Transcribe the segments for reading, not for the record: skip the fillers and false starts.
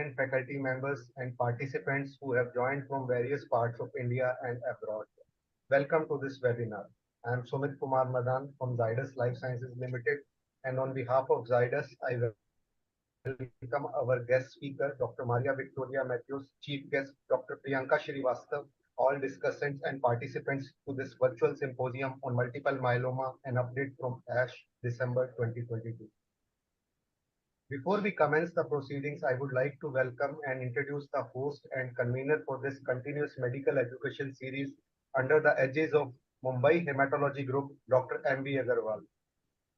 eminent faculty members and participants who have joined from various parts of India and abroad. Welcome to this webinar. I am Sumit Kumar Madan from Zydus Life Sciences Limited, and on behalf of Zydus, I welcome our guest speaker, Dr. Maria Victoria Matthews, Chief Guest, Dr. Priyanka Shrivastava, all discussants and participants to this virtual symposium on multiple myeloma, an update from ASH December 2022. Before we commence the proceedings, I would like to welcome and introduce the host and convener for this continuous medical education series under the edges of Mumbai Hematology Group, Dr. M.B. Agarwal.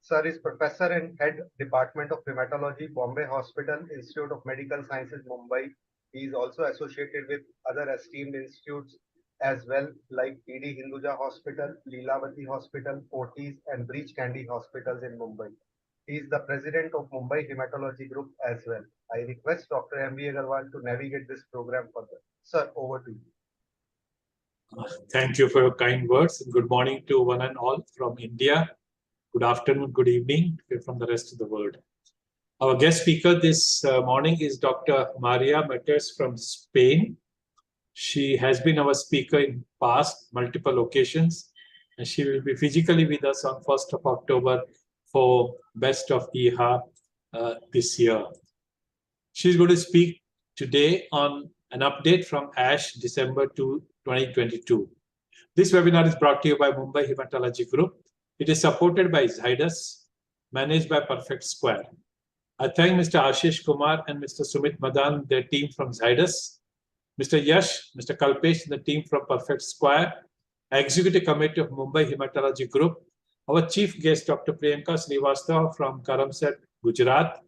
Sir is Professor and Head Department of Hematology, Bombay Hospital, Institute of Medical Sciences, Mumbai. He is also associated with other esteemed institutes as well, like PD Hinduja Hospital, Leelavati Hospital, Fortis, and Breach Candy Hospitals in Mumbai. He is the president of Mumbai Hematology Group as well. I request Dr. M.B. Agarwal to navigate this program further. Sir, over to you. Thank you for your kind words. Good morning to one and all from India. Good afternoon, good evening from the rest of the world. Our guest speaker this morning is Dr. Maria Matthews from Spain. She has been our speaker in past multiple occasions, and she will be physically with us on 1st of October for Best of EHA this year. She's going to speak today on an update from ASH December 2022. This webinar is brought to you by Mumbai Hematology Group. It is supported by Zydus, managed by Perfect Square. I thank Mr. Ashish Kumar and Mr. Sumit Madan, their team from Zydus, Mr. Yash, Mr. Kalpesh, and the team from Perfect Square, Executive Committee of Mumbai Hematology Group, our chief guest, Dr. Priyanka Srivastava from Karamsad, Gujarat,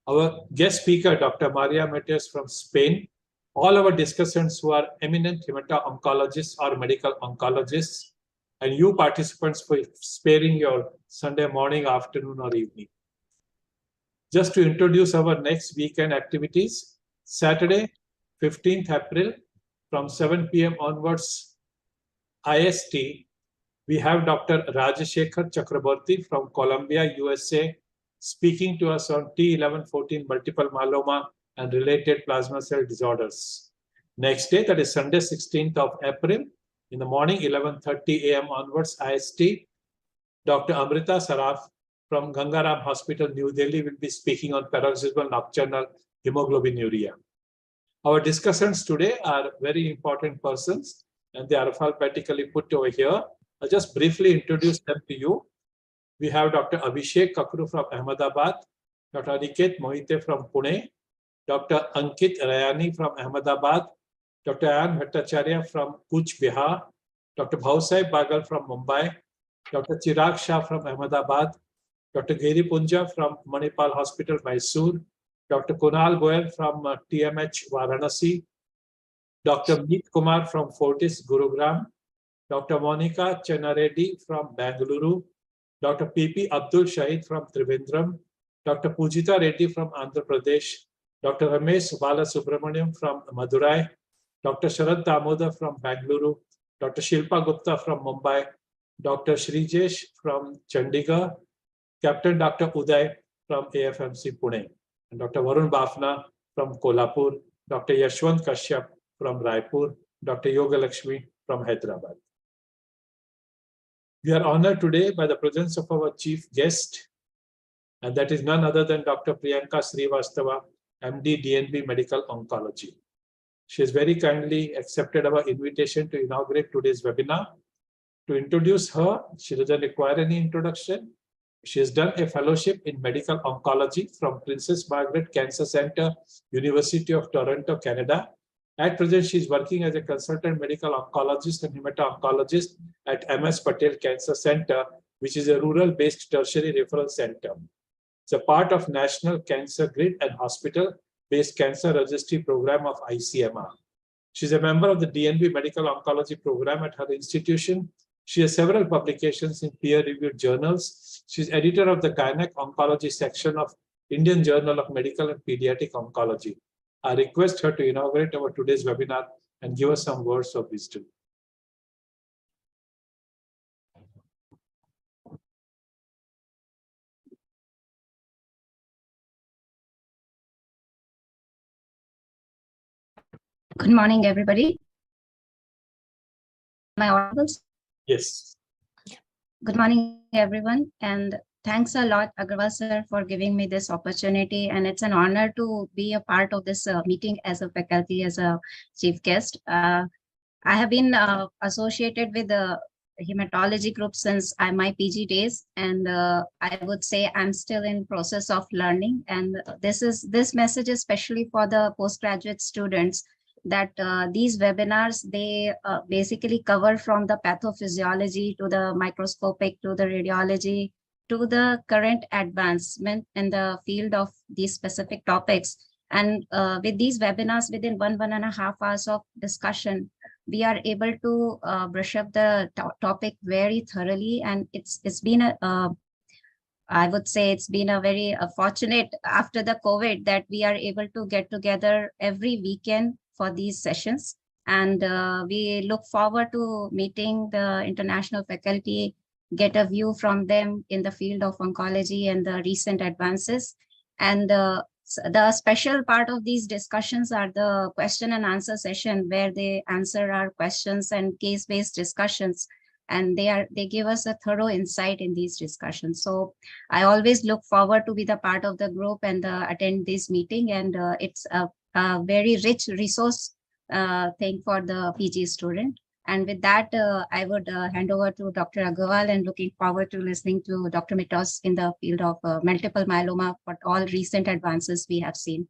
our guest speaker, Dr. Maria Matthews from Spain, all our discussants who are eminent hemato-oncologists or medical oncologists, and you participants for sparing your Sunday morning, afternoon, or evening. Just to introduce our next weekend activities, Saturday, 15th April, from 7 p.m. onwards, IST, we have Dr. Rajashekhar Chakraborty from Columbia, USA, speaking to us on T1114 multiple myeloma and related plasma cell disorders. Next day, that is Sunday, 16th of April, in the morning, 11:30 a.m. onwards, IST, Dr. Amrita Saraf from Gangaram Hospital, New Delhi, will be speaking on paroxysmal nocturnal hemoglobinuria. Our discussants today are very important persons, and they are alphabetically put over here. I'll just briefly introduce them to you. We have Dr. Abhishek Kakru from Ahmedabad, Dr. Aniket Mohite from Pune, Dr. Ankit Rayani from Ahmedabad, Dr. Ayan Bhattacharya from Kuch Bihar, Dr. Bhausai Bagal from Mumbai, Dr. Chirag Shah from Ahmedabad, Dr. Giri Punja from Manipal Hospital, Mysore, Dr. Kunal Goyal from TMH Varanasi, Dr. Meet Kumar from Fortis, Gurugram, Dr. Monica Chenareddy from Bangalore, Dr. P.P. Abdul Shahid from Trivandrum, Dr. Pujita Reddy from Andhra Pradesh, Dr. Ramesh Balasubramaniam from Madurai, Dr. Sharad Damodar from Bangalore, Dr. Shilpa Gupta from Mumbai, Dr. Shrijesh from Chandigarh, Captain Dr. Uday from AFMC Pune, and Dr. Varun Bafna from Kolhapur, Dr. Yashwant Kashyap from Raipur, Dr. Yoga Lakshmi from Hyderabad. We are honored today by the presence of our chief guest, and that is none other than Dr. Priyanka Srivastava, MD, DNB Medical Oncology. She has very kindly accepted our invitation to inaugurate today's webinar. To introduce her, she doesn't require any introduction. She has done a fellowship in medical oncology from Princess Margaret Cancer Center, University of Toronto, Canada. At present, she is working as a consultant medical oncologist and hemato-oncologist at MS Patel Cancer Center, which is a rural-based tertiary referral center. It's a part of National Cancer Grid and Hospital-based Cancer Registry Program of ICMR. She's a member of the DNB Medical Oncology Program at her institution. She has several publications in peer-reviewed journals. She's editor of the Gynec Oncology section of Indian Journal of Medical and Pediatric Oncology. I request her to inaugurate our today's webinar and give us some words of wisdom. Good morning, everybody. Am I audible? Yes. Good morning, everyone. And thanks a lot, Agarwal sir, for giving me this opportunity. And it's an honor to be a part of this meeting as a faculty, as a chief guest. I have been associated with the hematology group since my PG days, and I would say I'm still in process of learning. And this message is especially for the postgraduate students, that these webinars, they basically cover from the pathophysiology to the microscopic to the radiology to the current advancement in the field of these specific topics. And with these webinars, within 1.5 hours of discussion, we are able to brush up the topic very thoroughly. And it's been I would say it's been a very fortunate after the COVID that we are able to get together every weekend for these sessions. And we look forward to meeting the international faculty, get a view from them in the field of oncology and the recent advances. And the special part of these discussions are the question and answer session, where they answer our questions and case-based discussions. And they give us a thorough insight in these discussions. So I always look forward to be the part of the group and attend this meeting. And it's a very rich resource thing for the PG student. And with that, I would hand over to Dr. Agarwal, and looking forward to listening to Dr. Mitos in the field of multiple myeloma for all recent advances we have seen.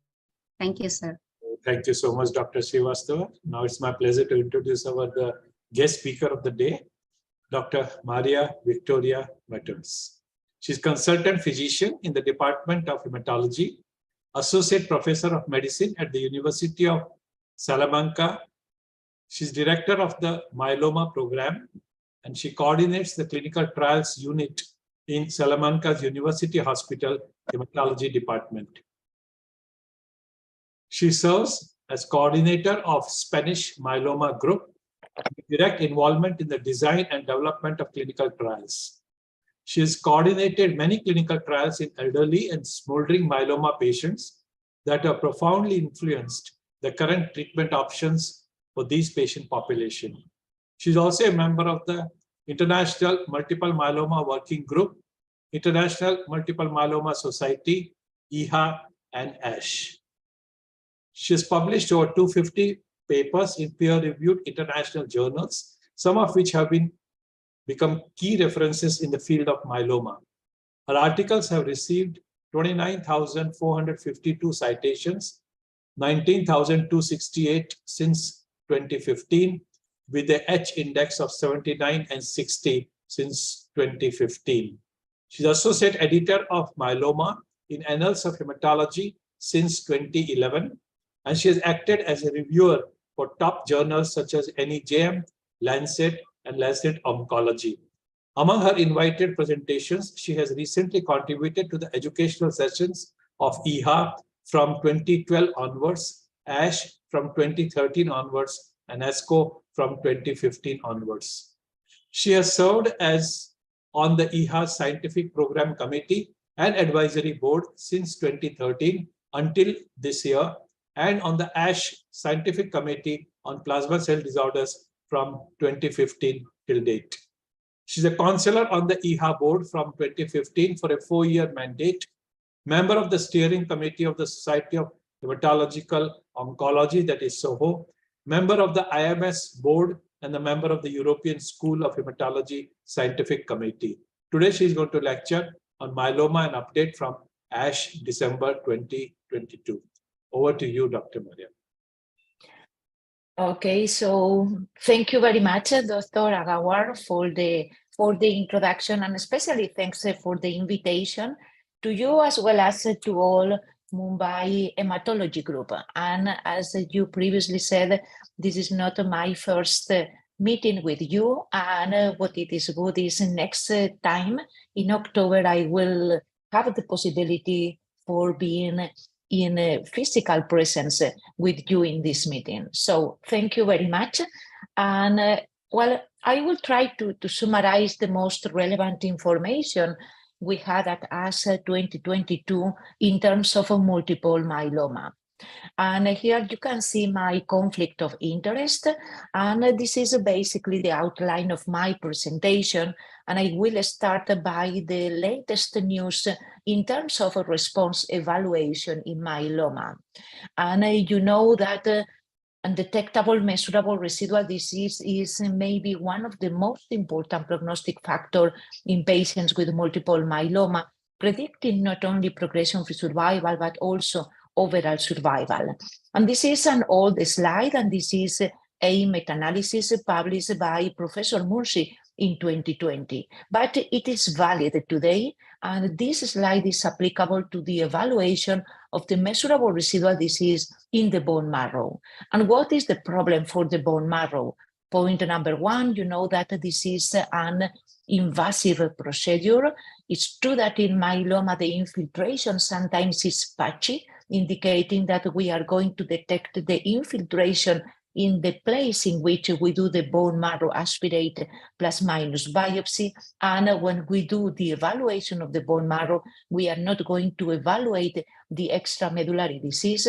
Thank you, sir. Thank you so much, Dr. Srivastava. Now it's my pleasure to introduce the guest speaker of the day, Dr. Maria Victoria Matters. She's consultant physician in the Department of Hematology, associate professor of medicine at the University of Salamanca. She's director of the Myeloma program, and she coordinates the clinical trials unit in Salamanca's University Hospital Hematology Department. She serves as coordinator of Spanish Myeloma Group, with direct involvement in the design and development of clinical trials. She has coordinated many clinical trials in elderly and smoldering myeloma patients that have profoundly influenced the current treatment options for these patient population. She's also a member of the International Multiple Myeloma Working Group, International Multiple Myeloma Society, IHA, and ASH. She has published over 250 papers in peer-reviewed international journals, some of which have become key references in the field of myeloma. Her articles have received 29,452 citations, 19,268 since 2015, with a H index of 79 and 60 since 2015. She's associate editor of Myeloma in Annals of Hematology since 2011, and she has acted as a reviewer for top journals such as NEJM, Lancet, and Lancet Oncology. Among her invited presentations, she has recently contributed to the educational sessions of IHA from 2012 onwards, ASH from 2013 onwards, and ASCO from 2015 onwards. She has served as on the IHA Scientific Program Committee and Advisory Board since 2013 until this year, and on the ASH Scientific Committee on Plasma Cell Disorders from 2015 till date. She's a counselor on the IHA board from 2015 for a 4-year mandate, member of the steering committee of the Society of Hematological Oncology, that is SOHO, member of the IMS board, and a member of the European School of Hematology Scientific Committee. Today, she is going to lecture on myeloma, and update from ASH December 2022. Over to you, Dr. Maria. Okay, so thank you very much, Dr. Agarwal, for the introduction, and especially thanks for the invitation to you as well as to all Mumbai Hematology Group. And as you previously said, this is not my first meeting with you, and what it is good is next time in October I will have the possibility for being in physical presence with you in this meeting. So thank you very much. And well, I will try to summarize the most relevant information we had at ASH 2022 in terms of multiple myeloma. And here you can see my conflict of interest. And this is basically the outline of my presentation. And I will start by the latest news in terms of a response evaluation in myeloma. And you know that undetectable measurable residual disease is maybe one of the most important prognostic factors in patients with multiple myeloma, predicting not only progression-free survival, but also overall survival. And this is an old slide, and this is a meta-analysis published by Professor Mursi in 2020, but it is valid today, and this slide is applicable to the evaluation of the measurable residual disease in the bone marrow. And what is the problem for the bone marrow? Point number one, you know that this is an invasive procedure. It's true that in myeloma, the infiltration sometimes is patchy, indicating that we are going to detect the infiltration in the place in which we do the bone marrow aspirate plus minus biopsy. And when we do the evaluation of the bone marrow, we are not going to evaluate the extramedullary disease.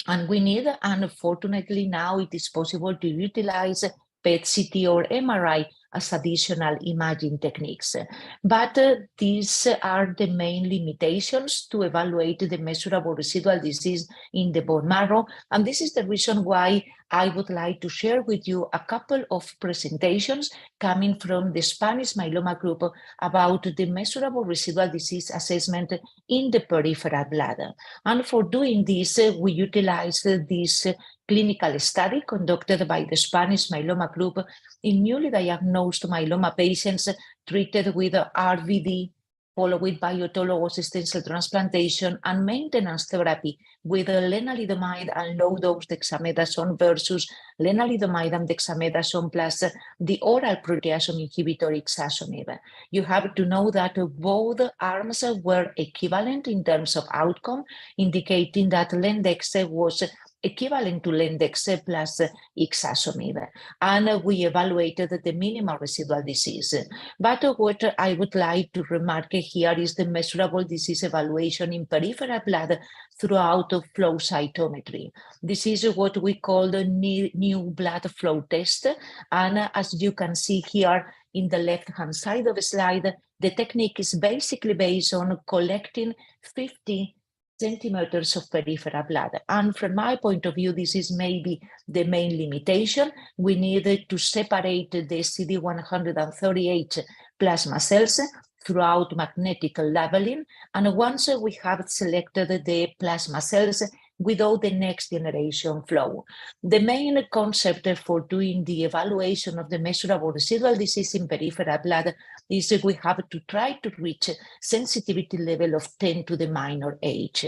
And we need, unfortunately, now it is possible to utilize PET-CT or MRI as additional imaging techniques. But these are the main limitations to evaluate the measurable residual disease in the bone marrow. And this is the reason why I would like to share with you a couple of presentations coming from the Spanish myeloma group about the measurable residual disease assessment in the peripheral blood. And for doing this, we utilized this clinical study conducted by the Spanish myeloma group in newly diagnosed myeloma patients treated with RVD, followed by autologous stem cell transplantation and maintenance therapy with lenalidomide and low-dose dexamethasone versus lenalidomide and dexamethasone plus the oral proteasome inhibitor ixazomib. You have to know that both arms were equivalent in terms of outcome, indicating that Lendex was equivalent to Lendex plus ixazomib, and we evaluated the minimal residual disease. But what I would like to remark here is the measurable disease evaluation in peripheral blood throughout flow cytometry. This is what we call the new blood flow test, and as you can see here in the left-hand side of the slide, the technique is basically based on collecting 50 centimeters of peripheral blood. And from my point of view, this is maybe the main limitation. We needed to separate the CD138 plasma cells throughout magnetic labeling. And once we have selected the plasma cells, we do the next generation flow. The main concept for doing the evaluation of the measurable residual disease in peripheral blood is that we have to try to reach sensitivity level of 10 to the minor h.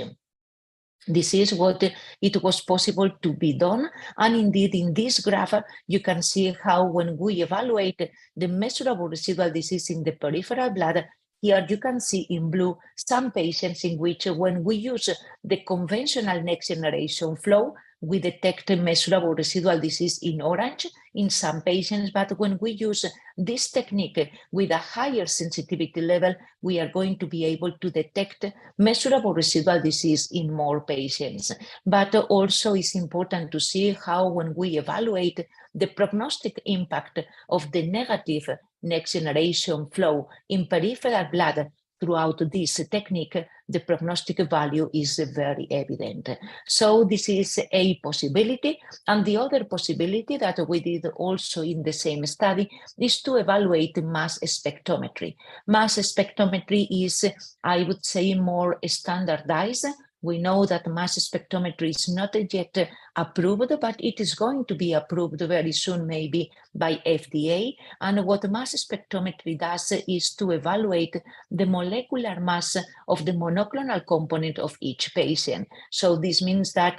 This is what it was possible to be done. And indeed, in this graph, you can see how when we evaluate the measurable residual disease in the peripheral blood, here you can see in blue some patients in which when we use the conventional next generation flow, we detect measurable residual disease in orange in some patients, but when we use this technique with a higher sensitivity level, we are going to be able to detect measurable residual disease in more patients. But also it's important to see how when we evaluate the prognostic impact of the negative next generation flow in peripheral blood throughout this technique, the prognostic value is very evident. So this is a possibility. And the other possibility that we did also in the same study is to evaluate mass spectrometry. Mass spectrometry is, I would say, more standardized. We know that mass spectrometry is not yet approved, but it is going to be approved very soon, maybe by FDA. And what mass spectrometry does is to evaluate the molecular mass of the monoclonal component of each patient. So this means that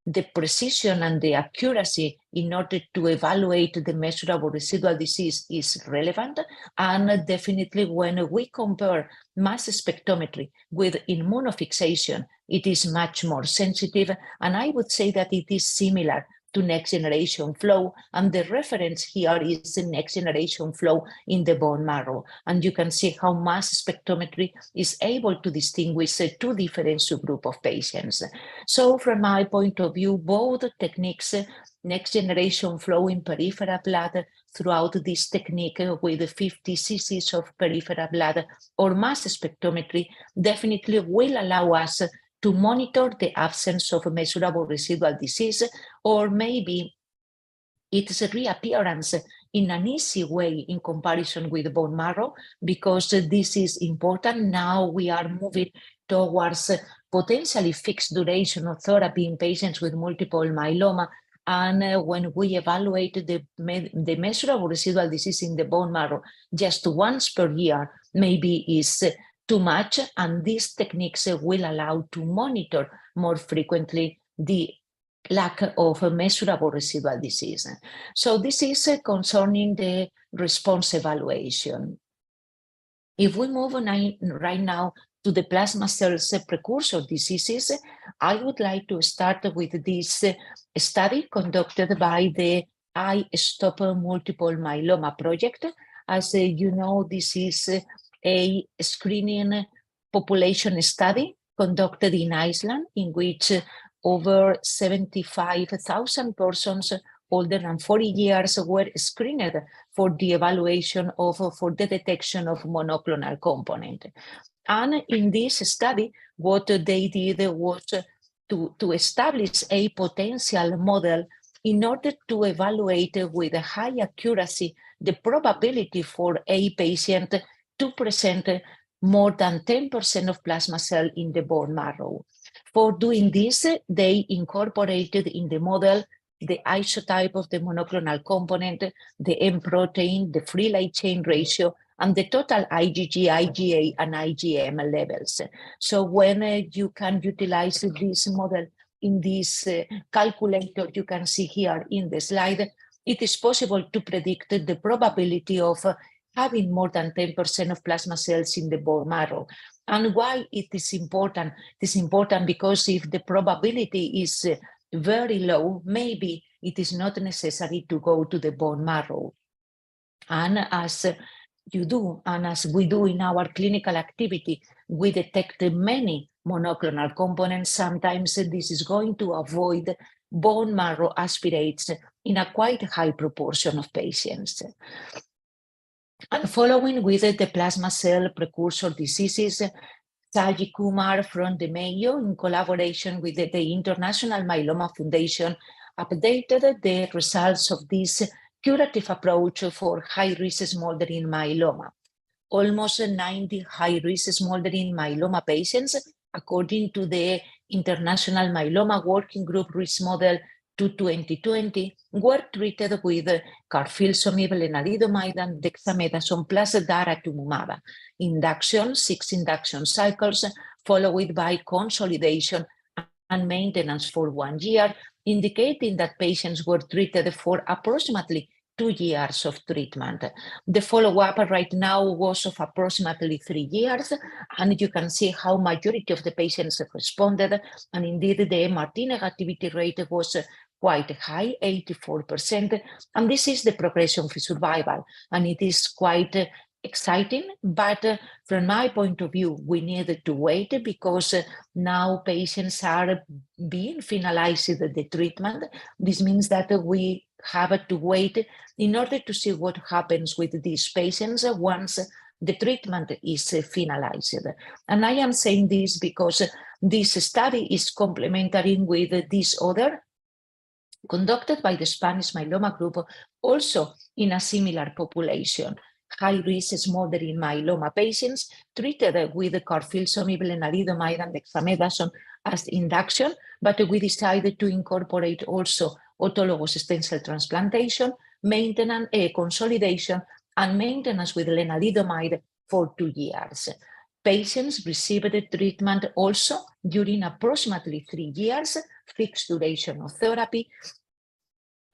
the precision and the accuracy in order to evaluate the measurable residual disease is relevant. And definitely when we compare mass spectrometry with immunofixation, it is much more sensitive. And I would say that it is similar to next generation flow. And the reference here is the next generation flow in the bone marrow. And you can see how mass spectrometry is able to distinguish two different subgroups of patients. So from my point of view, both techniques, next generation flow in peripheral blood throughout this technique with 50 cc's of peripheral blood or mass spectrometry definitely will allow us to monitor the absence of measurable residual disease, or maybe its reappearance in an easy way in comparison with bone marrow, because this is important. Now we are moving towards potentially fixed duration of therapy in patients with multiple myeloma. And when we evaluate the measurable residual disease in the bone marrow just once per year, maybe is too much, and these techniques will allow to monitor more frequently the lack of measurable residual disease. So this is concerning the response evaluation. If we move on right now to the plasma cells precursor diseases, I would like to start with this study conducted by the I Stop Multiple Myeloma project. As you know, this is a screening population study conducted in Iceland, in which over 75,000 persons older than 40 years were screened for the evaluation of, for the detection of monoclonal component. And in this study, what they did was to establish a potential model in order to evaluate with high accuracy the probability for a patient to present more than 10% of plasma cell in the bone marrow. For doing this, they incorporated in the model the isotype of the monoclonal component, the M protein, the free light chain ratio, and the total IgG, IgA, and IgM levels. So when you can utilize this model in this calculator you can see here in the slide, it is possible to predict the probability of having more than 10% of plasma cells in the bone marrow. And why it is important? It is important because if the probability is very low, maybe it is not necessary to go to the bone marrow. And as you do, and as we do in our clinical activity, we detect many monoclonal components. Sometimes this is going to avoid bone marrow aspirates in a quite high proportion of patients. And following with the plasma cell precursor diseases, Saji Kumar from the Mayo, in collaboration with the International Myeloma Foundation, updated the results of this curative approach for high-risk smoldering myeloma. Almost 90 high-risk smoldering myeloma patients, according to the International Myeloma Working Group risk model to 2020, were treated with carfilzomib, lenalidomide, and dexamethasone plus daratumumab. Induction, 6 induction cycles, followed by consolidation and maintenance for 1 year, indicating that patients were treated for approximately 2 years of treatment. The follow-up right now was of approximately 3 years, and you can see how majority of the patients responded, and indeed the MRT negativity rate was quite high, 84%, and this is the progression-free survival, and it is quite exciting, but from my point of view, we need to wait because now patients are being finalized the treatment. This means that we have to wait in order to see what happens with these patients once the treatment is finalized. And I am saying this because this study is complementary with this other conducted by the Spanish Myeloma Group, also in a similar population. High-risk smoldering myeloma patients treated with carfilzomib, lenalidomide, and dexamethasone as induction, but we decided to incorporate also autologous stem cell transplantation, maintenance, consolidation, and maintenance with lenalidomide for 2 years. Patients received treatment also during approximately 3 years, fixed duration of therapy,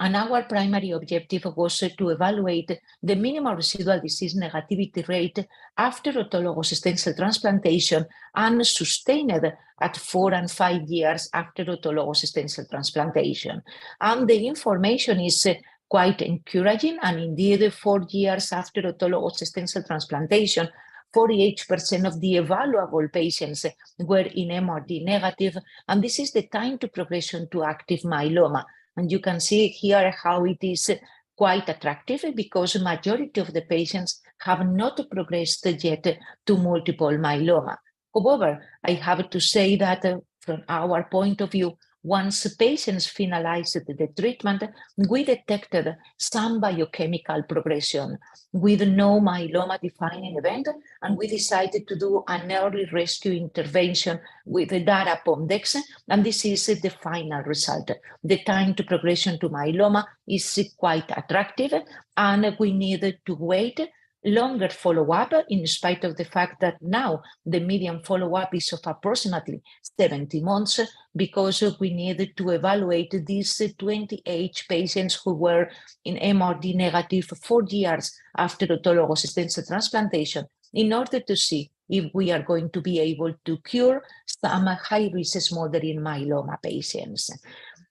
And our primary objective was to evaluate the minimal residual disease negativity rate after autologous stem cell transplantation and sustained at 4 and 5 years after autologous stem cell transplantation. And the information is quite encouraging, and indeed 4 years after autologous stem cell transplantation, 48% of the evaluable patients were in MRD negative, and this is the time to progression to active myeloma. And you can see here how it is quite attractive because the majority of the patients have not progressed yet to multiple myeloma. However, I have to say that from our point of view, once patients finalized the treatment, we detected some biochemical progression with no myeloma defining event, and we decided to do an early rescue intervention with Dara-Pomdex, and this is the final result. The time to progression to myeloma is quite attractive, and we needed to wait longer follow-up in spite of the fact that now the median follow-up is of approximately 70 months because we needed to evaluate these 28 patients who were in MRD negative for 4 years after autologous stem cell transplantation in order to see if we are going to be able to cure some high-risk smoldering myeloma patients.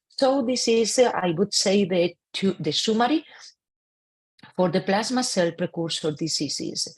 So this is, I would say, the summary for the plasma cell precursor diseases.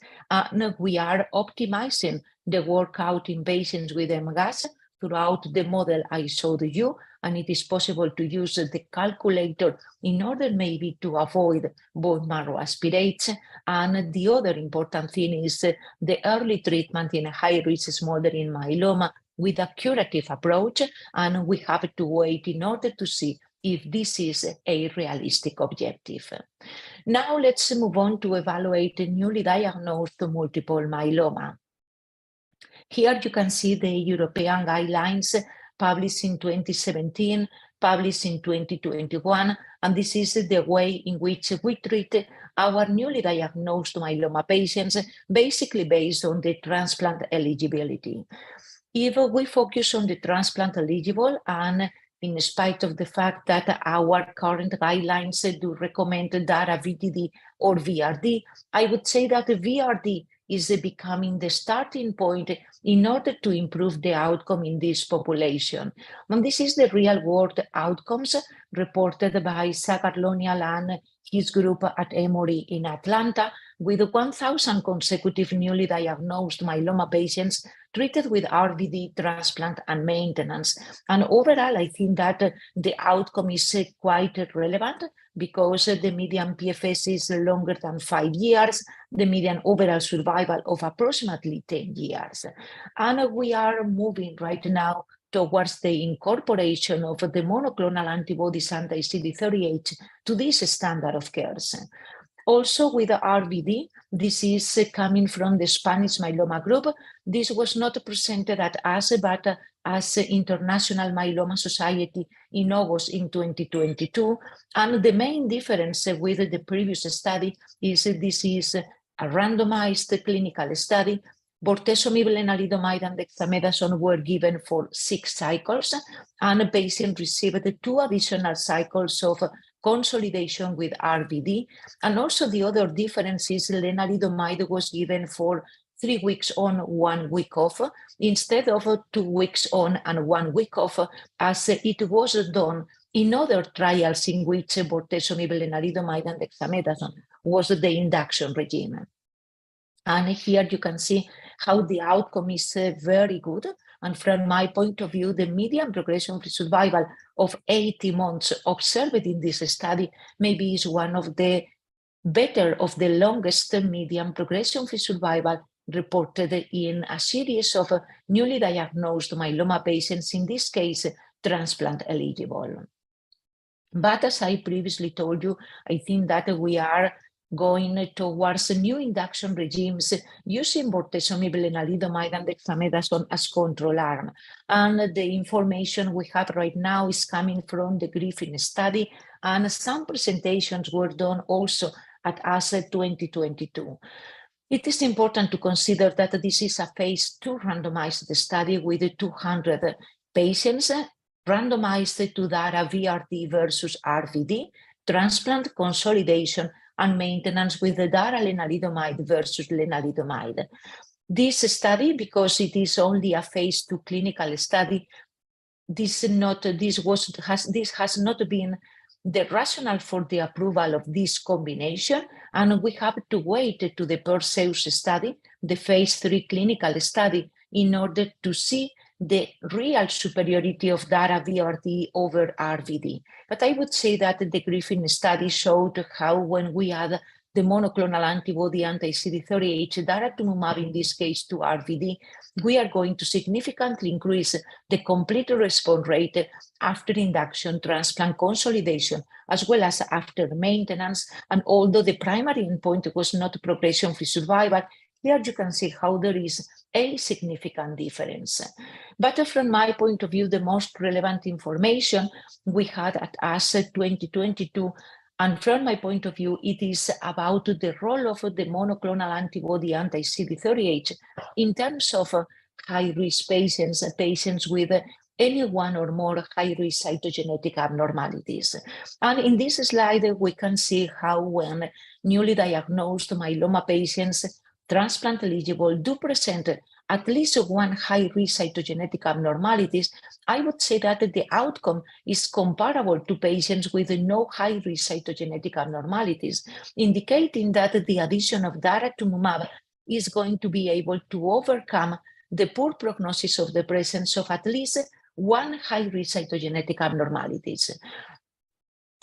We are optimizing the workout in patients with MGUS throughout the model I showed you, and it is possible to use the calculator in order maybe to avoid bone marrow aspirates. And the other important thing is the early treatment in a high-risk smoldering myeloma with a curative approach, and we have to wait in order to see if this is a realistic objective. Now let's move on to evaluate newly diagnosed multiple myeloma. Here you can see the European guidelines published in 2017, published in 2021, and this is the way in which we treat our newly diagnosed myeloma patients, basically based on the transplant eligibility. If we focus on the transplant eligible, and in spite of the fact that our current guidelines do recommend Dara-VDD or VRD, I would say that the VRD is becoming the starting point in order to improve the outcome in this population. And this is the real-world outcomes reported by Sagar Lonial and his group at Emory in Atlanta, with 1,000 consecutive newly diagnosed myeloma patients treated with RVD, transplant, and maintenance. And overall, I think that the outcome is quite relevant because the median PFS is longer than 5 years, the median overall survival of approximately 10 years. And we are moving right now towards the incorporation of the monoclonal antibodies anti-CD38 to this standard of care. Also with the RVD, this is coming from the Spanish myeloma group. This was not presented at ASE, but as International Myeloma Society in August in 2022. And the main difference with the previous study is this is a randomized clinical study. Bortezomib, lenalidomide, and dexamethasone were given for 6 cycles, and a patient received 2 additional cycles of consolidation with RVD. And also the other difference is lenalidomide was given for 3 weeks on, 1 week off, instead of 2 weeks on and 1 week off, as it was done in other trials in which bortezomib, lenalidomide, and dexamethasone was the induction regimen. And here you can see how the outcome is very good. And from my point of view, the median progression-free survival of 80 months observed in this study maybe is one of the better of the longest median progression-free survival reported in a series of newly diagnosed myeloma patients, in this case, transplant eligible. But as I previously told you, I think that we are going towards new induction regimes using bortezomib, lenalidomide, and dexamethasone as control arm. And the information we have right now is coming from the Griffin study, and some presentations were done also at ASE 2022. It is important to consider that this is a phase 2 randomized study with 200 patients randomized to Dara VRD versus RVD, transplant, consolidation, and maintenance with the dara-lenalidomide versus lenalidomide. This study, because it is only a phase 2 clinical study, this has not been the rationale for the approval of this combination, and we have to wait to the Perseus study, the phase 3 clinical study, in order to see the real superiority of dara-VRd over RVd. But I would say that the Griffin study showed how when we add the monoclonal antibody anti-CD38, daratumumab in this case to RVd, we are going to significantly increase the complete response rate after induction, transplant, consolidation, as well as after maintenance. And although the primary endpoint was not progression-free survival, here you can see how there is a significant difference. But from my point of view, the most relevant information we had at ASH 2022, and from my point of view, it is about the role of the monoclonal antibody anti-CD38 in terms of high-risk patients, patients with any one or more high-risk cytogenetic abnormalities. And in this slide, we can see how when newly diagnosed myeloma patients, transplant eligible, do present at least one high-risk cytogenetic abnormalities, I would say that the outcome is comparable to patients with no high-risk cytogenetic abnormalities, indicating that the addition of daratumumab is going to be able to overcome the poor prognosis of the presence of at least one high-risk cytogenetic abnormalities.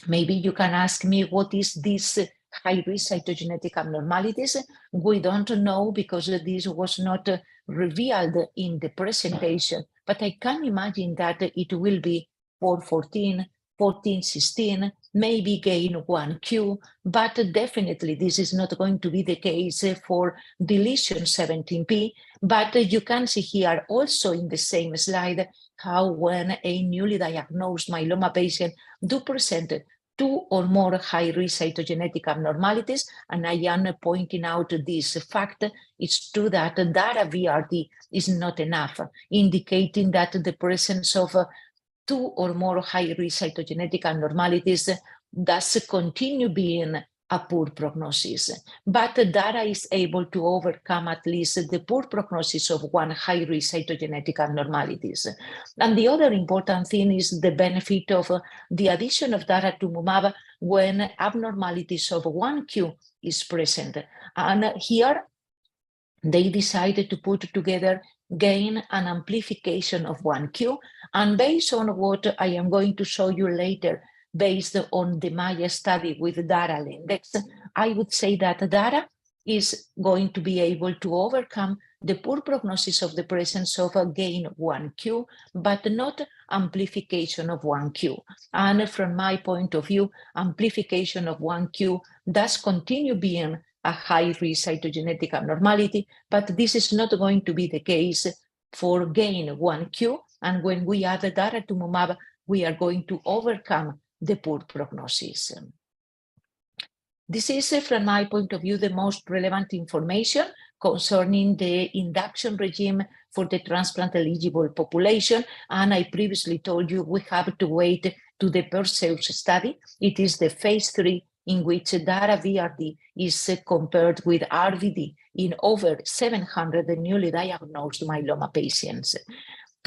Maybe you can ask me, what is this high-risk cytogenetic abnormalities? We don't know because this was not revealed in the presentation, but I can imagine that it will be 414, 1416, maybe gain 1q, but definitely this is not going to be the case for deletion 17p. But you can see here also in the same slide how when a newly diagnosed myeloma patient do present 2 or more high-risk cytogenetic abnormalities, and I am pointing out this fact, it's true that dara-VRd is not enough, indicating that the presence of 2 or more high-risk cytogenetic abnormalities does continue being a poor prognosis. But dara is able to overcome at least the poor prognosis of one high-risk cytogenetic abnormalities. And the other important thing is the benefit of the addition of daratumumab when abnormalities of 1q is present. And here they decided to put together gain and amplification of 1q. And based on what I am going to show you later, based on the Maya study with dara index, I would say that dara is going to be able to overcome the poor prognosis of the presence of a gain 1q, but not amplification of 1q. And from my point of view, amplification of 1q does continue being a high-risk cytogenetic abnormality, but this is not going to be the case for gain 1q. And when we add daratumumab, we are going to overcome the poor prognosis. This is, from my point of view, the most relevant information concerning the induction regime for the transplant-eligible population. And I previously told you we have to wait to the Perseus study. It is the phase 3 in which dara-VRd is compared with RVd in over 700 newly diagnosed myeloma patients.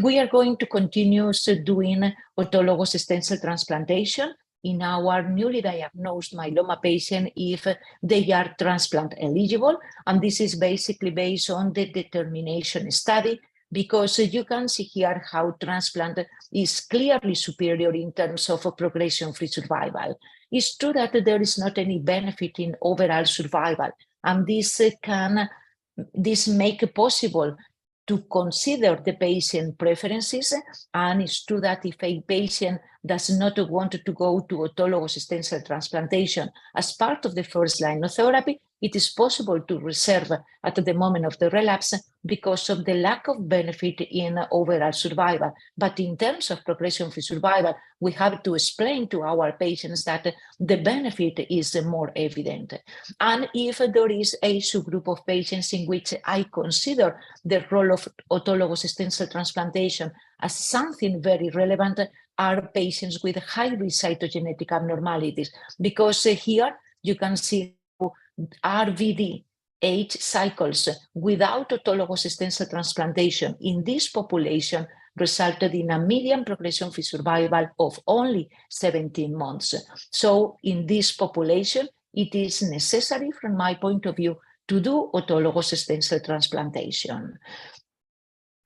We are going to continue doing autologous stem cell transplantation in our newly diagnosed myeloma patient if they are transplant eligible. And this is basically based on the determination study, because you can see here how transplant is clearly superior in terms of progression-free survival. It's true that there is not any benefit in overall survival, and this make it possible to consider the patient preferences. And it's true that if a patient does not want to go to autologous stem cell transplantation as part of the first line of therapy, it is possible to reserve at the moment of the relapse because of the lack of benefit in overall survival. But in terms of progression-free survival, we have to explain to our patients that the benefit is more evident. And if there is a subgroup of patients in which I consider the role of autologous stem cell transplantation as something very relevant, are patients with high-risk cytogenetic abnormalities, because here you can see RVD age cycles without autologous stem cell transplantation in this population resulted in a median progression-free survival of only 17 months. So in this population, it is necessary, from my point of view, to do autologous stem cell transplantation.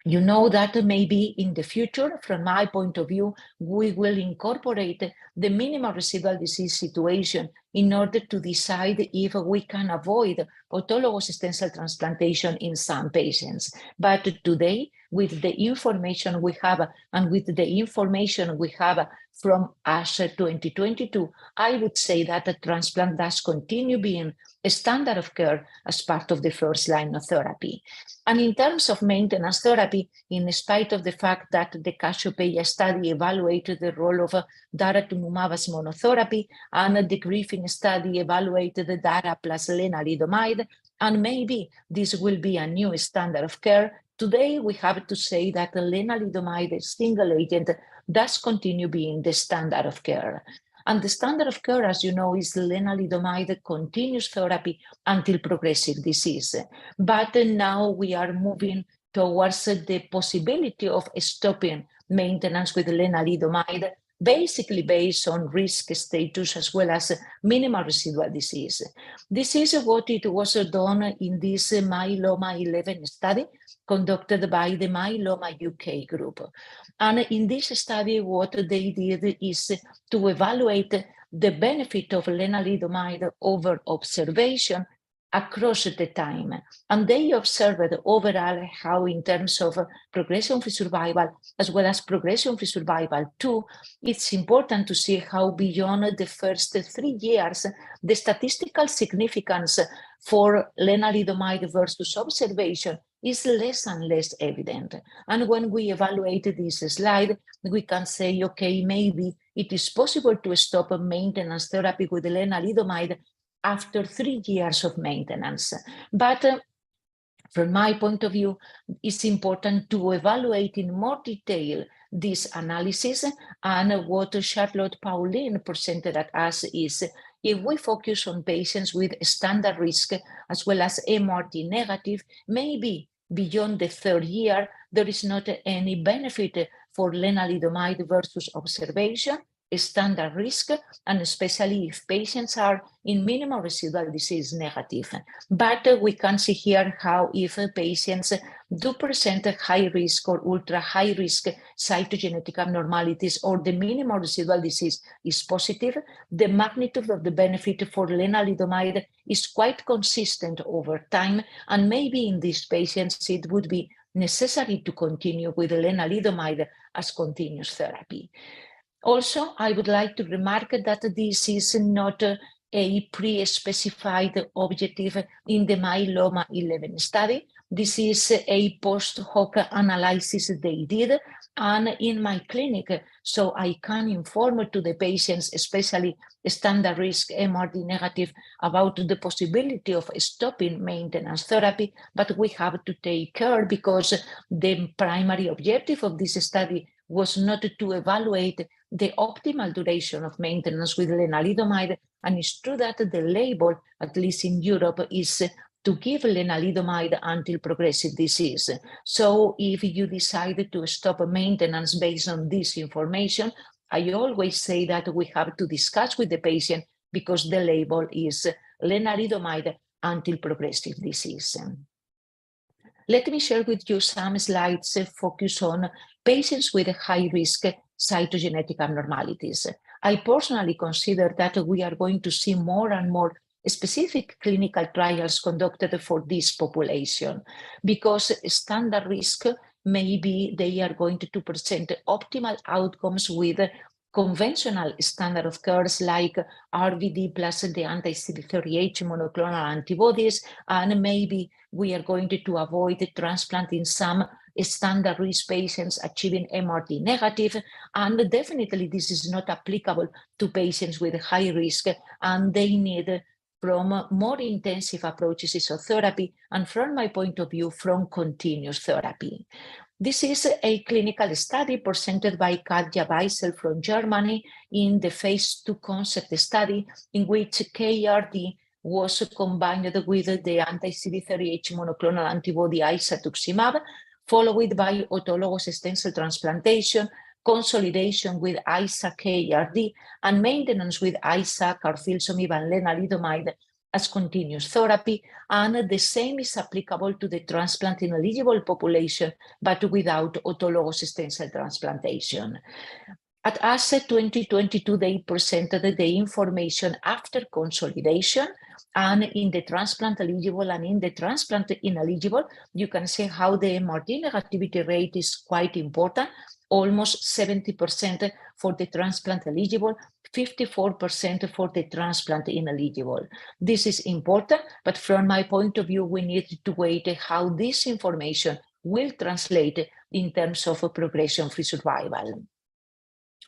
You know that maybe in the future, from my point of view, we will incorporate the minimal residual disease situation in order to decide if we can avoid autologous stem cell transplantation in some patients. But today, with the information we have and with the information we have from ASH 2022, I would say that the transplant does continue being a standard of care as part of the first line of therapy. And in terms of maintenance therapy, in spite of the fact that the Cassiopeia study evaluated the role of daratumumab as monotherapy, and the Griffin study evaluated the dara plus lenalidomide, and maybe this will be a new standard of care, today we have to say that the lenalidomide single agent does continue being the standard of care. And the standard of care, as you know, is lenalidomide continuous therapy until progressive disease. But now we are moving towards the possibility of stopping maintenance with lenalidomide, basically based on risk status as well as minimal residual disease. This is what it was done in this Myeloma 11 study conducted by the Myeloma UK group. And in this study, what they did is to evaluate the benefit of lenalidomide over observation across the time. And they observed overall how, in terms of progression-free survival, as well as progression-free survival too, it's important to see how beyond the first 3 years, the statistical significance for lenalidomide versus observation is less and less evident. And when we evaluate this slide, we can say, okay, maybe it is possible to stop maintenance therapy with lenalidomide after 3 years of maintenance. But from my point of view, it's important to evaluate in more detail this analysis, and what Charlotte Pauline presented at us is, if we focus on patients with standard risk as well as MRD negative, maybe beyond the 3rd year, there is not any benefit for lenalidomide versus observation, standard risk, and especially if patients are in minimal residual disease negative. But we can see here how if patients do present high risk or ultra high risk cytogenetic abnormalities, or the minimal residual disease is positive, the magnitude of the benefit for lenalidomide is quite consistent over time, and maybe in these patients it would be necessary to continue with lenalidomide as continuous therapy. Also, I would like to remark that this is not a pre-specified objective in the Myeloma 11 study. This is a post-hoc analysis they did, and in my clinic, so I can inform to the patients, especially standard risk MRD negative, about the possibility of stopping maintenance therapy, but we have to take care because the primary objective of this study was not to evaluate the optimal duration of maintenance with lenalidomide, and it's true that the label, at least in Europe, is to give lenalidomide until progressive disease. So if you decide to stop maintenance based on this information, I always say that we have to discuss with the patient because the label is lenalidomide until progressive disease. Let me share with you some slides focused on patients with high-risk cytogenetic abnormalities. I personally consider that we are going to see more and more specific clinical trials conducted for this population, because standard risk, maybe they are going to present optimal outcomes with conventional standard of care like RVD plus the anti-CD38 monoclonal antibodies, and maybe we are going to avoid transplant in some standard risk patients achieving MRD negative, and definitely this is not applicable to patients with high risk, and they need from more intensive approaches of therapy, and from my point of view, from continuous therapy. This is a clinical study presented by Katja Weissel from Germany in the phase 2 concept study, in which KRD was combined with the anti-CD38 monoclonal antibody isatuximab, followed by autologous stem cell transplantation, consolidation with ISA-KRD, and maintenance with ISA, carfilzomib, and lenalidomide as continuous therapy, and the same is applicable to the transplant-ineligible population, but without autologous stem cell transplantation. At ASCE 2022, they presented the information after consolidation, and in the transplant eligible and in the transplant ineligible, you can see how the MRD negativity rate is quite important, almost 70% for the transplant eligible, 54% for the transplant ineligible. This is important, but from my point of view, we need to wait how this information will translate in terms of progression-free survival.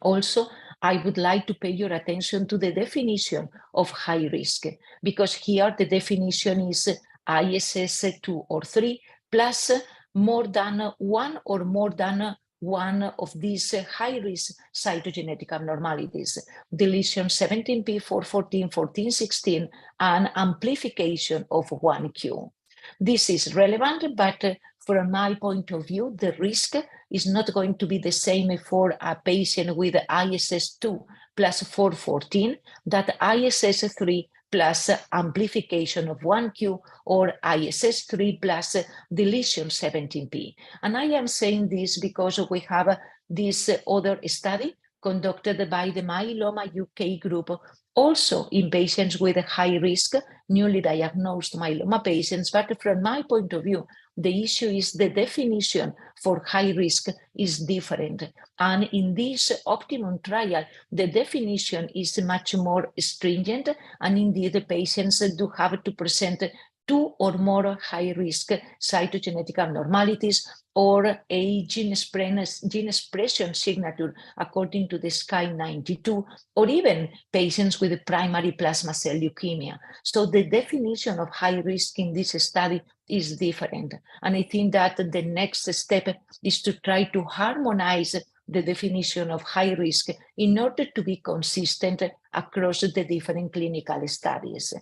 Also, I would like to pay your attention to the definition of high risk, because here the definition is ISS 2 or 3 plus more than one or more than one of these high-risk cytogenetic abnormalities, deletion 17p, 414, 1416, and amplification of 1q. This is relevant, but from my point of view, the risk is not going to be the same for a patient with ISS 2 plus 414 that ISS 3 plus amplification of 1q or ISS 3 plus deletion 17p. And I am saying this because we have this other study conducted by the Myeloma UK group, also in patients with high risk, newly diagnosed myeloma patients. But from my point of view, the issue is the definition for high risk is different. And in this optimum trial, the definition is much more stringent, and indeed the patients do have to present 2 or more high-risk cytogenetic abnormalities or a gene expression signature according to the SKY92, or even patients with primary plasma cell leukemia. So the definition of high risk in this study is different. And I think that the next step is to try to harmonize the definition of high risk in order to be consistent across the different clinical studies.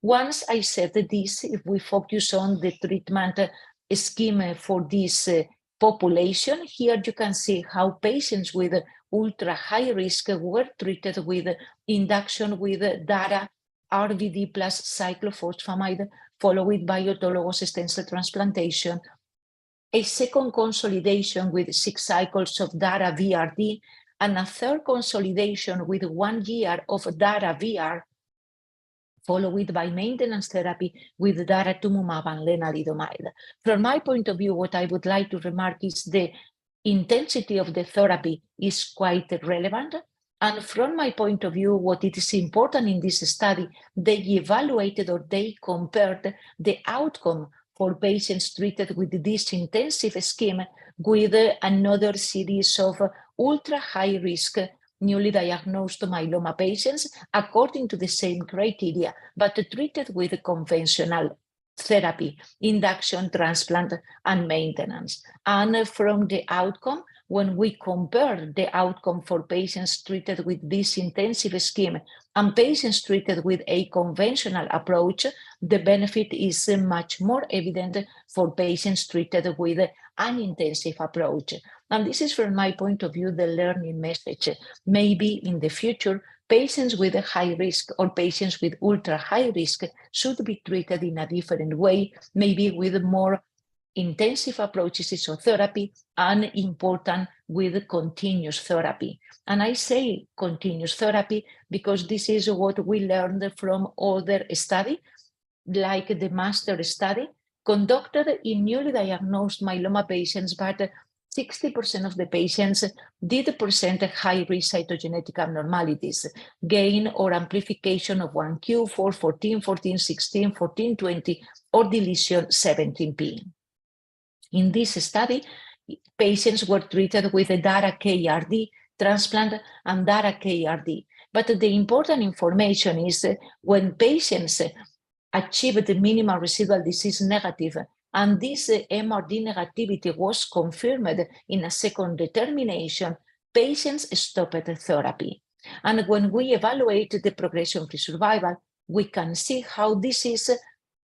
Once I said this, if we focus on the treatment scheme for this population, here you can see how patients with ultra high risk were treated with induction with DARA, RVD plus cyclophosphamide, followed by autologous stem cell transplantation, a second consolidation with 6 cycles of DARA VRD, and a third consolidation with 1 year of DARA VR, followed by maintenance therapy with daratumumab and lenalidomide. From my point of view, what I would like to remark is the intensity of the therapy is quite relevant. And from my point of view, what it is important in this study, they evaluated or they compared the outcome for patients treated with this intensive scheme with another series of ultra high risk newly diagnosed myeloma patients according to the same criteria, but treated with conventional therapy, induction, transplant, and maintenance. And from the outcome, when we compare the outcome for patients treated with this intensive scheme and patients treated with a conventional approach, the benefit is much more evident for patients treated with an intensive approach. And this is, from my point of view, the learning message. Maybe in the future, patients with a high risk or patients with ultra high risk should be treated in a different way, maybe with more intensive approaches of therapy and important with continuous therapy. And I say continuous therapy because this is what we learned from other studies, like the master study conducted in newly diagnosed myeloma patients, but 60% of the patients did present high-risk cytogenetic abnormalities, gain or amplification of 1q, 414, 1416, 1420, or deletion 17p. In this study, patients were treated with a DARA-KRD transplant and DARA-KRD. But the important information is when patients achieved the minimal residual disease negative, and this MRD negativity was confirmed in a second determination, patients stopped therapy. And when we evaluate the progression-free survival, we can see how this is a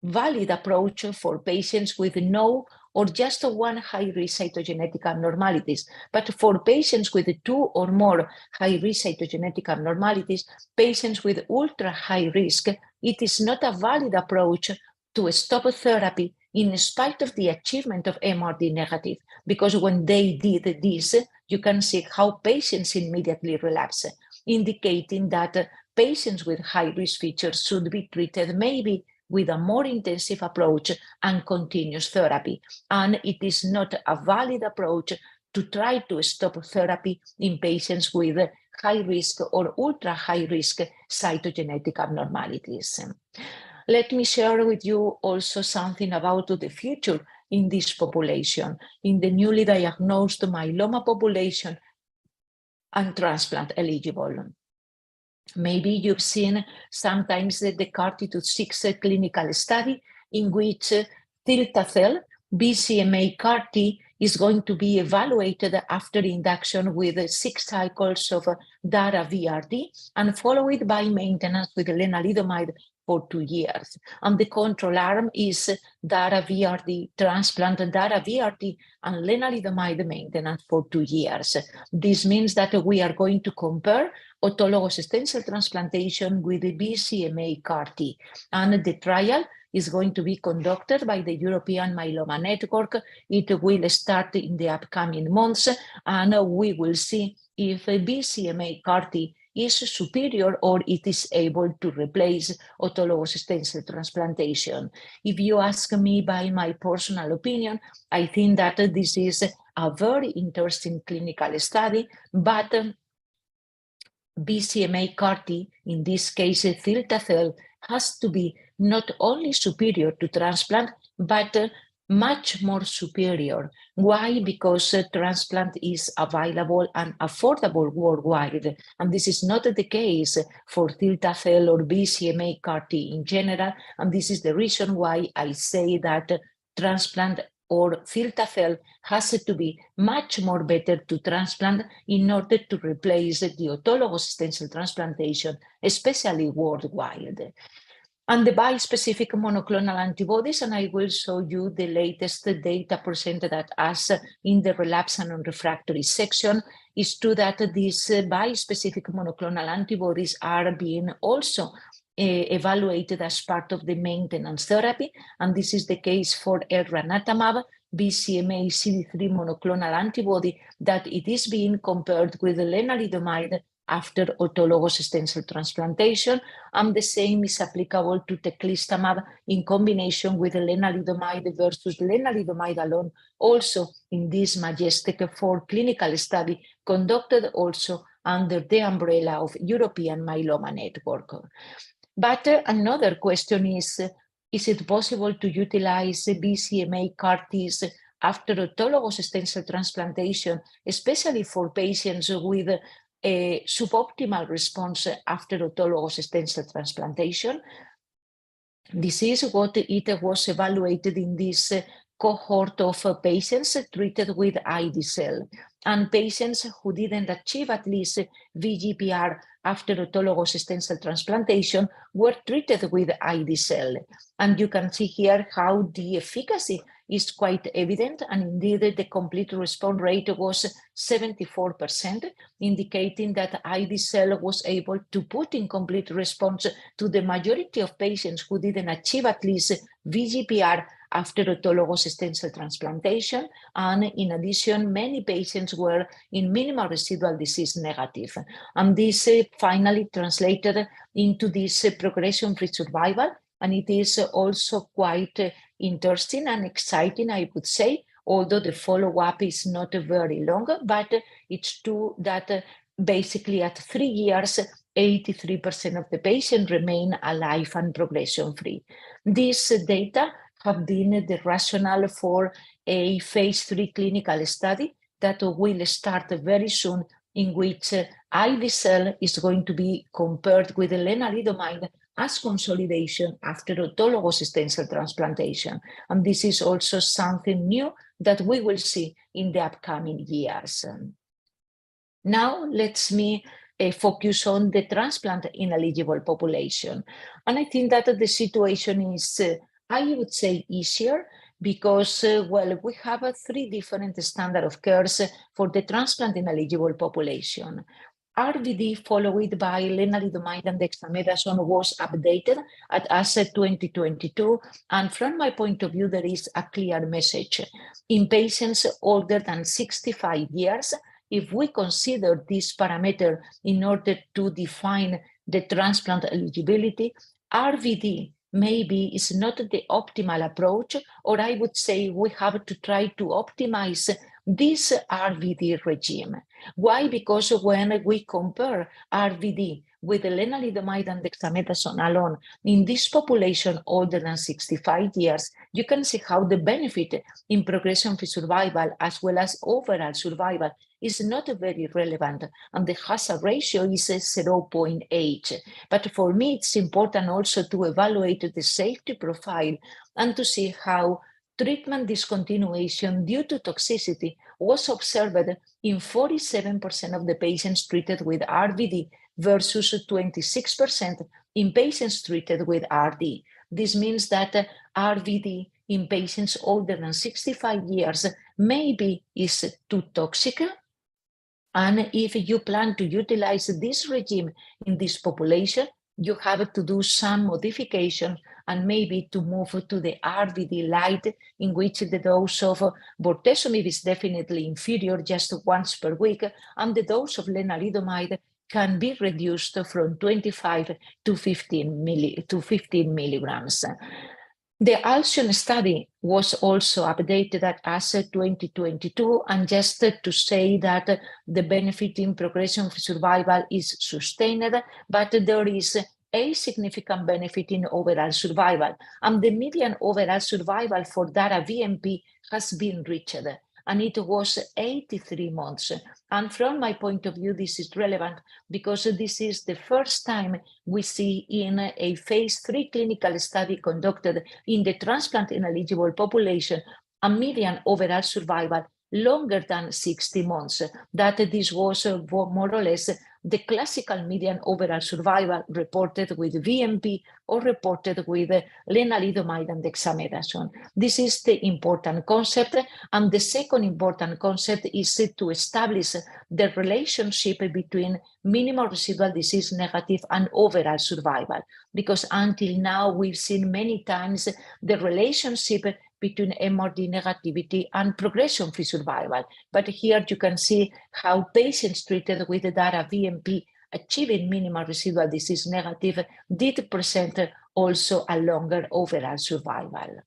valid approach for patients with no or just one high-risk cytogenetic abnormalities. But for patients with 2 or more high-risk cytogenetic abnormalities, patients with ultra-high risk, it is not a valid approach to stop therapy in spite of the achievement of MRD negative, because when they did this, you can see how patients immediately relapse, indicating that patients with high-risk features should be treated maybe with a more intensive approach and continuous therapy. And it is not a valid approach to try to stop therapy in patients with high risk or ultra high risk cytogenetic abnormalities. Let me share with you also something about the future in this population, in the newly diagnosed myeloma population and transplant eligible. Maybe you've seen sometimes the CARTI-6 clinical study in which cilta-cel BCMA CAR-T is going to be evaluated after induction with 6 cycles of DARA-VRD and followed by maintenance with lenalidomide for 2 years. And the control arm is DARA-VRD transplant, DARA-VRD and lenalidomide maintenance for 2 years. This means that we are going to compare autologous stem cell transplantation with the BCMA CAR-T. And the trial is going to be conducted by the European Myeloma Network. It will start in the upcoming months, and we will see if a BCMA CAR-T is superior or it is able to replace autologous stem cell transplantation. If you ask me by my personal opinion, I think that this is a very interesting clinical study, but BCMA CAR-T, in this case cilta-cel, has to be not only superior to transplant, but much more superior. Why? Because transplant is available and affordable worldwide. And this is not the case for cilta-cel or BCMA CAR-T in general. And this is the reason why I say that transplant or cilta-cel has to be much more better to transplant in order to replace the autologous stem cell transplantation, especially worldwide. And the bispecific monoclonal antibodies, and I will show you the latest data presented at us in the relapse and refractory section, is true that these bispecific monoclonal antibodies are being also evaluated as part of the maintenance therapy, and this is the case for elranatamab, BCMA CD3 monoclonal antibody, that it is being compared with lenalidomide after autologous stem cell transplantation, and the same is applicable to teclistamab in combination with lenalidomide versus lenalidomide alone, also in this MajesTEC-4 clinical study conducted also under the umbrella of European Myeloma Network. But another question is it possible to utilize BCMA CAR-Ts after autologous stem cell transplantation, especially for patients with a suboptimal response after autologous stem cell transplantation? This is what it was evaluated in this cohort of patients treated with ide-cel, and patients who didn't achieve at least VGPR after autologous stem cell transplantation were treated with ide-cel. And you can see here how the efficacy is quite evident, and indeed the complete response rate was 74%, indicating that ide-cel was able to put in complete response to the majority of patients who didn't achieve at least VGPR after autologous stem cell transplantation. And in addition, many patients were in minimal residual disease negative. And this finally translated into this progression-free survival. And it is also quite interesting and exciting, I would say, although the follow-up is not very long, but it's true that basically at 3 years, 83% of the patients remain alive and progression-free. These data have been the rationale for a phase 3 clinical study that will start very soon, in which IV-cel is going to be compared with lenalidomide as consolidation after autologous stem cell transplantation. And this is also something new that we will see in the upcoming years. Now, let me focus on the transplant ineligible population. And I think that the situation is, I would say, easier because, well, we have 3 different standard of cares for the transplant ineligible population. RVD followed by lenalidomide and dexamethasone was updated at ASCO 2022. And from my point of view, there is a clear message. In patients older than 65 years, if we consider this parameter in order to define the transplant eligibility, RVD maybe is not the optimal approach, or I would say we have to try to optimize this RVD regime. Why? Because when we compare RVD with lenalidomide and dexamethasone alone in this population older than 65 years, you can see how the benefit in progression-free survival as well as overall survival is not very relevant, and the hazard ratio is 0.8. But for me, it's important also to evaluate the safety profile and to see how treatment discontinuation due to toxicity was observed in 47% of the patients treated with RVD versus 26% in patients treated with RD. This means that RVD in patients older than 65 years maybe is too toxic. And if you plan to utilize this regime in this population, you have to do some modification and maybe to move to the RVD light, in which the dose of bortezomib is definitely inferior, just once per week, and the dose of lenalidomide can be reduced from 25 to 15 milligrams. The Alcyon study was also updated at ASCO 2022, and just to say that the benefit in progression-free survival is sustained, but there is a significant benefit in overall survival, and the median overall survival for DARA VMP has been reached, and it was 83 months. And from my point of view, this is relevant because this is the first time we see in a phase 3 clinical study conducted in the transplant ineligible population a median overall survival longer than 60 months. That this was more or less the classical median overall survival reported with VMP or reported with lenalidomide and dexamethasone. This is the important concept. And the second important concept is to establish the relationship between minimal residual disease negative and overall survival. Because until now, we've seen many times the relationship between MRD negativity and progression-free survival. But here you can see how patients treated with the DARA VMP achieving minimal residual disease negative did present also a longer overall survival.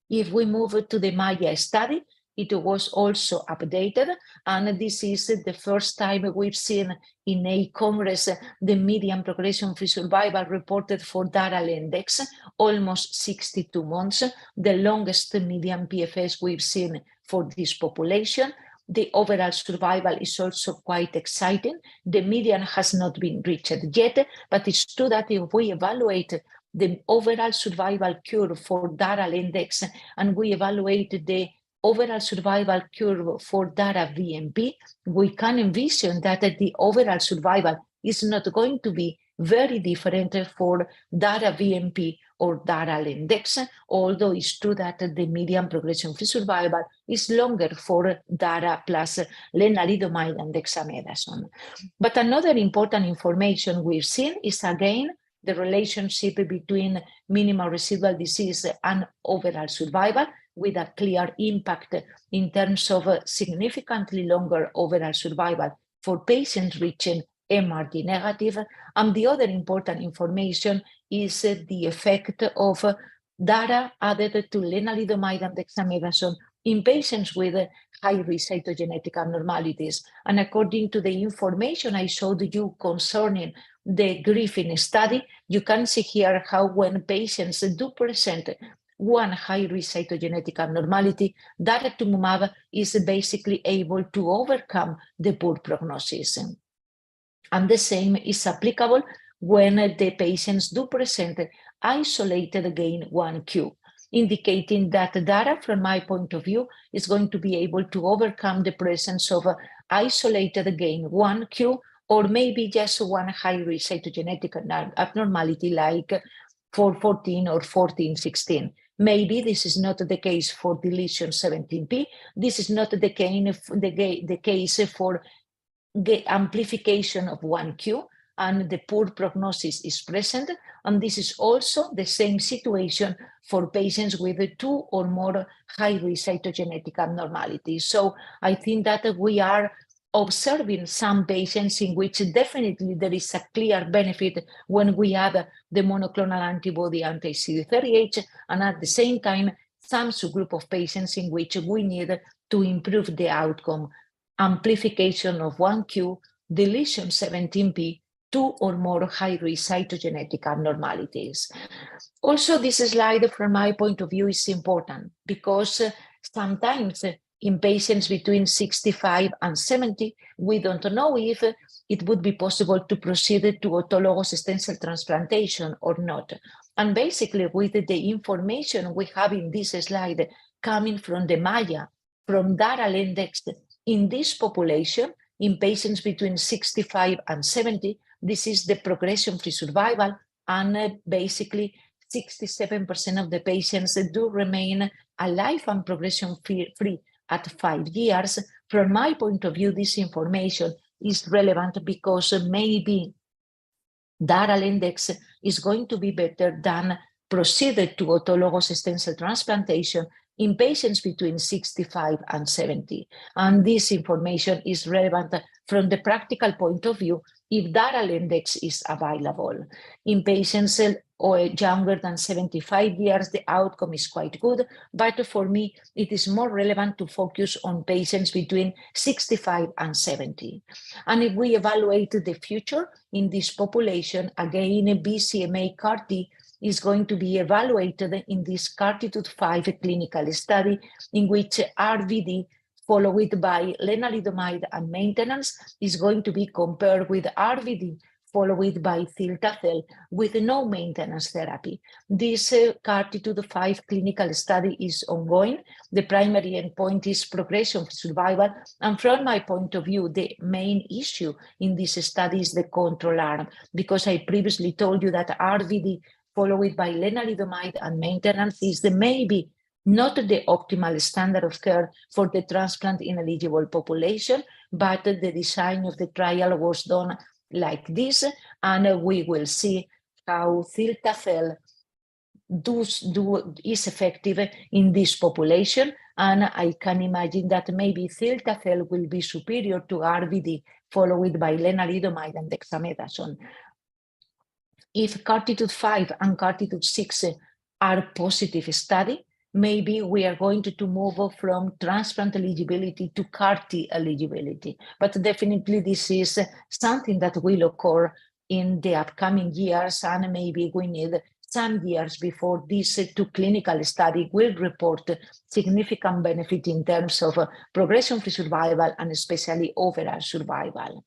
If we move to the MAIA study, it was also updated, and this is the first time we've seen in a congress the median progression-free survival reported for DARA-Lendex, almost 62 months, the longest median PFS we've seen for this population. The overall survival is also quite exciting. The median has not been reached yet, but it's true that if we evaluate the overall survival curve for DARA-Lendex and we evaluate the overall survival curve for DARA VMP, we can envision that the overall survival is not going to be very different for DARA VMP or DARA-Lendex, although it's true that the median progression-free survival is longer for DARA plus lenalidomide and dexamethasone. But another important information we've seen is again the relationship between minimal residual disease and overall survival, with a clear impact in terms of significantly longer overall survival for patients reaching MRD negative. And the other important information is the effect of DARA added to lenalidomide and dexamethasone in patients with high-risk cytogenetic abnormalities. And according to the information I showed you concerning the Griffin study, you can see here how when patients do present one high-risk cytogenetic abnormality, daratumumab is basically able to overcome the poor prognosis. And the same is applicable when the patients do present isolated gain 1q, indicating that dara, from my point of view, is going to be able to overcome the presence of isolated gain 1q, or maybe just one high-risk cytogenetic abnormality like 414 or 1416. Maybe this is not the case for deletion 17p. This is not the case for the amplification of 1q, and the poor prognosis is present. And this is also the same situation for patients with 2 or more high-risk cytogenetic abnormalities. So I think that we are observing some patients in which definitely there is a clear benefit when we add the monoclonal antibody anti-CD38, and at the same time, some subgroup of patients in which we need to improve the outcome. Amplification of 1q, deletion 17p, 2 or more high-risk cytogenetic abnormalities. Also, this slide, from my point of view, is important because sometimes in patients between 65 and 70, we don't know if it would be possible to proceed to autologous stem cell transplantation or not. And basically, with the information we have in this slide coming from the MAIA, from DARAL index, in this population, in patients between 65 and 70, this is the progression-free survival, and basically 67% of the patients do remain alive and progression-free at 5 years. From my point of view, this information is relevant because maybe DARAL index is going to be better than proceeded to autologous stem cell transplantation in patients between 65 and 70. And this information is relevant from the practical point of view if DARAL index is available. In patients younger than 75 years, the outcome is quite good, but for me, it is more relevant to focus on patients between 65 and 70. And if we evaluate the future in this population, again, BCMA CAR-T is going to be evaluated in this CARTITUDE-5 clinical study, in which RVD followed by lenalidomide and maintenance is going to be compared with RVD followed by cilta-cel with no maintenance therapy. This CARTITUDE-5 clinical study is ongoing. The primary endpoint is progression survival. And from my point of view, the main issue in this study is the control arm, because I previously told you that RVD followed by lenalidomide and maintenance is maybe not the optimal standard of care for the transplant ineligible population, but the design of the trial was done like this, and we will see how cilta-cel is effective in this population. And I can imagine that maybe cilta-cel will be superior to RVD followed by lenalidomide and dexamethasone. If CARTITUDE-5 and CARTITUDE-6 are positive study, maybe we are going to move from transplant eligibility to CAR-T eligibility. But definitely this is something that will occur in the upcoming years, and maybe we need some years before these two clinical studies will report significant benefit in terms of progression-free survival and especially overall survival.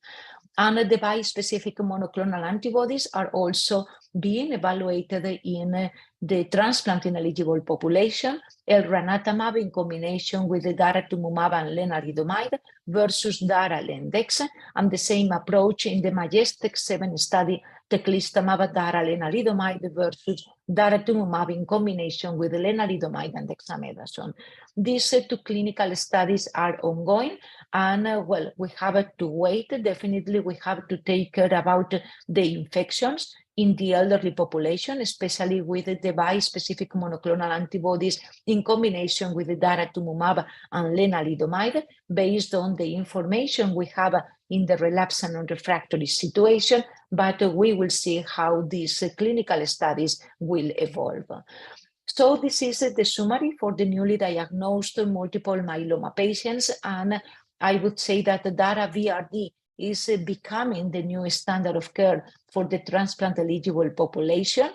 And the bispecific monoclonal antibodies are also being evaluated in the transplant-ineligible population, elranatamab in combination with the daratumumab and lenalidomide versus DARAL index, and the same approach in the MajesTEC-7 study, teclistamab lenalidomide versus daratumumab in combination with lenalidomide and dexamethasone. These two clinical studies are ongoing, and well, we have to wait. Definitely, we have to take care about the infections in the elderly population, especially with the bispecific monoclonal antibodies in combination with the daratumumab and lenalidomide, based on the information we have in the relapse and non-refractory situation, but we will see how these clinical studies will evolve. So this is the summary for the newly diagnosed multiple myeloma patients, and I would say that the DARA VRD is becoming the new standard of care for the transplant-eligible population,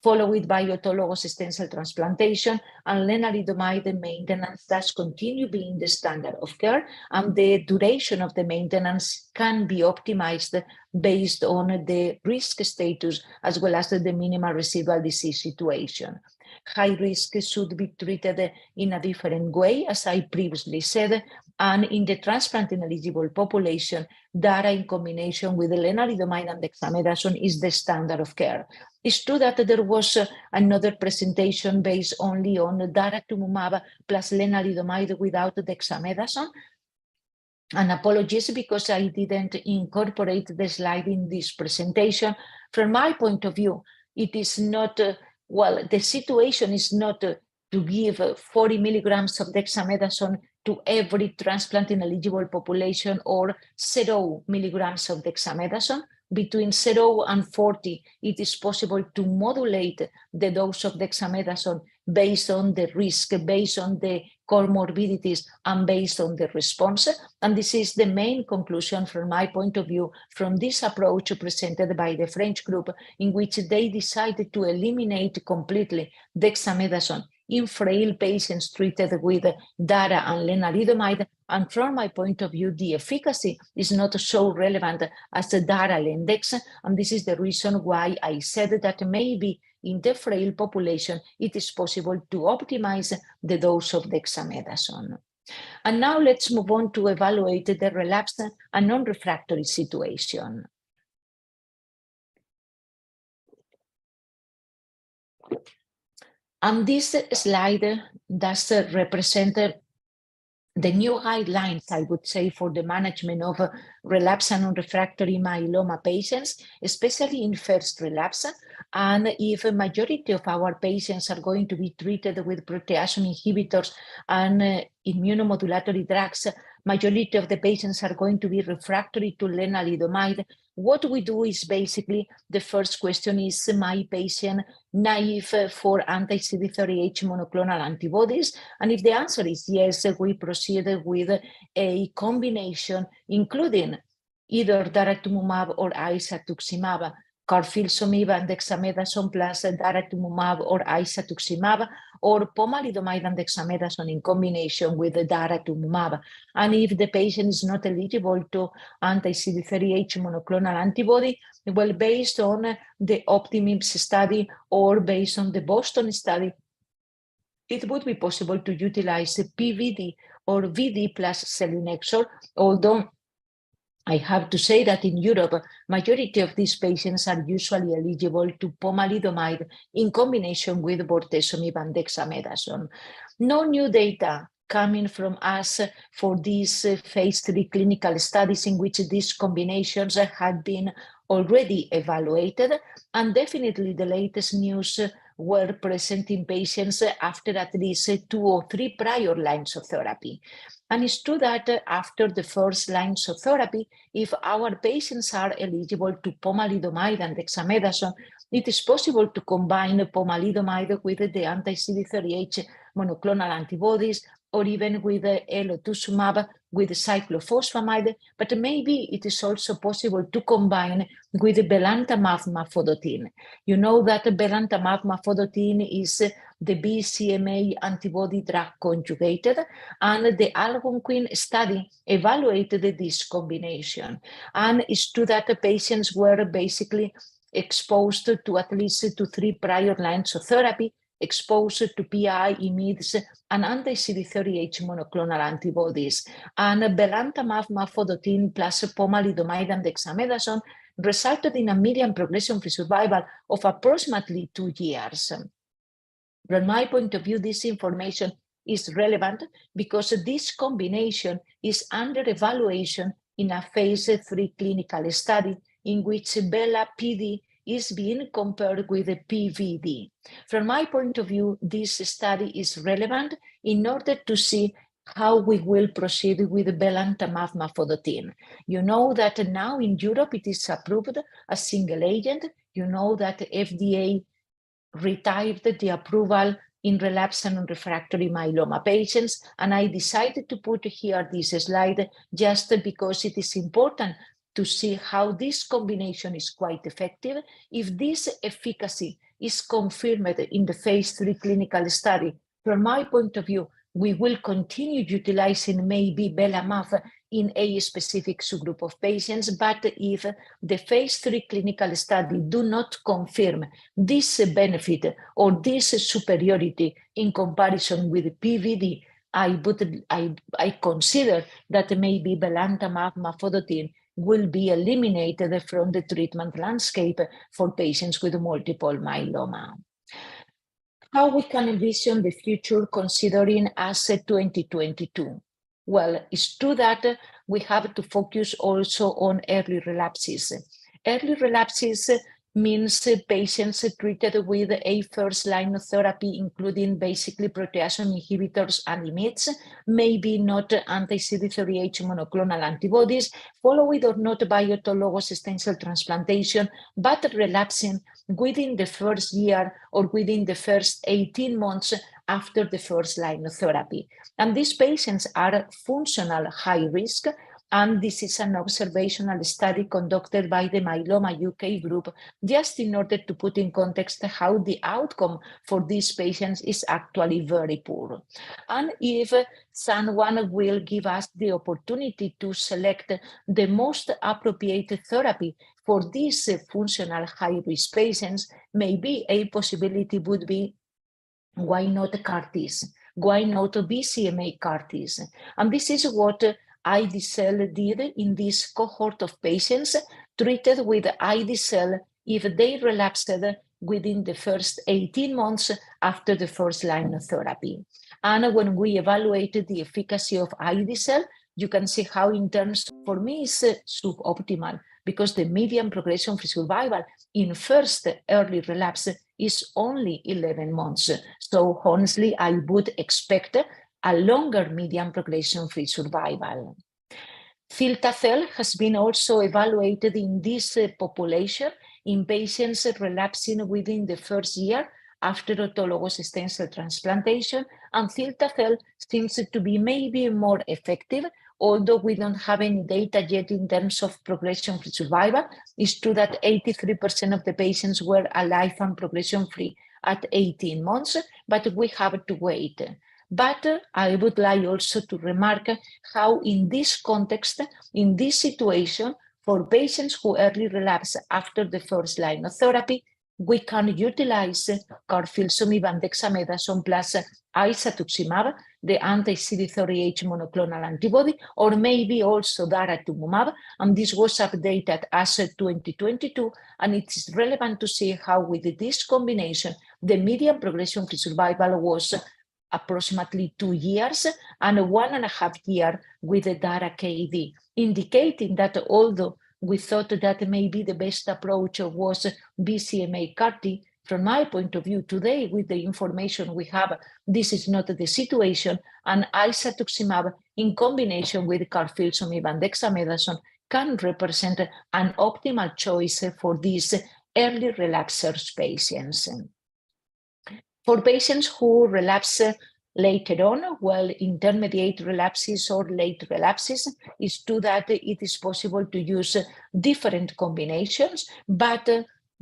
followed by autologous stem cell transplantation, and lenalidomide maintenance thus continue being the standard of care, and the duration of the maintenance can be optimized based on the risk status as well as the minimal residual disease situation. High risk should be treated in a different way, as I previously said, and in the transplant-ineligible population, DARA in combination with lenalidomide and dexamethasone is the standard of care. It's true that there was another presentation based only on daratumumab plus lenalidomide without dexamethasone. And apologies because I didn't incorporate the slide in this presentation. From my point of view, it is not, well, the situation is not to give 40 milligrams of dexamethasone to every transplant-ineligible population or 0 milligrams of dexamethasone. Between 0 and 40, it is possible to modulate the dose of dexamethasone based on the risk, based on the comorbidities, and based on the response. And this is the main conclusion from my point of view from this approach presented by the French group, in which they decided to eliminate completely dexamethasone in frail patients treated with DARA and lenalidomide. And from my point of view, the efficacy is not so relevant as the DARA index. And this is the reason why I said that maybe in the frail population, it is possible to optimize the dose of dexamethasone. And now let's move on to evaluate the relapsed and non-refractory situation. And this slide does represent the new guidelines, I would say, for the management of relapsed and non-refractory myeloma patients, especially in first relapse. And if a majority of our patients are going to be treated with proteasome inhibitors and immunomodulatory drugs, majority of the patients are going to be refractory to lenalidomide. What we do is basically, the first question is, my patient naive for anti-CD38 monoclonal antibodies? And if the answer is yes, we proceed with a combination, including either daratumumab or isatuximab, carfilzomib and dexamethasone plus daratumumab or isatuximab, or pomalidomide and dexamethasone in combination with daratumumab. And if the patient is not eligible to anti-CD38 monoclonal antibody, well, based on the OPTIMIMS study or based on the Boston study, it would be possible to utilize PVD or VD plus selinexor, although I have to say that in Europe, majority of these patients are usually eligible to pomalidomide in combination with bortezomib and dexamethasone. No new data coming from us for these phase 3 clinical studies in which these combinations had been already evaluated, and definitely the latest news were present in patients after at least 2 or 3 prior lines of therapy. And it's true that after the first lines of therapy, if our patients are eligible to pomalidomide and dexamethasone, it is possible to combine pomalidomide with the anti-CD38 monoclonal antibodies, or even with elotuzumab with cyclophosphamide, but maybe it is also possible to combine with belantamab mafodotin. You know that belantamab mafodotin is the BCMA antibody drug conjugated, and the Algonquin study evaluated this combination. And it's true that the patients were basically exposed to at least 2 or 3 prior lines of therapy, exposed to PI, IMiDs, and anti-CD38 monoclonal antibodies. And belantamab mafodotin plus pomalidomide and dexamethasone resulted in a median progression-free survival of approximately 2 years. From my point of view, this information is relevant because this combination is under evaluation in a phase 3 clinical study in which Bela-PD is being compared with the PVD. From my point of view, this study is relevant in order to see how we will proceed with belantamab mafodotin. You know that now in Europe it is approved as single agent. You know that FDA retired the approval in relapsed and refractory myeloma patients. And I decided to put here this slide just because it is important to see how this combination is quite effective. If this efficacy is confirmed in the phase 3 clinical study, from my point of view, we will continue utilizing maybe belamaf in a specific subgroup of patients. But if the phase 3 clinical study do not confirm this benefit or this superiority in comparison with PVD, I consider that maybe belantamab mafodotin will be eliminated from the treatment landscape for patients with multiple myeloma. How we can envision the future considering as 2022? Well, it's true that we have to focus also on early relapses. Early relapses means patients treated with a first line of therapy, including basically proteasome inhibitors and IMiDs, maybe not anti-CD38 monoclonal antibodies, followed or not by autologous stem cell transplantation, but relapsing within the first year or within the first 18 months after the first line of therapy. And these patients are functional high risk. And this is an observational study conducted by the Myeloma UK group, just in order to put in context how the outcome for these patients is actually very poor. And if someone will give us the opportunity to select the most appropriate therapy for these functional high-risk patients, maybe a possibility would be, why not CAR-Ts? Why not BCMA CAR-Ts? And this is what ide-cel did in this cohort of patients treated with ide-cel if they relapsed within the first 18 months after the first line of therapy. And when we evaluated the efficacy of ide-cel, you can see how in terms, for me, is suboptimal, because the median progression-free survival in first early relapse is only 11 months. So honestly, I would expect a longer median progression-free survival. Cilta-cel has been also evaluated in this population in patients relapsing within the first year after autologous stem cell transplantation, and cilta-cel seems to be maybe more effective, although we don't have any data yet in terms of progression-free survival. It's true that 83% of the patients were alive and progression-free at 18 months, but we have to wait. But I would like also to remark how in this context, in this situation, for patients who early relapse after the first line of therapy, we can utilize carfilzomib and dexamethasone plus isatuximab, the anti-CD38 monoclonal antibody, or maybe also daratumumab. And this was updated as 2022, and it is relevant to see how with this combination, the median progression-free survival was approximately 2 years and 1.5 years with the dara-KD, indicating that although we thought that maybe the best approach was BCMA CAR-T, from my point of view today, with the information we have, this is not the situation, and isatuximab in combination with carfilzomib and dexamethasone can represent an optimal choice for these early relapsers patients. For patients who relapse later on, well, intermediate relapses or late relapses, it's true that it is possible to use different combinations, but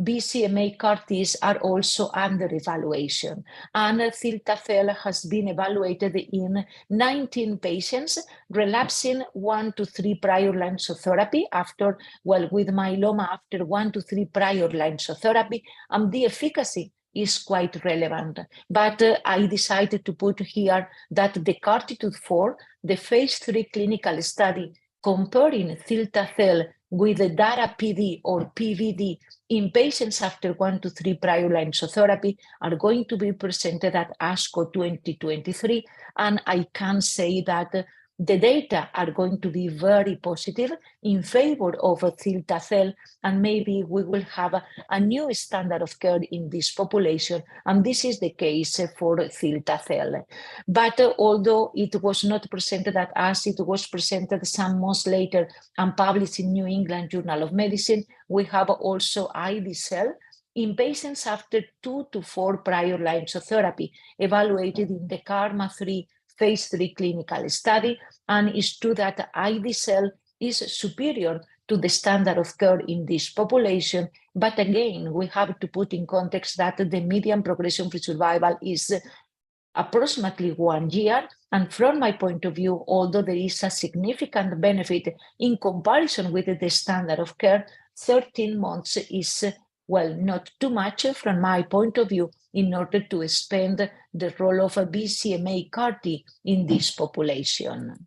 BCMA CAR-Ts are also under evaluation. And cilta-cel has been evaluated in 19 patients relapsing 1 to 3 prior lines of therapy after, well, with myeloma after 1 to 3 prior lines of therapy, and the efficacy is quite relevant. But I decided to put here that the CARTITUDE-4, the phase 3 clinical study comparing cilta-cel with the dara-PD or PVD in patients after 1 to 3 prior lines of therapy are going to be presented at ASCO 2023. And I can say that the data are going to be very positive in favor of cilta-cel, and maybe we will have a new standard of care in this population, and this is the case for cilta-cel. But although it was not presented at us, it was presented some months later and published in New England Journal of Medicine, we have also ide-cel in patients after 2 to 4 prior lines of therapy, evaluated in the KarMMa-3 phase 3 clinical study, and it's true that ide-cel is superior to the standard of care in this population. But again, we have to put in context that the median progression-free survival is approximately 1 year. And from my point of view, although there is a significant benefit in comparison with the standard of care, 13 months is, well, not too much from my point of view in order to expand the role of a BCMA CAR-T in this population.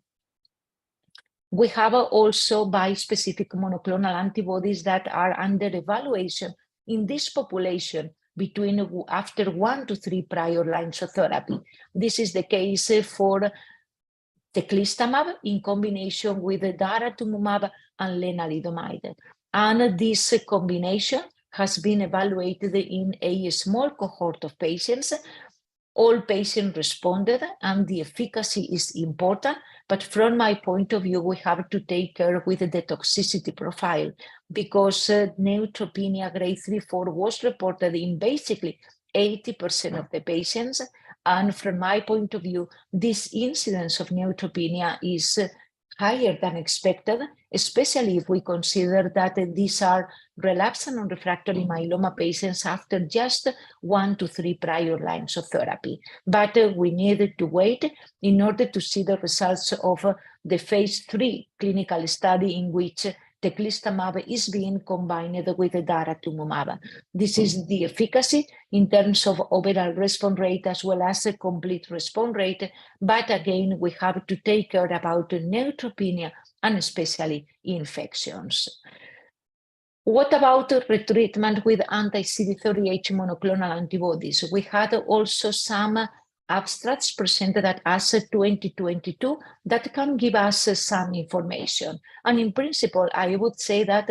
We have also bispecific monoclonal antibodies that are under evaluation in this population between after 1 to 3 prior lines of therapy. This is the case for teclistamab in combination with daratumumab and lenalidomide. And this combination has been evaluated in a small cohort of patients. All patients responded, and the efficacy is important. But from my point of view, we have to take care with the toxicity profile, because neutropenia grade 3-4 was reported in basically 80% of the patients. And from my point of view, this incidence of neutropenia is higher than expected, especially if we consider that these are relapsed and refractory myeloma patients after just 1 to 3 prior lines of therapy. But we needed to wait in order to see the results of the phase 3 clinical study in which teclistamab is being combined with daratumumab. This is the efficacy in terms of overall response rate as well as a complete response rate. But again, we have to take care about neutropenia and especially infections. What about retreatment with anti-CD38 monoclonal antibodies? We had also some abstracts presented at ASH 2022 that can give us some information. And in principle, I would say that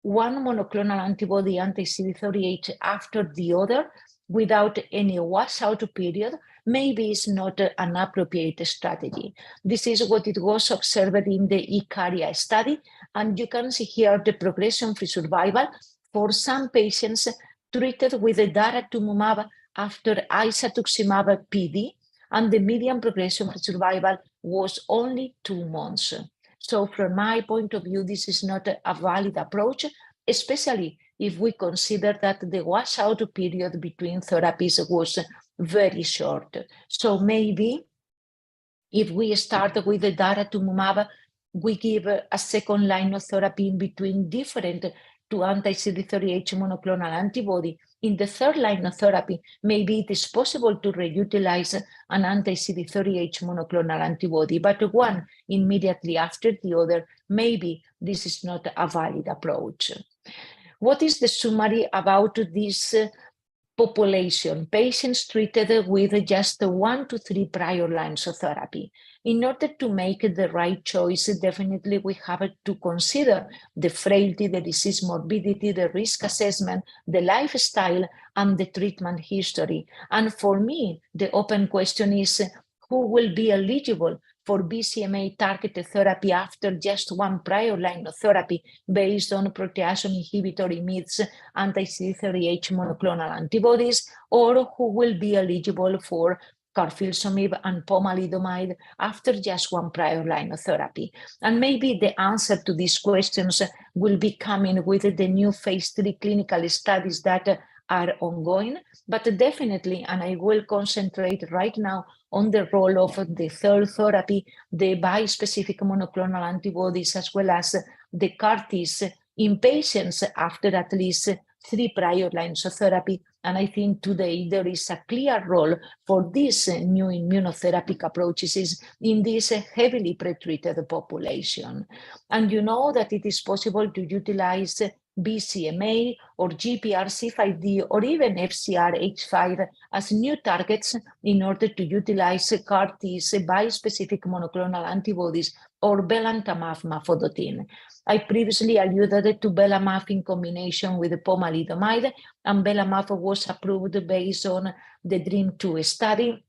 one monoclonal antibody anti-CD38 after the other without any washout period maybe is not an appropriate strategy. This is what it was observed in the ICARIA study, and you can see here the progression-free survival for some patients treated with daratumumab after isatuximab PD, and the median progression-free survival was only 2 months. So from my point of view, this is not a valid approach, especially if we consider that the washout period between therapies was very short. So maybe if we start with the daratumumab, we give a second line of therapy in between different to anti-CD38 monoclonal antibody. In the third line of therapy, maybe it is possible to reutilize an anti-CD38 monoclonal antibody, but one immediately after the other, maybe this is not a valid approach. What is the summary about this population, patients treated with just 1 to 3 prior lines of therapy? In order to make the right choice, definitely we have to consider the frailty, the disease morbidity, the risk assessment, the lifestyle, and the treatment history. And for me, the open question is, who will be eligible for BCMA targeted therapy after just 1 prior line of therapy based on proteasome inhibitor IMiDs anti-CD38 monoclonal antibodies, or who will be eligible for carfilzomib and pomalidomide after just 1 prior line of therapy? And maybe the answer to these questions will be coming with the new phase 3 clinical studies that are ongoing, but definitely, and I will concentrate right now on the role of the third therapy, the bispecific monoclonal antibodies, as well as the CAR-Ts in patients after at least 3 prior lines of therapy. And I think today there is a clear role for these new immunotherapeutic approaches in this heavily pretreated population. And you know that it is possible to utilize BCMA or GPRC5D or even FCRH5 as new targets in order to utilize CAR-Ts, bispecific monoclonal antibodies, or belantamab mafodotin. I previously alluded to belamaf in combination with pomalidomide, and belamaf was approved based on the DREAM2 study.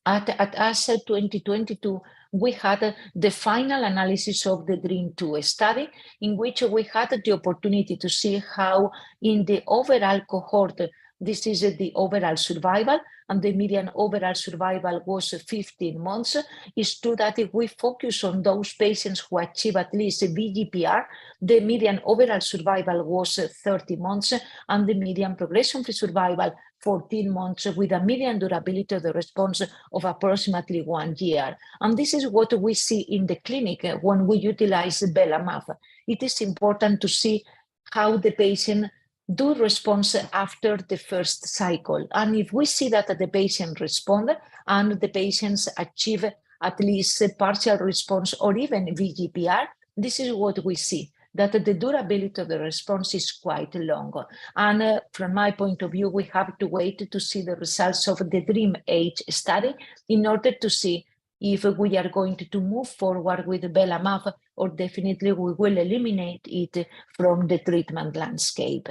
At ASH 2022, we had the final analysis of the DREAM2 study, in which we had the opportunity to see how in the overall cohort, this is the overall survival, and the median overall survival was 15 months. It's true that if we focus on those patients who achieve at least a VGPR, the median overall survival was 30 months, and the median progression-free survival 14 months, with a median durability of the response of approximately 1 year. And this is what we see in the clinic when we utilize belamaf. It is important to see how the patient do response after the first cycle. And if we see that the patient respond and the patients achieve at least a partial response or even VGPR, this is what we see, that the durability of the response is quite long. And from my point of view, we have to wait to see the results of the DREAM8 study in order to see if we are going to move forward with belamaf, or definitely we will eliminate it from the treatment landscape.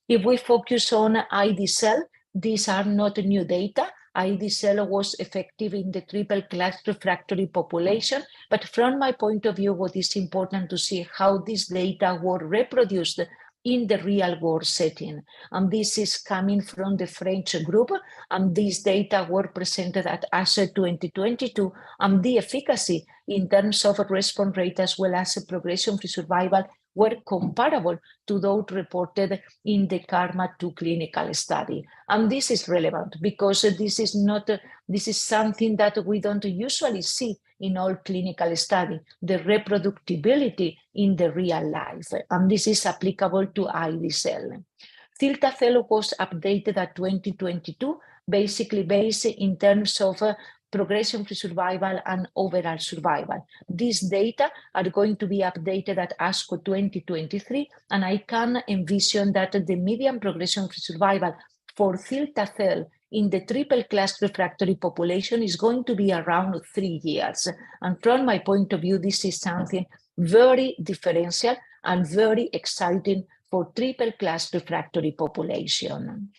If we focus on ID-cell, these are not new data. ID-cell was effective in the triple class refractory population, but from my point of view, what is important to see how these data were reproduced in the real world setting. And this is coming from the French group, and these data were presented at ASH 2022, and the efficacy in terms of response rate as well as progression-free survival were comparable to those reported in the KarMMa-2 clinical study. And this is relevant because this is something that we don't usually see in all clinical study, the reproducibility in the real life. And this is applicable to ID-cell. Cilta-cel was updated at 2022, basically based in terms of progression-free survival and overall survival. These data are going to be updated at ASCO 2023, and I can envision that the median progression-free survival for cilta-cel in the triple class refractory population is going to be around 3 years. And from my point of view, this is something very differential and very exciting for triple class refractory population.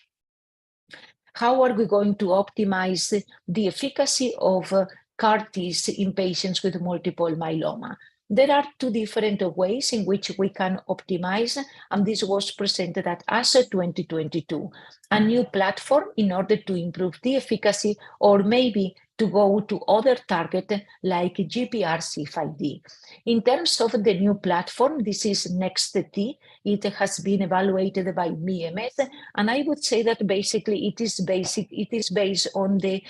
How are we going to optimize the efficacy of CAR-Ts in patients with multiple myeloma? There are 2 different ways in which we can optimize, and this was presented at ASH 2022. A new platform in order to improve the efficacy, or maybe to go to other target like GPRC5D. In terms of the new platform, this is NextT. It has been evaluated by BMS, and I would say that basically it is based on the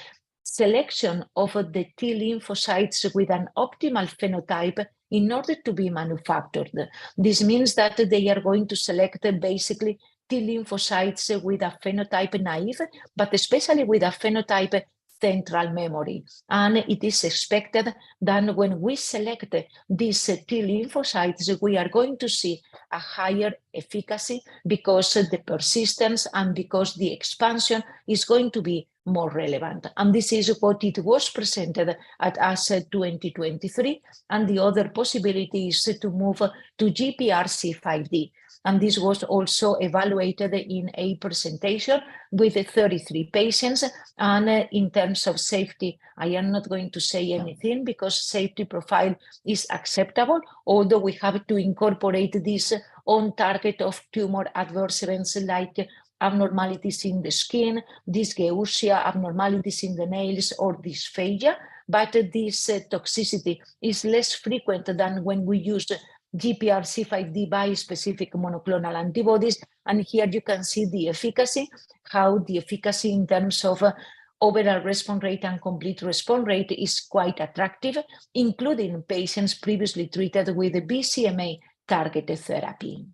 selection of the T lymphocytes with an optimal phenotype in order to be manufactured. This means that they are going to select basically T lymphocytes with a phenotype naive, but especially with a phenotype central memory. And it is expected that when we select these T lymphocytes, we are going to see a higher efficacy because the persistence and because the expansion is going to be more relevant. And this is what it was presented at ASH 2023. And the other possibility is to move to GPRC5D. And this was also evaluated in a presentation with 33 patients. And in terms of safety, I am not going to say anything because safety profile is acceptable, although we have to incorporate this on target of tumor adverse events like abnormalities in the skin, dysgeusia, abnormalities in the nails, or dysphagia. But this toxicity is less frequent than when we use GPRC5D bispecific monoclonal antibodies. And here you can see the efficacy, how the efficacy in terms of overall response rate and complete response rate is quite attractive, including patients previously treated with the BCMA targeted therapy.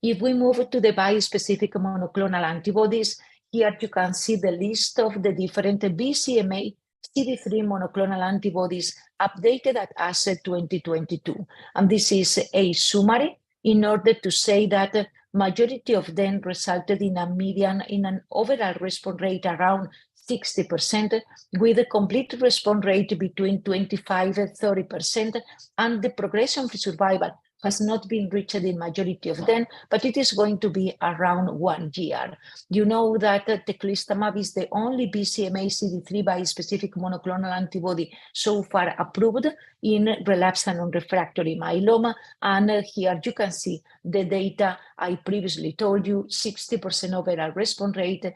If we move to the bispecific monoclonal antibodies, here you can see the list of the different BCMA CD3 monoclonal antibodies updated at ASH 2022. And this is a summary in order to say that majority of them resulted in an overall response rate around 60%, with a complete response rate between 25 and 30%, and the progression-free survival has not been reached in majority of them, but it is going to be around 1 year. You know that teclistamab is the only BCMA CD3 bispecific monoclonal antibody so far approved in relapsed and refractory myeloma. And here you can see the data I previously told you, 60% overall response rate,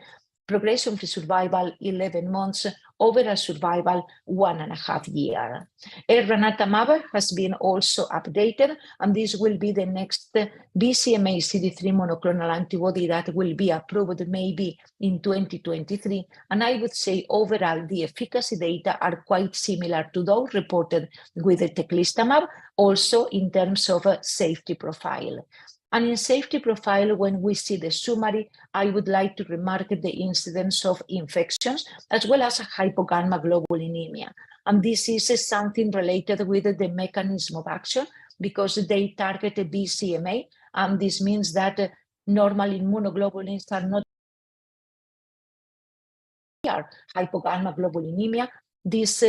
progression-free survival 11 months, overall survival 1.5 years. Elranatamab has been also updated, and this will be the next BCMA CD3 monoclonal antibody that will be approved maybe in 2023. And I would say overall the efficacy data are quite similar to those reported with the teclistamab, also in terms of a safety profile. And in safety profile, when we see the summary, I would like to remark the incidence of infections as well as hypogammaglobulinemia. And this is something related with the mechanism of action because they target a BCMA, and this means that normal immunoglobulins are not hypogammaglobulinemia. This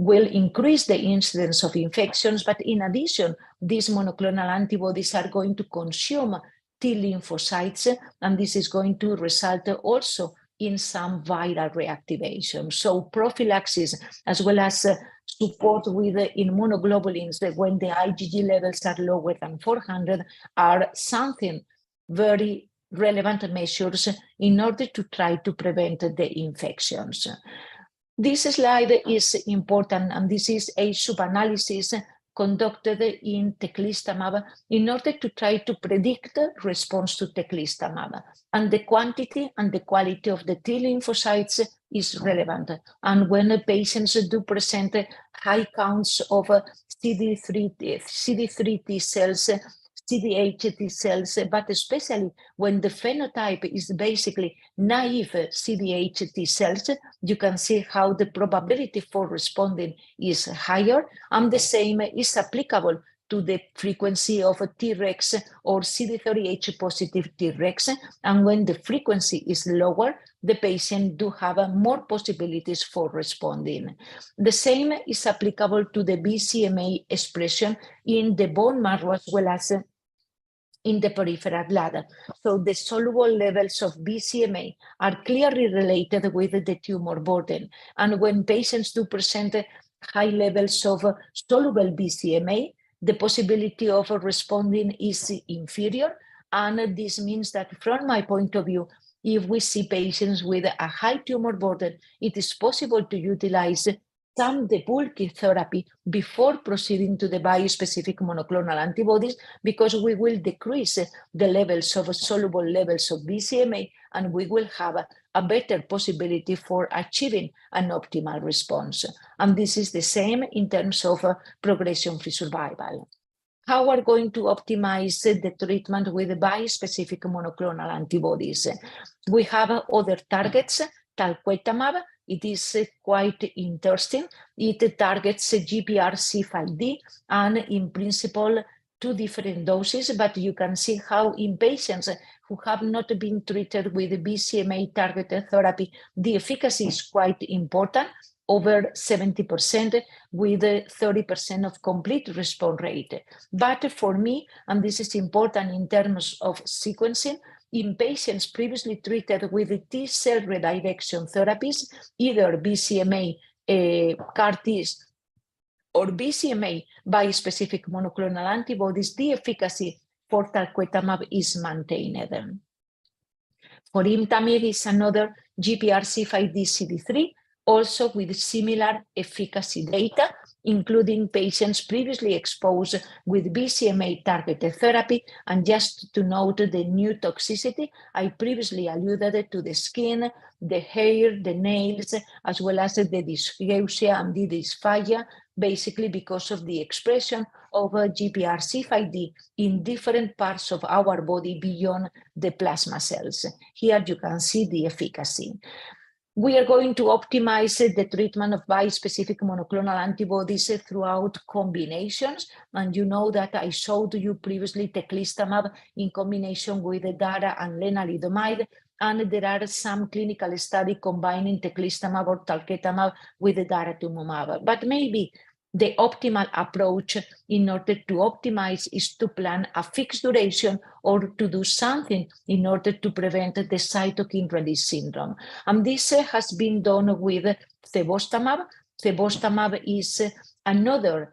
will increase the incidence of infections, but in addition, these monoclonal antibodies are going to consume T lymphocytes, and this is going to result also in some viral reactivation. So prophylaxis, as well as support with immunoglobulins when the IgG levels are lower than 400, are something very relevant measures in order to try to prevent the infections. This slide is important, and this is a sub-analysis conducted in teclistamab in order to try to predict response to teclistamab. And the quantity and the quality of the T lymphocytes is relevant. And when the patients do present high counts of CD3 T cells, CD8 T cells, but especially when the phenotype is basically naive CD8 T cells, you can see how the probability for responding is higher, and the same is applicable to the frequency of Tregs or CD38 positive Tregs, and when the frequency is lower, the patient do have more possibilities for responding. The same is applicable to the BCMA expression in the bone marrow as well as in the peripheral blood. So the soluble levels of BCMA are clearly related with the tumor burden. And when patients do present high levels of soluble BCMA, the possibility of responding is inferior. And this means that from my point of view, if we see patients with a high tumor burden, it is possible to utilize some debulking therapy before proceeding to the bispecific monoclonal antibodies, because we will decrease the levels of soluble levels of BCMA, and we will have a better possibility for achieving an optimal response. And this is the same in terms of progression-free survival. How are we going to optimize the treatment with bispecific monoclonal antibodies? We have other targets, talquetamab. It is quite interesting. It targets GPRC5D, and in principle, 2 different doses, but you can see how in patients who have not been treated with BCMA targeted therapy, the efficacy is quite important, over 70% with 30% of complete response rate. But for me, and this is important in terms of sequencing, in patients previously treated with T-cell redirection therapies, either BCMA CAR-Ts or BCMA bispecific monoclonal antibodies, the efficacy for talquetamab is maintained. For imtamig is another GPRC5D CD3, also with similar efficacy data, including patients previously exposed with BCMA targeted therapy. And just to note the new toxicity, I previously alluded to the skin, the hair, the nails, as well as the dysgeusia and the dysphagia, basically because of the expression of GPRC5D in different parts of our body beyond the plasma cells. Here you can see the efficacy. We are going to optimize the treatment of bispecific monoclonal antibodies throughout combinations. And you know that I showed you previously teclistamab in combination with dara and lenalidomide. And there are some clinical studies combining teclistamab or talquetamab with daratumumab. But maybe the optimal approach in order to optimize is to plan a fixed duration or to do something in order to prevent the cytokine release syndrome. And this has been done with cebostamab. Cebostamab is another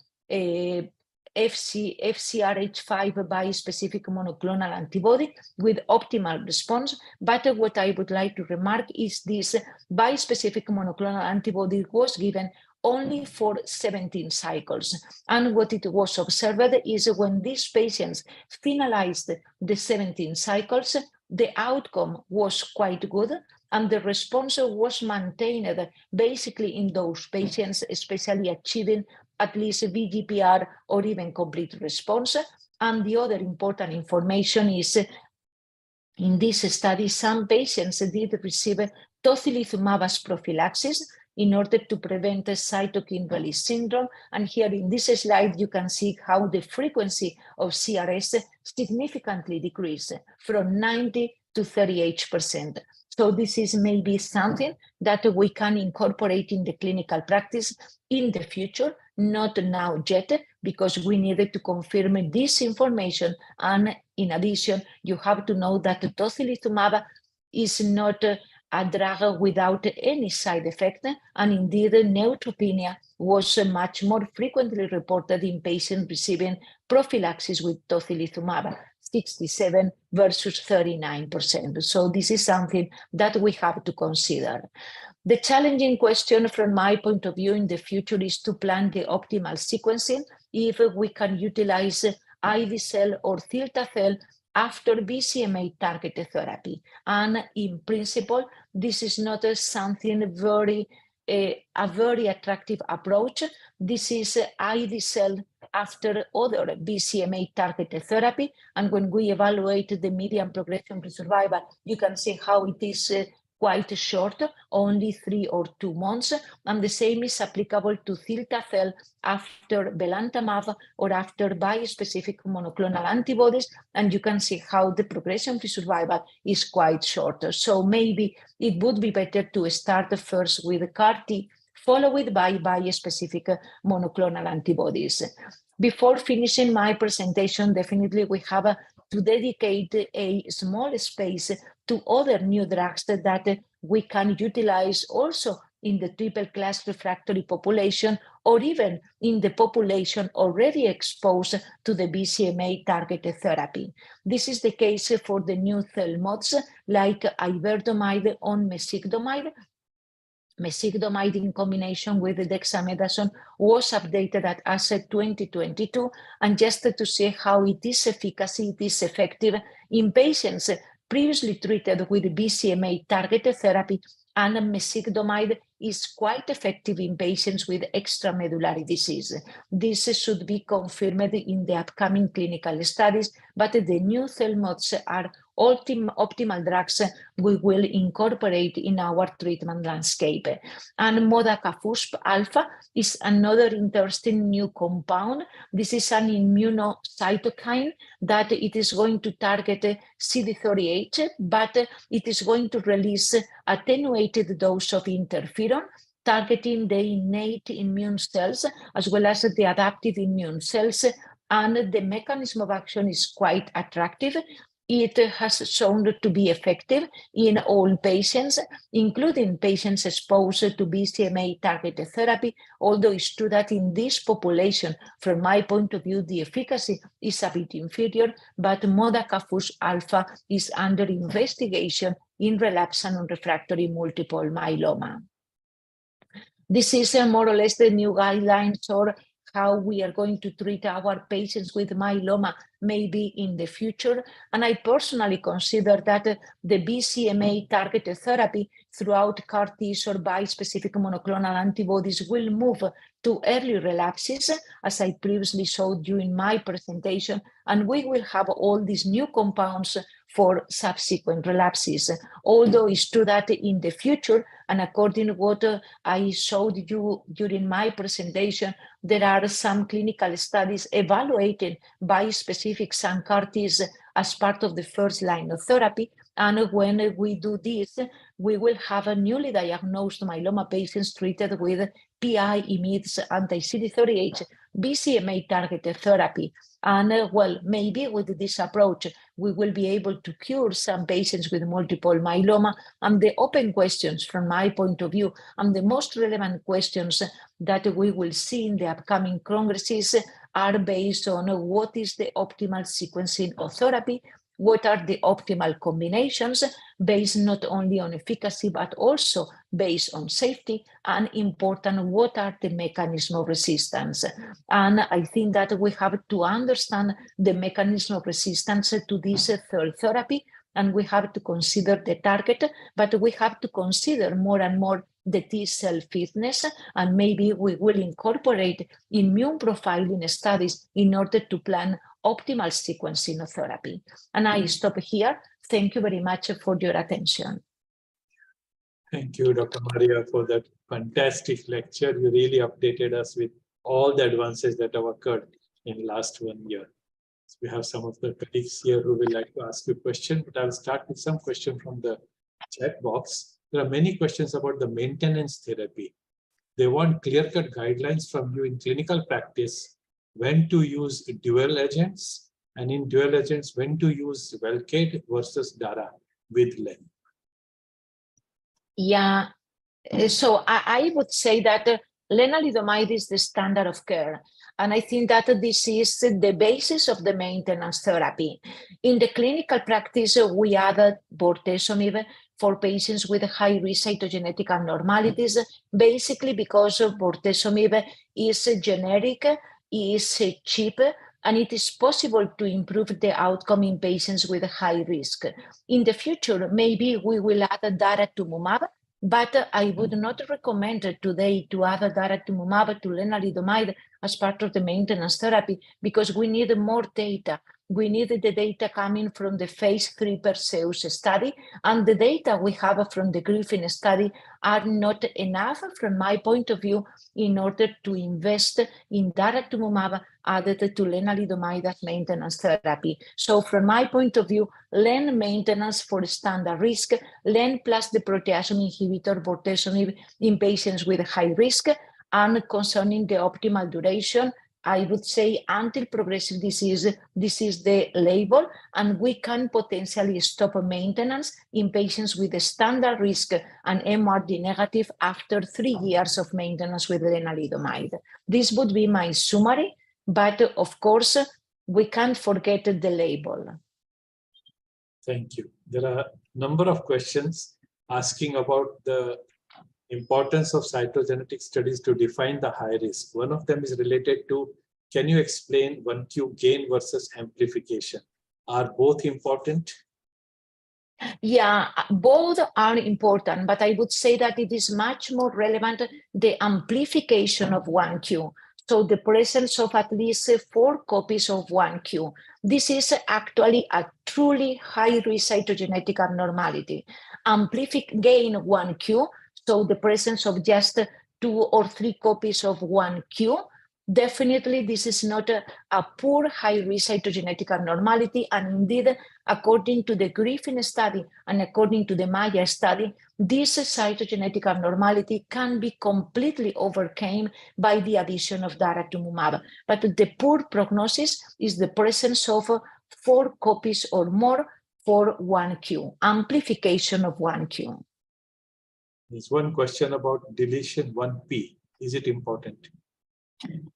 FcRH5 bispecific monoclonal antibody with optimal response. But what I would like to remark is this bispecific monoclonal antibody was given only for 17 cycles. And what it was observed is when these patients finalized the 17 cycles, the outcome was quite good and the response was maintained basically in those patients, especially achieving at least VGPR or even complete response. And the other important information is in this study, some patients did receive tocilizumab as prophylaxis in order to prevent cytokine release syndrome. And here in this slide, you can see how the frequency of CRS significantly decreased from 90 to 38%. So this is maybe something that we can incorporate in the clinical practice in the future, not now yet, because we needed to confirm this information. And in addition, you have to know that tocilizumab is not a drug without any side effect, and indeed neutropenia was much more frequently reported in patients receiving prophylaxis with tocilizumab, 67 versus 39%. So this is something that we have to consider. The challenging question from my point of view in the future is to plan the optimal sequencing if we can utilize ide-cel or cilta-cel after BCMA targeted therapy. And in principle, this is not something a very attractive approach. This is ide-cel after other BCMA targeted therapy. And when we evaluate the median progression-free survival, you can see how it is quite short, only 3 or 2 months. And the same is applicable to cilta-cel after belantamab or after bispecific monoclonal antibodies. And you can see how the progression-free survival is quite short. So maybe it would be better to start first with CAR-T, followed by bispecific monoclonal antibodies. Before finishing my presentation, definitely we have to dedicate a small space to other new drugs that we can utilize also in the triple class refractory population or even in the population already exposed to the BCMA targeted therapy. This is the case for the new CELMoDs like iberdomide on mezigdomide. Mezigdomide in combination with dexamethasone was updated at ASCO 2022, and just to see how it is efficacy, it is effective in patients previously treated with BCMA targeted therapy, and mezigdomide is quite effective in patients with extramedullary disease. This should be confirmed in the upcoming clinical studies, but the new CELMoDs are optimal drugs we will incorporate in our treatment landscape. And modakafusp alpha is another interesting new compound. This is an immunocytokine that it is going to target CD38, but it is going to release attenuated dose of interferon, targeting the innate immune cells as well as the adaptive immune cells. And the mechanism of action is quite attractive. It has shown to be effective in all patients, including patients exposed to BCMA targeted therapy, although it's true that in this population, from my point of view, the efficacy is a bit inferior, but modakafusp alpha is under investigation in relapsed and refractory multiple myeloma. This is more or less the new guidelines or how we are going to treat our patients with myeloma maybe in the future. And I personally consider that the BCMA targeted therapy throughout CAR-Ts or bispecific monoclonal antibodies will move to early relapses, as I previously showed you in my presentation, and we will have all these new compounds for subsequent relapses. Although it's true that in the future, and according to what I showed you during my presentation, there are some clinical studies evaluating bispecifics and CAR-Ts as part of the first line of therapy. And when we do this, we will have a newly diagnosed myeloma patients treated with PI emits anti-CD38 BCMA targeted therapy. And well, maybe with this approach, we will be able to cure some patients with multiple myeloma. And the open questions from my point of view, and the most relevant questions that we will see in the upcoming congresses are based on what is the optimal sequencing of therapy, what are the optimal combinations based not only on efficacy, but also based on safety, and important, what are the mechanisms of resistance. And I think that we have to understand the mechanism of resistance to this third therapy, and we have to consider the target, but we have to consider more and more the T-cell fitness, and maybe we will incorporate immune profiling studies in order to plan optimal sequencing of therapy. And I stop here. Thank you very much for your attention. Thank you, Dr. Maria, for that fantastic lecture. You really updated us with all the advances that have occurred in the last 1 year. So we have some of the colleagues here who will like to ask you a question, but I'll start with some question from the chat box. There are many questions about the maintenance therapy. They want clear-cut guidelines from you in clinical practice, when to use dual agents, and in dual agents, when to use Velcade versus Dara with Len. Yeah, so I would say that lenalidomide is the standard of care. And I think that this is the basis of the maintenance therapy. In the clinical practice, we added bortezomib for patients with high-risk cytogenetic abnormalities, basically because bortezomib is generic, is cheap, and it is possible to improve the outcome in patients with high risk. In the future, maybe we will add daratumumab, but I would not recommend today to add daratumumab to lenalidomide as part of the maintenance therapy, because we need more data. We need the data coming from the phase 3 Perseus study, and the data we have from the Griffin study are not enough, from my point of view, in order to invest in daratumumab added to lenalidomide as maintenance therapy. So from my point of view, len maintenance for standard risk, len plus the proteasome inhibitor bortezomib in patients with high risk, and concerning the optimal duration, I would say until progressive disease, this is the label, and we can potentially stop maintenance in patients with a standard risk and MRD negative after 3 years of maintenance with lenalidomide. This would be my summary, but of course, we can't forget the label. Thank you. There are a number of questions asking about the importance of cytogenetic studies to define the high risk. One of them is related to, can you explain 1Q gain versus amplification? Are both important? Yeah, both are important, but I would say that it is much more relevant, the amplification of 1Q. So the presence of at least 4 copies of 1Q. This is actually a truly high-risk cytogenetic abnormality. Gain 1Q, so the presence of just 2 or 3 copies of 1Q, definitely this is not a poor high-risk cytogenetic abnormality, and indeed, according to the Griffin study and according to the Maya study, this cytogenetic abnormality can be completely overcome by the addition of daratumumab. But the poor prognosis is the presence of 4 copies or more for 1Q, amplification of 1Q. There's one question about deletion 1p. Is it important?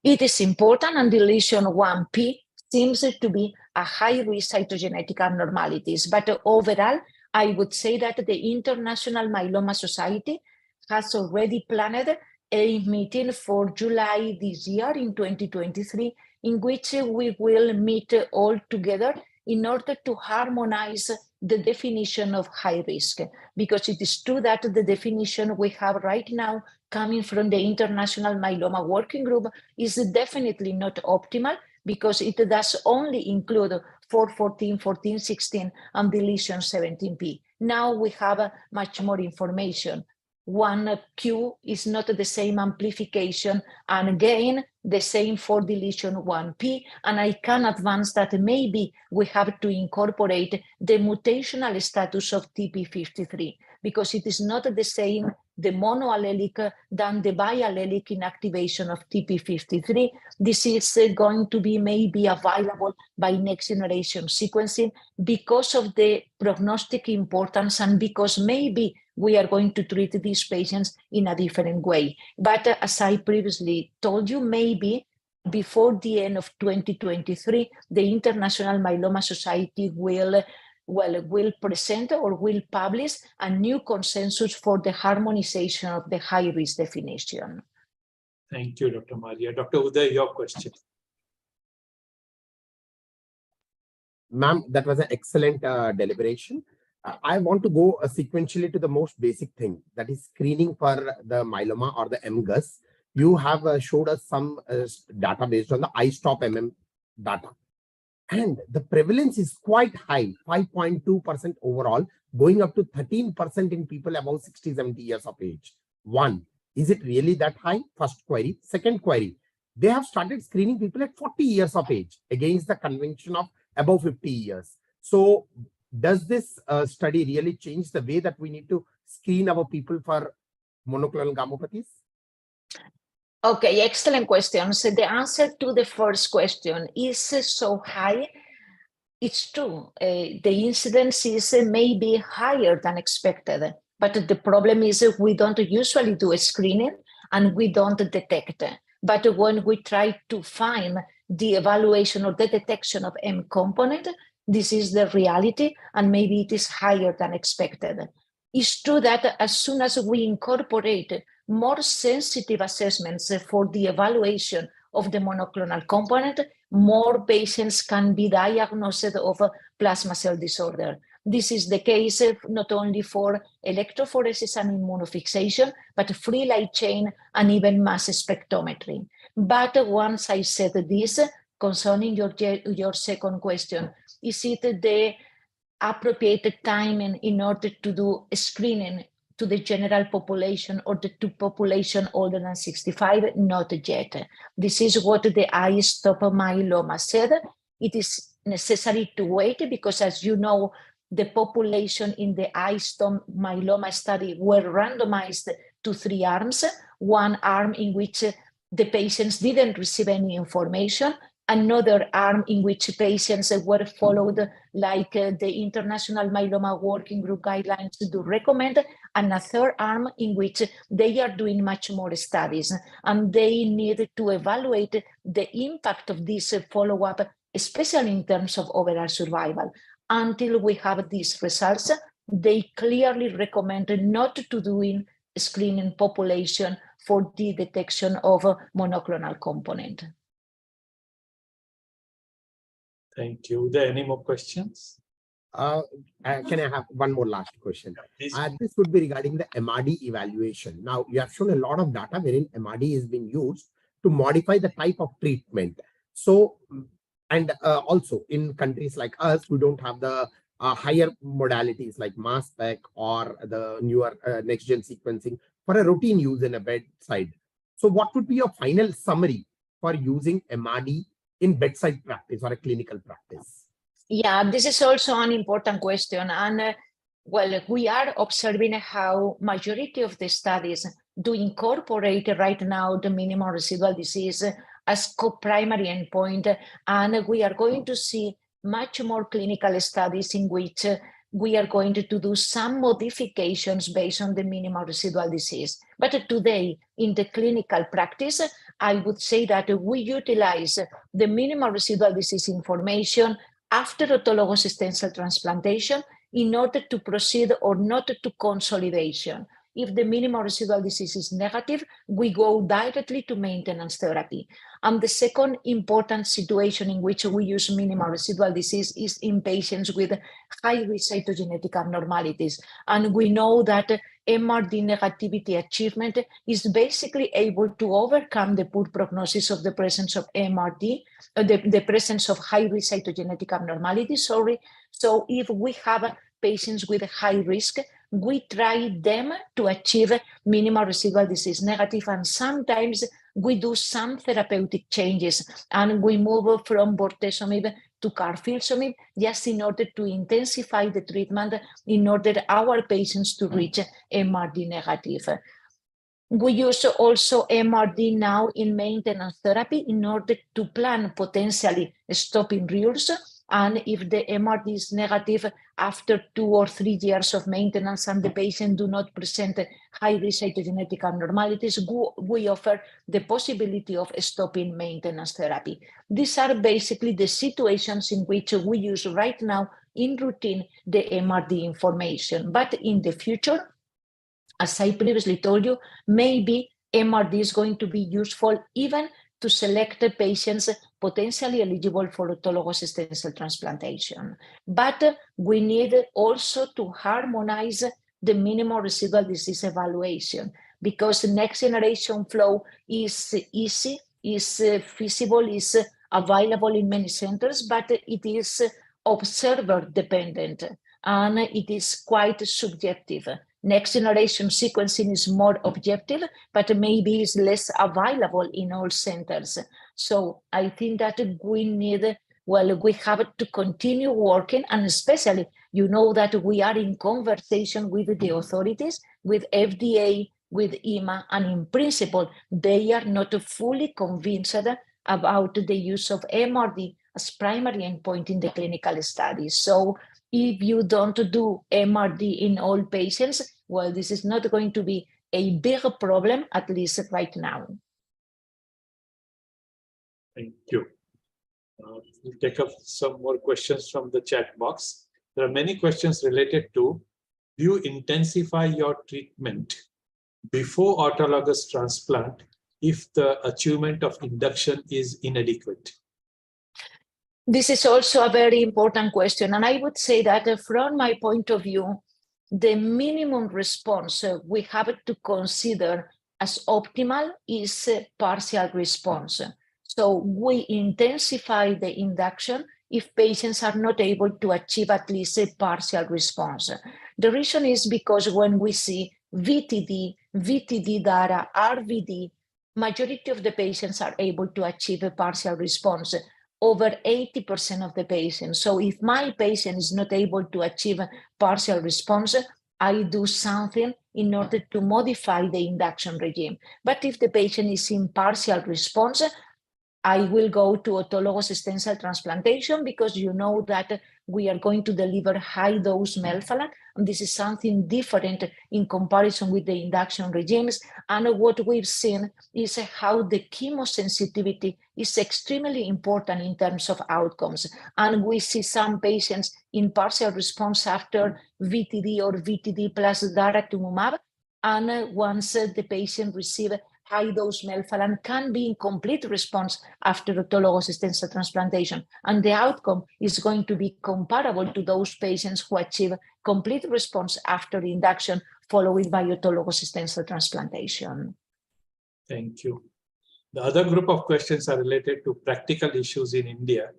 It is important, and deletion 1p seems to be a high-risk cytogenetic abnormalities. But overall, I would say that the International Myeloma Society has already planned a meeting for July this year in 2023, in which we will meet all together in order to harmonize the definition of high risk, because it is true that the definition we have right now coming from the International Myeloma Working Group is definitely not optimal, because it does only include 414, 1416, and deletion 17p. Now we have much more information. 1Q is not the same amplification, and again, the same for deletion 1p, and I can advance that maybe we have to incorporate the mutational status of TP53, because it is not the same the monoallelic than the biallelic inactivation of TP53. This is going to be maybe available by next generation sequencing because of the prognostic importance and because maybe we are going to treat these patients in a different way. But as I previously told you, maybe before the end of 2023, the International Myeloma Society will present or will publish a new consensus for the harmonization of the high-risk definition. Thank you, Dr. Maria. Dr. Uday, your question. Ma'am, that was an excellent deliberation. I want to go sequentially to the most basic thing, that is screening for the myeloma or the MGUS. You have showed us some data based on the iStop-MM data. And the prevalence is quite high, 5.2% overall, going up to 13% in people above 60, 70 years of age. One, is it really that high? First query. Second query, they have started screening people at 40 years of age against the convention of above 50 years. So does this study really change the way that we need to screen our people for monoclonal gammopathies? Okay, excellent question. So the answer to the first question is so high. It's true. The incidence is maybe higher than expected, but the problem is we don't usually do a screening and we don't detect. But when we try to find the evaluation or the detection of M component, this is the reality, and maybe it is higher than expected. It's true that as soon as we incorporate more sensitive assessments for the evaluation of the monoclonal component, more patients can be diagnosed of a plasma cell disorder. This is the case not only for electrophoresis and immunofixation, but free light chain and even mass spectrometry. But once I said this, concerning your second question, is it the appropriate timing in order to do a screening to the general population or the to population older than 65? Not yet. This is what the iStop Myeloma said. It is necessary to wait because, as you know, the population in the iStop Myeloma study were randomized to 3 arms. One arm in which the patients didn't receive any information, another arm in which patients were followed like the International Myeloma Working Group guidelines do recommend, and a third arm in which they are doing much more studies and they need to evaluate the impact of this follow-up, especially in terms of overall survival. Until we have these results, they clearly recommend not to doing screening population for the detection of a monoclonal component. Thank you. Are there any more questions? Can I have one more last question? Please. This would be regarding the MRD evaluation. Now, you have shown a lot of data wherein MRD is being used to modify the type of treatment. So, and also in countries like us, we don't have the higher modalities like mass spec or the newer next-gen sequencing for a routine use in a bedside. So what would be your final summary for using MRD in bedside practice or a clinical practice? Yeah, this is also an important question. And well, we are observing how majority of the studies do incorporate right now the minimal residual disease as co-primary endpoint. And we are going to see much more clinical studies in which we are going to do some modifications based on the minimal residual disease. But today, in the clinical practice, I would say that we utilize the minimal residual disease information after autologous stem cell transplantation in order to proceed or not to consolidation. If the minimal residual disease is negative, we go directly to maintenance therapy. And the second important situation in which we use minimal residual disease is in patients with high-risk cytogenetic abnormalities. And we know that MRD negativity achievement is basically able to overcome the poor prognosis of the presence of MRD, the presence of high-risk cytogenetic abnormalities, So if we have patients with high risk, we try them to achieve minimal residual disease negative, and sometimes we do some therapeutic changes and we move from bortezomib to carfilzomib, just in order to intensify the treatment, in order our patients to reach MRD negative. We use also MRD now in maintenance therapy in order to plan potentially stopping RULs. And if the MRD is negative after 2 or 3 years of maintenance and the patient do not present high-risk cytogenetic abnormalities, we offer the possibility of stopping maintenance therapy. These are basically the situations in which we use right now in routine the MRD information. But in the future, as I previously told you, maybe MRD is going to be useful even to select the patients potentially eligible for autologous stem cell transplantation. But we need also to harmonize the minimal residual disease evaluation, because the next generation flow is easy, is feasible, is available in many centers, but it is observer dependent and it is quite subjective. Next generation sequencing is more objective, but maybe is less available in all centers. So I think that we have to continue working, and especially, you know, that we are in conversation with the authorities, with FDA, with EMA, and in principle, they are not fully convinced about the use of MRD as primary endpoint in the clinical studies. So if you don't do MRD in all patients, well, this is not going to be a big problem, at least right now. Thank you. We'll take up some more questions from the chat box. There are many questions related to, do you intensify your treatment before autologous transplant if the achievement of induction is inadequate? This is also a very important question. And I would say that from my point of view, the minimum response we have to consider as optimal is partial response. So we intensify the induction if patients are not able to achieve at least a partial response. The reason is because when we see VTD data, RVD, majority of the patients are able to achieve a partial response, over 80% of the patients. So if my patient is not able to achieve a partial response, I do something in order to modify the induction regime. But if the patient is in partial response, I will go to autologous stem cell transplantation, because you know that we are going to deliver high dose melphalan, and this is something different in comparison with the induction regimes. And what we've seen is how the chemosensitivity is extremely important in terms of outcomes. And we see some patients in partial response after VTD or VTD plus daratumumab, and once the patient receives high-dose melphalan, can be in complete response after autologous stem cell transplantation. And the outcome is going to be comparable to those patients who achieve complete response after induction followed by autologous stem cell transplantation. Thank you. The other group of questions are related to practical issues in India.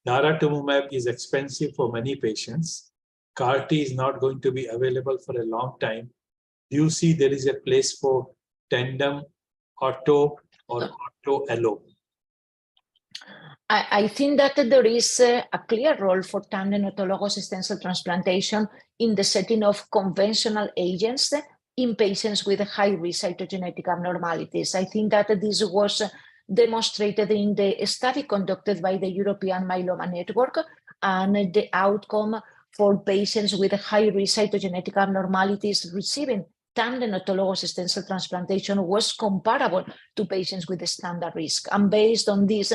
Daratumumab is expensive for many patients. CAR-T is not going to be available for a long time. Do you see there is a place for tandem auto or auto allo? I think that there is a clear role for tandem autologous stem cell transplantation in the setting of conventional agents in patients with high-risk cytogenetic abnormalities. I think that this was demonstrated in the study conducted by the European Myeloma Network, and the outcome for patients with high-risk cytogenetic abnormalities receiving tandem autologous stem cell transplantation was comparable to patients with a standard risk. And based on this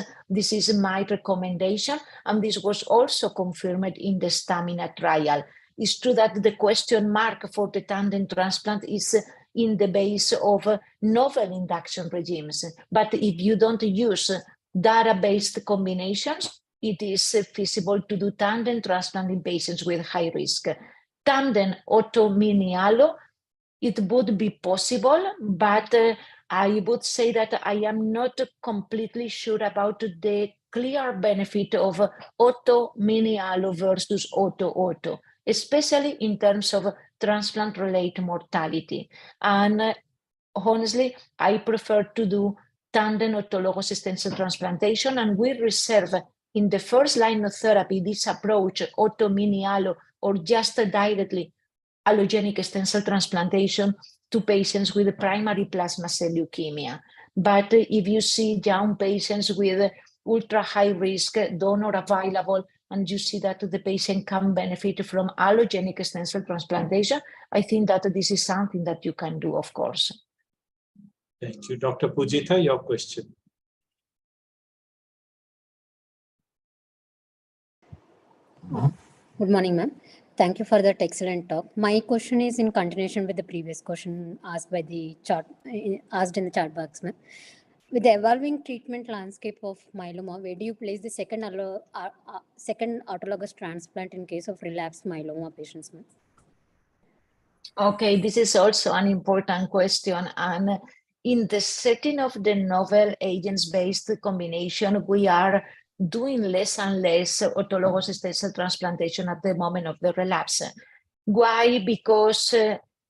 is my recommendation, and this was also confirmed in the Stamina trial. It's true that the question mark for the tandem transplant is in the base of novel induction regimes. But if you don't use data-based combinations, it is feasible to do tandem transplant in patients with high risk. Tandem auto mini allo, it would be possible, but I would say that I am not completely sure about the clear benefit of auto mini allo versus auto, especially in terms of transplant-related mortality. And honestly, I prefer to do tandem autologous stem cell transplantation, and we reserve in the first line of therapy, this approach, auto mini allo, or just directly allogenic stem cell transplantation to patients with primary plasma cell leukemia. But if you see young patients with ultra high risk, donor available, and you see that the patient can benefit from allogenic stem cell transplantation, I think that this is something that you can do, of course. Thank you. Dr. Pujitha, your question. Good morning, ma'am. Thank you for that excellent talk. My question is in continuation with the previous question asked by the chat, asked in the chat box, ma'am. With the evolving treatment landscape of myeloma, where do you place the second autologous transplant in case of relapsed myeloma patients, ma'am? Okay, this is also an important question. And in the setting of the novel agents-based combination, we are doing less and less autologous stem cell transplantation at the moment of the relapse. Why? Because,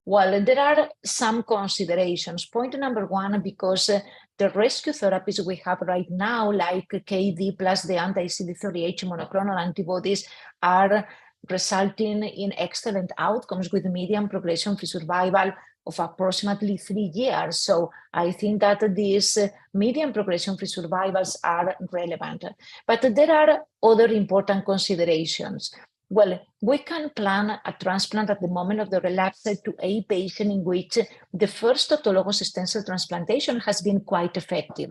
well, there are some considerations. Point number one, because the rescue therapies we have right now, like KD plus the anti-CD38 monoclonal antibodies, are resulting in excellent outcomes with median progression-free survival of approximately 3 years. So I think that these median progression-free survivals are relevant. But there are other important considerations. Well, we can plan a transplant at the moment of the relapse to a patient in which the first autologous stem cell transplantation has been quite effective.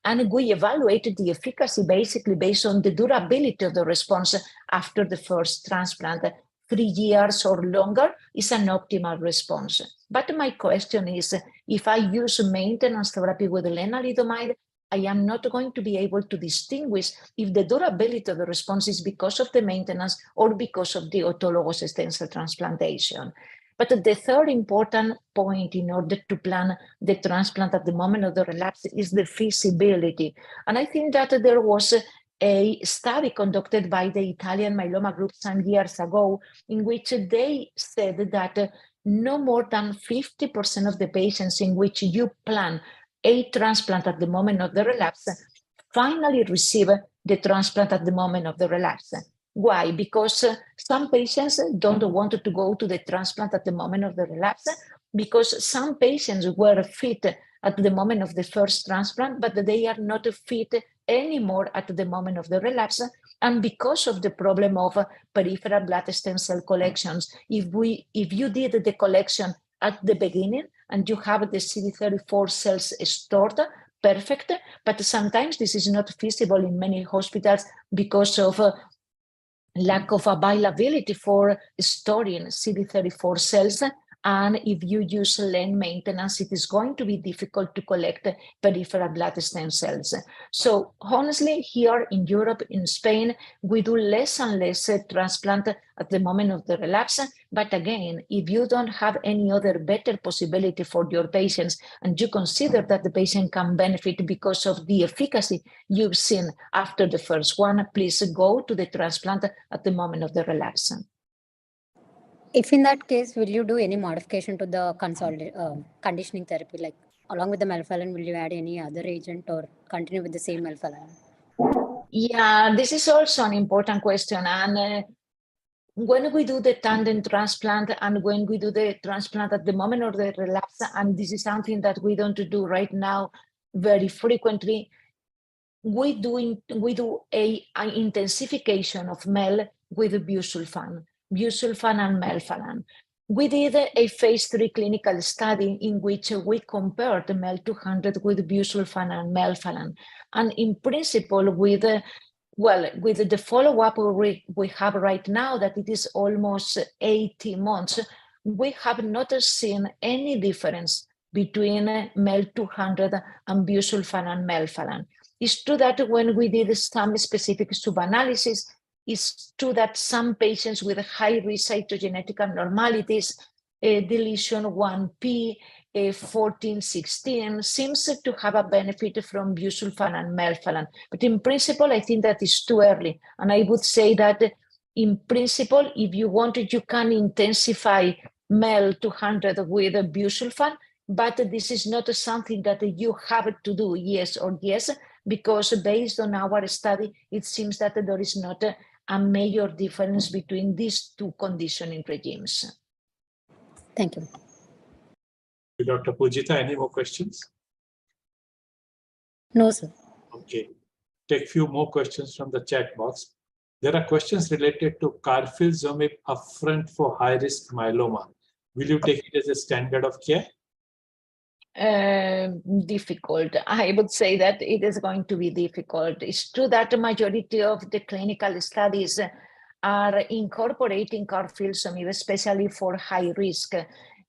And we evaluated the efficacy basically based on the durability of the response after the first transplant. 3 years or longer is an optimal response. But my question is, if I use maintenance therapy with lenalidomide, I am not going to be able to distinguish if the durability of the response is because of the maintenance or because of the autologous stem cell transplantation. But the third important point in order to plan the transplant at the moment of the relapse is the feasibility. And I think that there was a study conducted by the Italian myeloma group some years ago in which they said that no more than 50% of the patients in which you plan a transplant at the moment of the relapse finally receive the transplant at the moment of the relapse. Why? Because some patients don't want to go to the transplant at the moment of the relapse, because some patients were fit at the moment of the first transplant, but they are not fit anymore at the moment of the relapse, and because of the problem of peripheral blood stem cell collections. If you did the collection at the beginning and you have the CD34 cells stored, perfect, but sometimes this is not feasible in many hospitals because of lack of availability for storing CD34 cells. And if you use len maintenance, it is going to be difficult to collect peripheral blood stem cells. So honestly, here in Europe, in Spain, we do less and less transplant at the moment of the relapse. But again, if you don't have any other better possibility for your patients, and you consider that the patient can benefit because of the efficacy you've seen after the first one, please go to the transplant at the moment of the relapse. If in that case, will you do any modification to the conditioning therapy? Like along with the melphalan, will you add any other agent or continue with the same melphalan? Yeah, this is also an important question. And when we do the tandem transplant and when we do the transplant at the moment of the relapse, and this is something that we don't do right now very frequently, we do an intensification of MEL with busulfan and melphalan. We did a phase 3 clinical study in which we compared MEL 200 with busulfan and melphalan. And in principle, with the follow-up we have right now, that it is almost 80 months, we have not seen any difference between MEL 200 and busulfan and melphalan. It's true that when we did some specific sub-analysis, it's true that some patients with high-risk cytogenetic abnormalities, deletion 1p, 14, 16, seems to have a benefit from busulfan and melphalan. But in principle, I think that is too early. And I would say that in principle, if you wanted, you can intensify MEL 200 with busulfan. but this is not something that you have to do yes or yes, because based on our study, it seems that there is not a major difference between these two conditioning regimes. Thank you. Dr. Pujita, any more questions? No, sir. Okay. Take a few more questions from the chat box. There are questions related to carfilzomib upfront for high-risk myeloma. Will you take it as a standard of care? Difficult. I would say that it is going to be difficult. It's true that the majority of the clinical studies are incorporating carfilzomib, especially for high risk.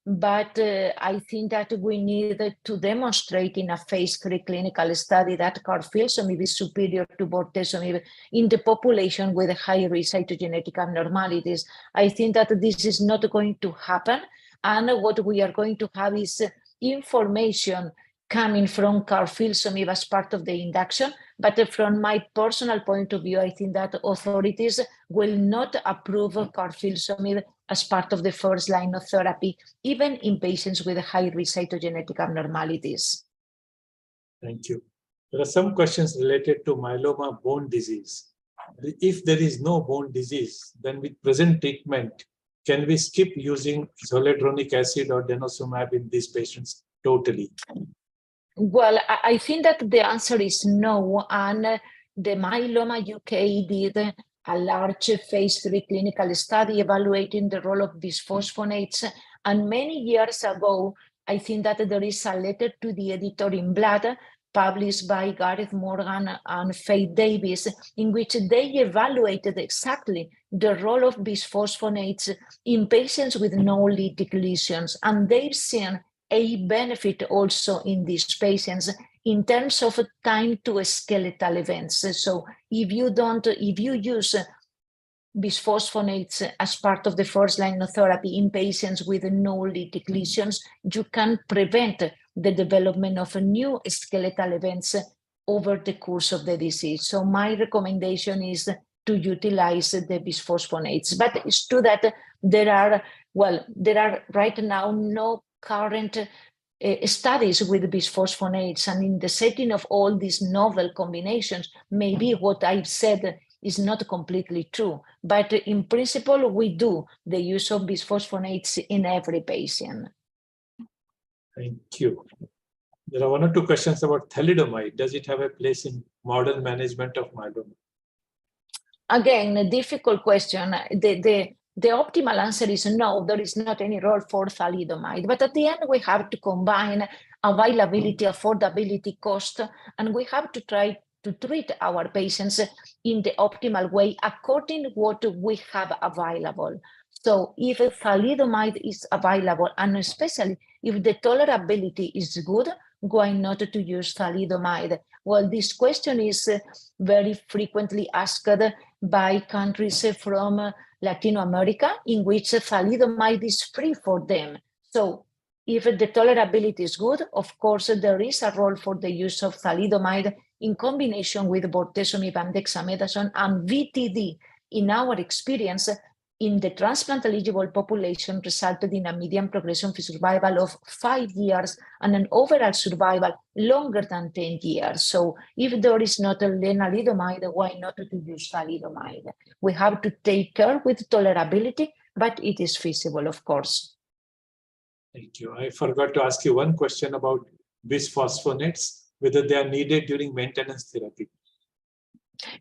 But I think that we need to demonstrate in a phase 3 clinical study that carfilzomib is superior to bortezomib in the population with high risk cytogenetic abnormalities. I think that this is not going to happen. And what we are going to have is information coming from carfilzomib as part of the induction. But from my personal point of view, I think that authorities will not approve carfilzomib as part of the first line of therapy, even in patients with high-risk cytogenetic abnormalities. Thank you. There are some questions related to myeloma bone disease. If there is no bone disease, then with present treatment, can we skip using zoledronic acid or denosumab in these patients totally? Well, I think that the answer is no. And the Myeloma UK did a large phase 3 clinical study evaluating the role of bisphosphonates. And many years ago, I think that there is a letter to the editor in Blood published by Gareth Morgan and Faith Davis, in which they evaluated exactly the role of bisphosphonates in patients with no lytic lesions. And they've seen a benefit also in these patients in terms of time to skeletal events. So if you use bisphosphonates as part of the first line of therapy in patients with no lytic lesions, you can prevent the development of new skeletal events over the course of the disease. So my recommendation is to utilize the bisphosphonates. But it's true that there are right now no current studies with bisphosphonates, and in the setting of all these novel combinations, maybe what I've said is not completely true, but in principle, we do the use of bisphosphonates in every patient. Thank you. There are one or two questions about thalidomide. Does it have a place in modern management of myeloma? Again, a difficult question. The optimal answer is no, there is not any role for thalidomide. But at the end, we have to combine availability, affordability, cost, and we have to try to treat our patients in the optimal way according to what we have available. So if thalidomide is available, and especially if the tolerability is good, why not to use thalidomide? Well, this question is very frequently asked by countries from Latin America, in which thalidomide is free for them. So if the tolerability is good, of course, there is a role for the use of thalidomide in combination with bortezomib and dexamethasone and VTD. In our experience, in the transplant-eligible population, resulted in a median progression-free survival of 5 years and an overall survival longer than 10 years. So if there is not a lenalidomide, why not to use thalidomide? We have to take care with tolerability, but it is feasible, of course. Thank you. I forgot to ask you one question about bisphosphonates, whether they are needed during maintenance therapy.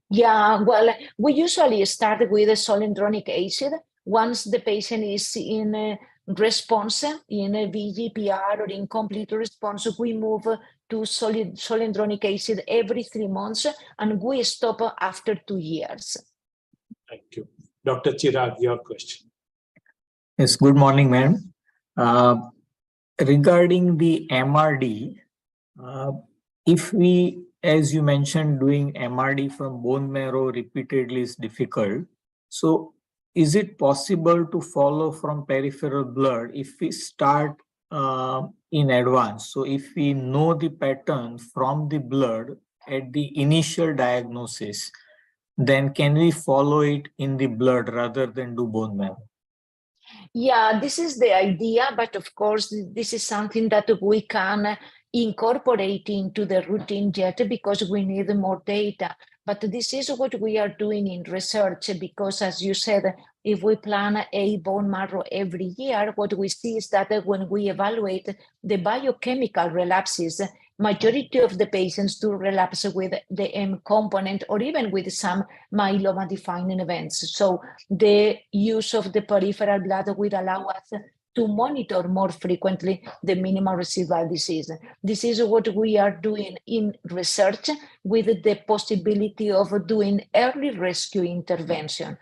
Yeah, well, we usually start with a zoledronic acid. Once the patient is in a response, in a VGPR or incomplete response, we move to zoledronic acid every 3 months, and we stop after 2 years. Thank you. Dr. Chirag, your question. Yes, good morning, ma'am. Regarding the MRD, if we, as you mentioned, doing MRD from bone marrow repeatedly is difficult. So is it possible to follow from peripheral blood if we start in advance? So if we know the pattern from the blood at the initial diagnosis, then can we follow it in the blood rather than do bone marrow? Yeah, this is the idea, but of course, this is something that we can incorporate into the routine yet because we need more data. But this is what we are doing in research because, as you said, if we plan a bone marrow every year, what we see is that when we evaluate the biochemical relapses, majority of the patients do relapse with the M component or even with some myeloma defining events. So the use of the peripheral blood will allow us to monitor more frequently the minimal residual disease. This is what we are doing in research with the possibility of doing early rescue intervention.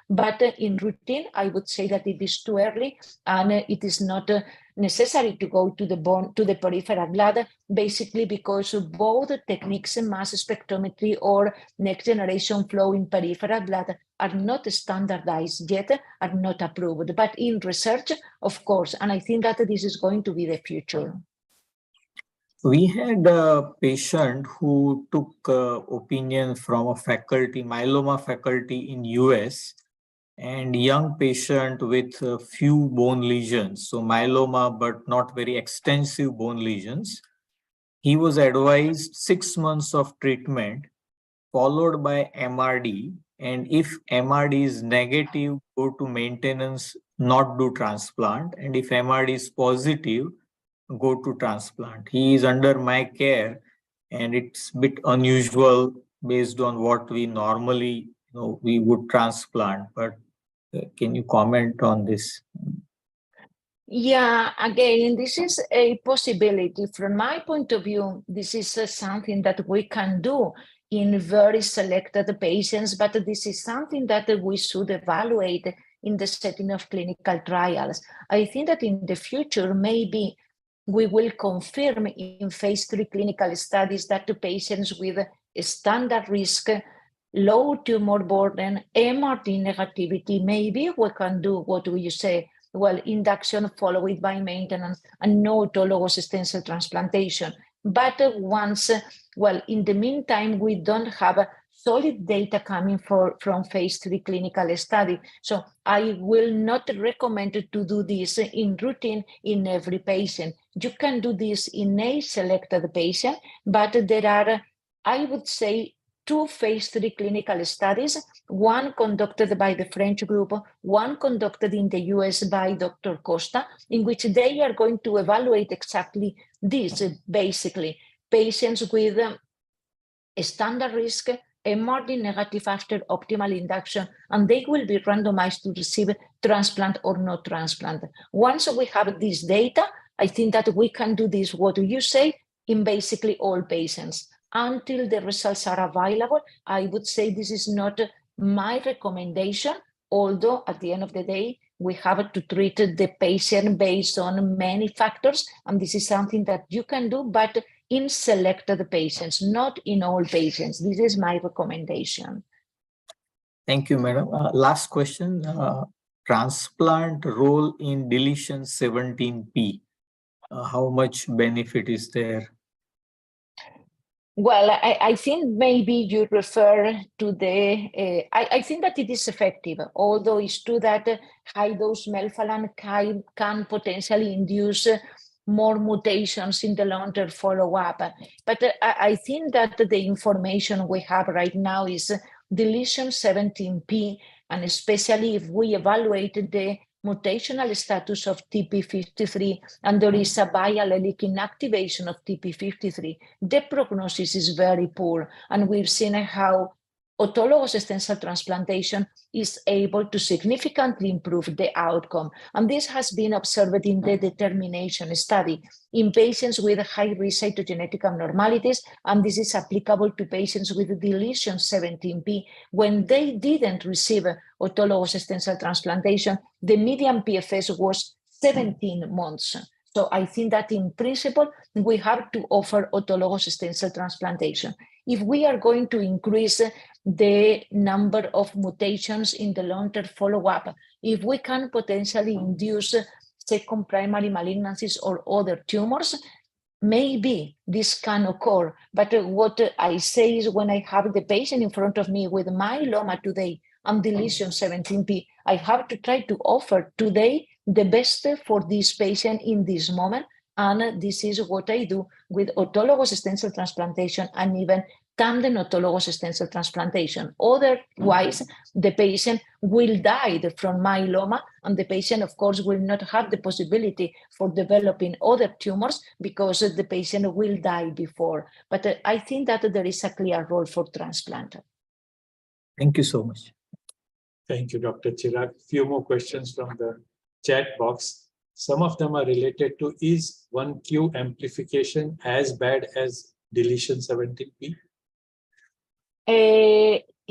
But in routine, I would say that it is too early and it is not necessary to go to the bone, to the peripheral blood, basically because both techniques, mass spectrometry or next generation flow in peripheral blood, are not standardized yet, are not approved. But in research, of course, and I think that this is going to be the future. We had a patient who took opinion from a faculty, myeloma faculty in US, and young patient with a few bone lesions. So myeloma, but not very extensive bone lesions. He was advised 6 months of treatment followed by MRD. And if MRD is negative, go to maintenance, not do transplant. And if MRD is positive, go to transplant. He is under my care, and it's a bit unusual based on what we normally, we would transplant. But can you comment on this? Yeah, again, this is a possibility. From my point of view, this is something that we can do in very selected patients, but this is something that we should evaluate in the setting of clinical trials. I think that in the future, maybe we will confirm in phase 3 clinical studies that the patients with standard risk, low tumor burden, MRD negativity, maybe we can do what you say, well, induction followed by maintenance and no autologous stem cell transplantation. But once, well, in the meantime, we don't have solid data coming from phase 3 clinical study. So I will not recommend to do this in routine in every patient. You can do this in a selected patient, but there are, I would say, 2 phase 3 clinical studies, one conducted by the French group, one conducted in the US by Dr. Costa, in which they are going to evaluate exactly this, basically, patients with a standard risk, MRD negative after optimal induction, and they will be randomized to receive transplant or no transplant. Once we have this data, I think that we can do this, what you say, in basically all patients. Until the results are available, I would say this is not my recommendation, although at the end of the day, we have to treat the patient based on many factors, and this is something that you can do, but in selected patients, not in all patients. This is my recommendation. Thank you, madam. Last question, transplant role in deletion 17p. How much benefit is there? Well, I think maybe you refer to the, I think that it is effective, although it's true that high dose melphalan can potentially induce more mutations in the longer follow-up. But I think that the information we have right now is deletion 17p, and especially if we evaluate the mutational status of TP53 and there is a biallelic inactivation of TP53, the prognosis is very poor. And we've seen how autologous stem cell transplantation is able to significantly improve the outcome. And this has been observed in the determination study in patients with high-risk cytogenetic abnormalities, and this is applicable to patients with deletion 17p. When they didn't receive autologous stem cell transplantation, the median PFS was 17 months. So I think that in principle, we have to offer autologous stem cell transplantation. If we are going to increase the number of mutations in the long-term follow-up, if we can potentially induce second primary malignancies or other tumors, maybe this can occur. But what I say is when I have the patient in front of me with myeloma today and deletion 17p. I have to try to offer today the best for this patient in this moment. And this is what I do with autologous stem cell transplantation and even tandem autologous stem cell transplantation. Otherwise, the patient will die from myeloma, and the patient, of course, will not have the possibility for developing other tumors because the patient will die before. But I think that there is a clear role for transplant. Thank you so much. Thank you, Dr. Chirag. Few more questions from the chat box. Some of them are related to, is 1q amplification as bad as deletion 17p?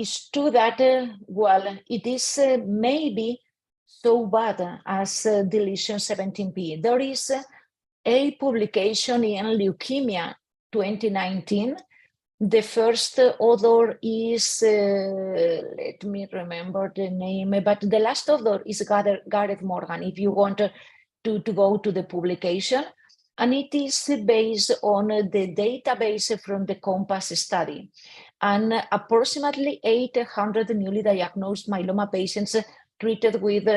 It's true that, well, it is maybe so bad as deletion 17p. There is a publication in Leukemia 2019. The first author is, let me remember the name, but the last author is Gareth Morgan, if you want to go to the publication. And it is based on the database from the COMPASS study. And approximately 800 newly diagnosed myeloma patients treated with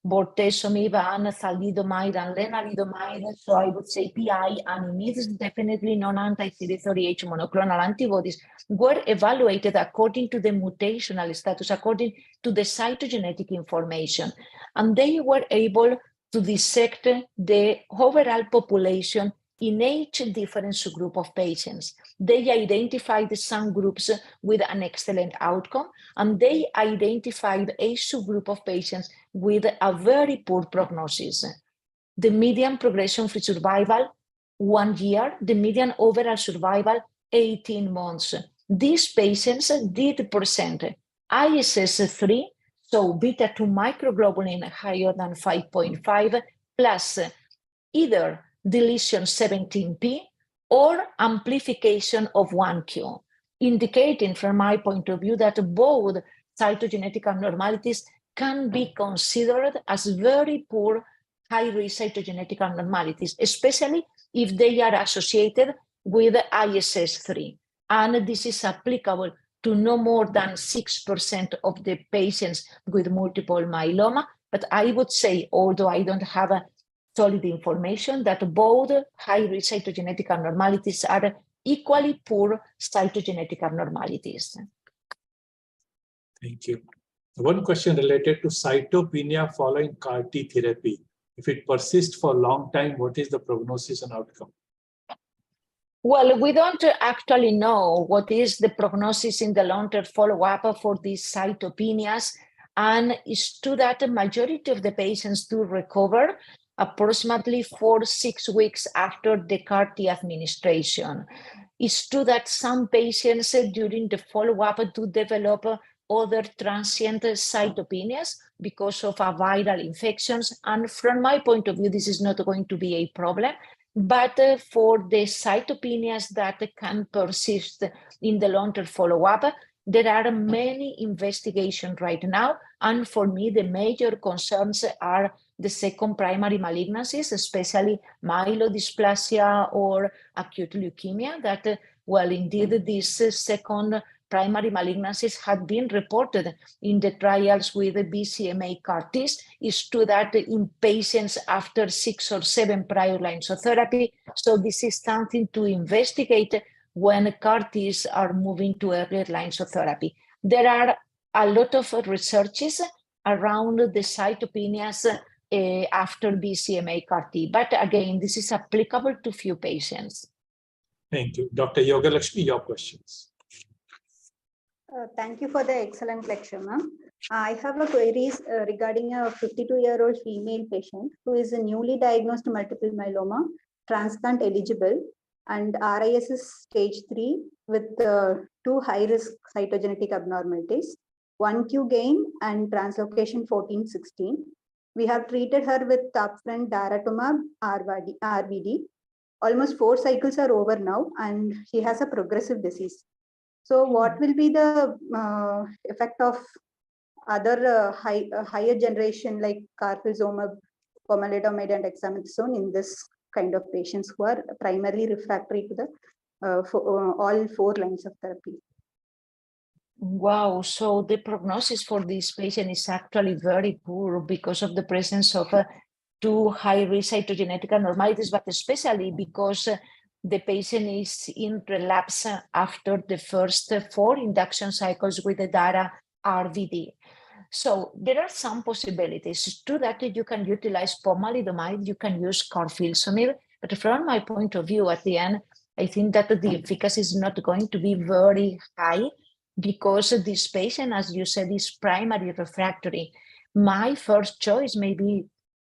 bortezomib and thalidomide and lenalidomide, so I would say PI and IMiDs, definitely non-anti-CD38 monoclonal antibodies, were evaluated according to the mutational status, according to the cytogenetic information. And they were able to dissect the overall population in each different subgroup of patients. They identified some groups with an excellent outcome, and they identified a subgroup of patients with a very poor prognosis. The median progression-free survival, 1 year, the median overall survival, 18 months. These patients did present ISS3, so beta-2 microglobulin higher than 5.5, plus either deletion 17p or amplification of 1q, indicating from my point of view that both cytogenetic abnormalities can be considered as very poor high-risk cytogenetic abnormalities, especially if they are associated with ISS3. And this is applicable to no more than 6% of the patients with multiple myeloma. But I would say, although I don't have a solid information, that both high-risk cytogenetic abnormalities are equally poor cytogenetic abnormalities. Thank you. One question related to cytopenia following CAR T therapy. If it persists for a long time, what is the prognosis and outcome? Well, we don't actually know what is the prognosis in the long-term follow-up for these cytopenias. And it's true that the majority of the patients do recover approximately 4-6 weeks after the CAR T administration. It's true that some patients during the follow-up do develop other transient cytopenias because of viral infections. And from my point of view, this is not going to be a problem. But for the cytopenias that can persist in the long-term follow-up, there are many investigations right now. And for me, the major concerns are the second primary malignancies, especially myelodysplasia or acute leukemia, that, well, indeed, these second primary malignancies had been reported in the trials with the BCMA CAR-Ts. It's true that in patients after 6 or 7 prior lines of therapy. So this is something to investigate when CAR-Ts are moving to earlier lines of therapy. There are a lot of researches around the cytopenias after BCMA CAR-T. But again, this is applicable to few patients. Thank you. Dr. Yogalakshmi, your questions. Thank you for the excellent lecture, ma'am. I have a queries regarding a 52-year-old female patient who is a newly diagnosed multiple myeloma, transplant eligible, and RIS is stage 3 with 2 high-risk cytogenetic abnormalities, 1q gain and translocation 14-16. We have treated her with upfront daratumab RVD. Almost 4 cycles are over now, and she has a progressive disease. So what will be the effect of other higher generation like carfilzomib, pomalidomide, and dexamethasone in this kind of patients who are primarily refractory to the all 4 lines of therapy? Wow, so the prognosis for this patient is actually very poor because of the presence of two high-risk cytogenetic abnormalities, but especially because the patient is in relapse after the first 4 induction cycles with the DARA RVD. So there are some possibilities. It's true that you can utilize pomalidomide, you can use carfilzomib, but from my point of view, at the end, I think that the efficacy is not going to be very high because this patient, as you said, is primary refractory. My first choice maybe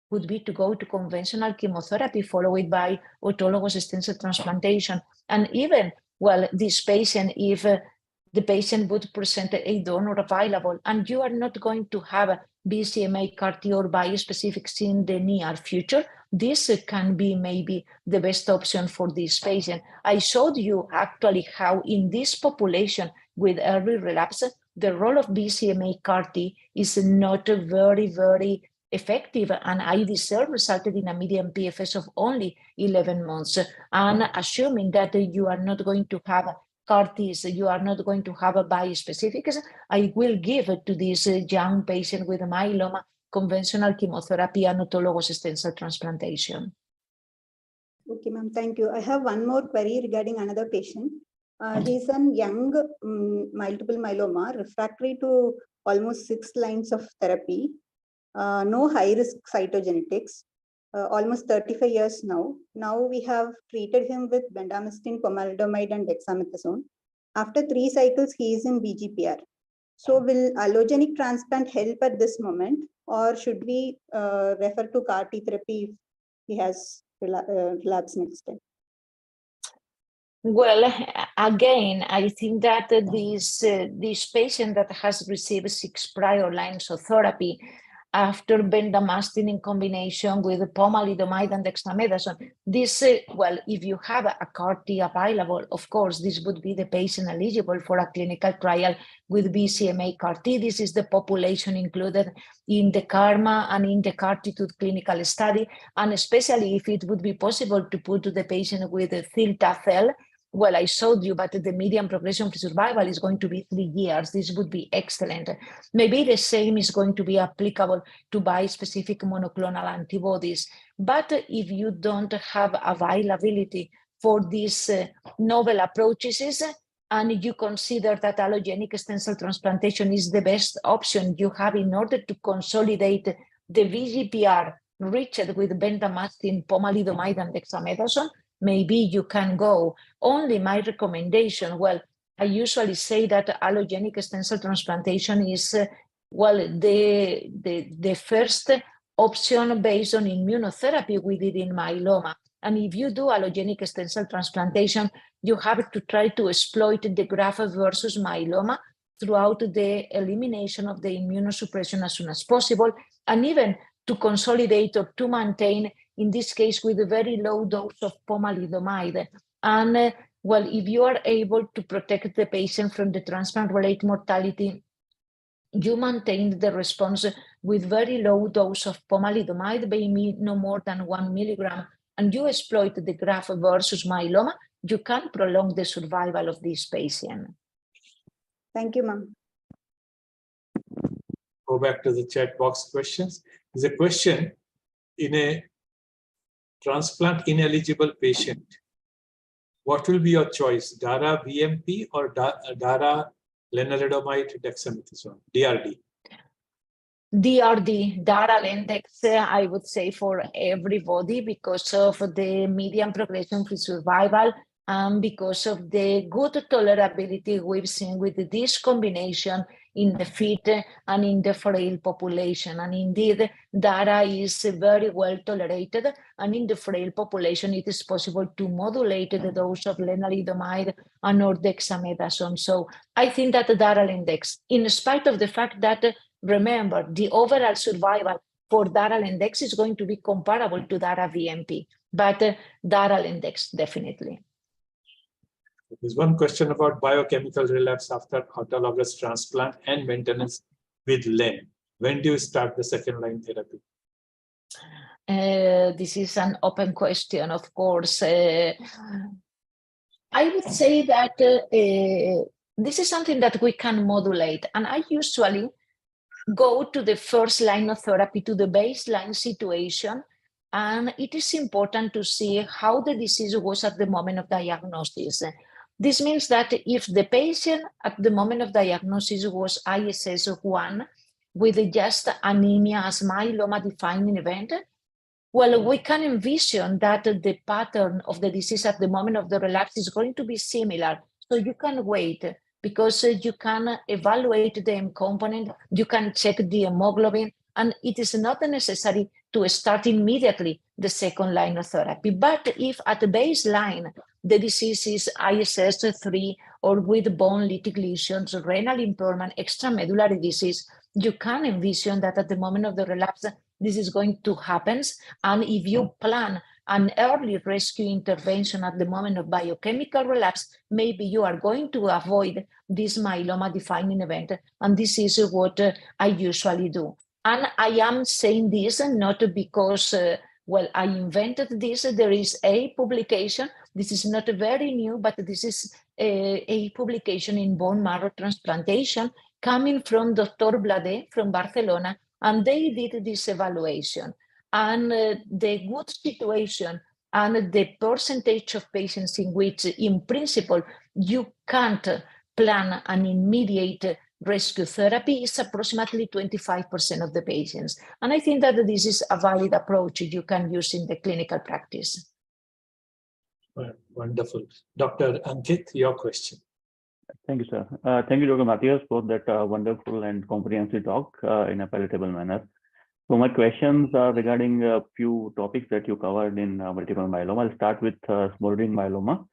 would be to go to conventional chemotherapy followed by autologous stem cell transplantation. And even, well, this patient, if the patient would present a donor available, and you are not going to have a BCMA CAR-T or bispecifics in the near future, this can be maybe the best option for this patient. I showed you actually how in this population with early relapse, the role of BCMA CAR-T is not very, very effective, and IDCEL resulted in a median PFS of only 11 months. And assuming that you are not going to have CAR-Ts, you are not going to have a bispecifics, I will give to this young patient with myeloma conventional chemotherapy and autologous stem cell transplantation. Okay, ma'am, thank you. I have one more query regarding another patient. He's a young multiple myeloma, refractory to almost 6 lines of therapy, no high-risk cytogenetics, almost 35 years now. Now we have treated him with bendamustine, pomalidomide, and dexamethasone. After 3 cycles, he is in VGPR. So will allogenic transplant help at this moment, or should we refer to CAR-T therapy if he has relapse next time? Well, again, I think that this patient that has received 6 prior lines of therapy after bendamustine in combination with pomalidomide and dexamethasone, this, well, if you have a CAR-T available, of course, this would be the patient eligible for a clinical trial with BCMA CAR-T. This is the population included in the KARMA and in the CARTITUDE clinical study, and especially if it would be possible to put the patient with a cilta-cel. Well, I showed you, but the median progression-free survival is going to be 3 years. This would be excellent. Maybe the same is going to be applicable to bispecific monoclonal antibodies. But if you don't have availability for these novel approaches, and you consider that allogenic stem cell transplantation is the best option you have in order to consolidate the VGPR reached with bendamustine, pomalidomide, and dexamethasone, maybe you can go. Only my recommendation, well, I usually say that allogenic stem cell transplantation is, well, the first option based on immunotherapy we did in myeloma. And if you do allogenic stem cell transplantation, you have to try to exploit the graft versus myeloma throughout the elimination of the immunosuppression as soon as possible, and even to consolidate or to maintain, in this case, with a very low dose of pomalidomide. And well, if you are able to protect the patient from the transplant-related mortality, you maintain the response with very low dose of pomalidomide, maybe no more than 1 milligram, and you exploit the graft versus myeloma, you can prolong the survival of this patient. Thank you, ma'am. Go back to the chat box questions. There's a question: in a transplant ineligible patient, what will be your choice, DARA VMP or DARA lenalidomide dexamethasone, DRD? DRD, DARA Lendex, I would say for everybody because of the median progression-free survival and because of the good tolerability we've seen with this combination in the fit and in the frail population. And indeed, DARA is very well tolerated, and in the frail population, it is possible to modulate the dose of lenalidomide and or dexamethasone. So I think that the DARA Lendex, in spite of the fact that remember, the overall survival for DARA Lendex is going to be comparable to DARA VMP, but DARA Lendex, definitely. There's one question about biochemical relapse after autologous transplant and maintenance with LEN. When do you start the second-line therapy? This is an open question, of course. I would say that this is something that we can modulate. And I usually go to the first line of therapy, to the baseline situation. And it is important to see how the disease was at the moment of diagnosis. This means that if the patient at the moment of diagnosis was ISS 1 with just anemia as myeloma defining event, well, we can envision that the pattern of the disease at the moment of the relapse is going to be similar. So you can wait because you can evaluate the M component, you can check the hemoglobin, and it is not necessary to start immediately the second line of therapy. But if at the baseline, the disease is ISS 3 or with bone lytic lesions, renal impairment, extramedullary disease, you can envision that at the moment of the relapse, this is going to happen. And if you plan an early rescue intervention at the moment of biochemical relapse, maybe you are going to avoid this myeloma defining event. And this is what I usually do. And I am saying this not because, well, I invented this. There is a publication. This is not very new, but this is a publication in bone marrow transplantation coming from Dr. Blade from Barcelona, and they did this evaluation. And the good situation and the percentage of patients in which, in principle, you can't plan an immediate rescue therapy is approximately 25% of the patients. And I think that this is a valid approach you can use in the clinical practice. Wonderful. Dr. Ankit, your question. Thank you, sir. Thank you, Dr. Matthias, for that wonderful and comprehensive talk in a palatable manner. So my questions are regarding a few topics that you covered in multiple myeloma. I'll start with smoldering myeloma.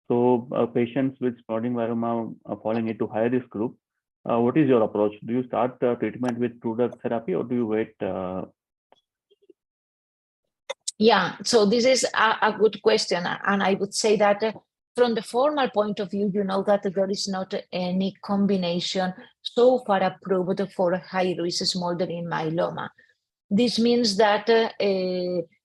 So patients with smoldering myeloma are falling into high risk group. What is your approach? Do you start treatment with two-drug therapy or do you wait? Yeah, so this is a good question. And I would say that from the formal point of view, you know that there is not any combination so far approved for high-risk smoldering myeloma. This means that,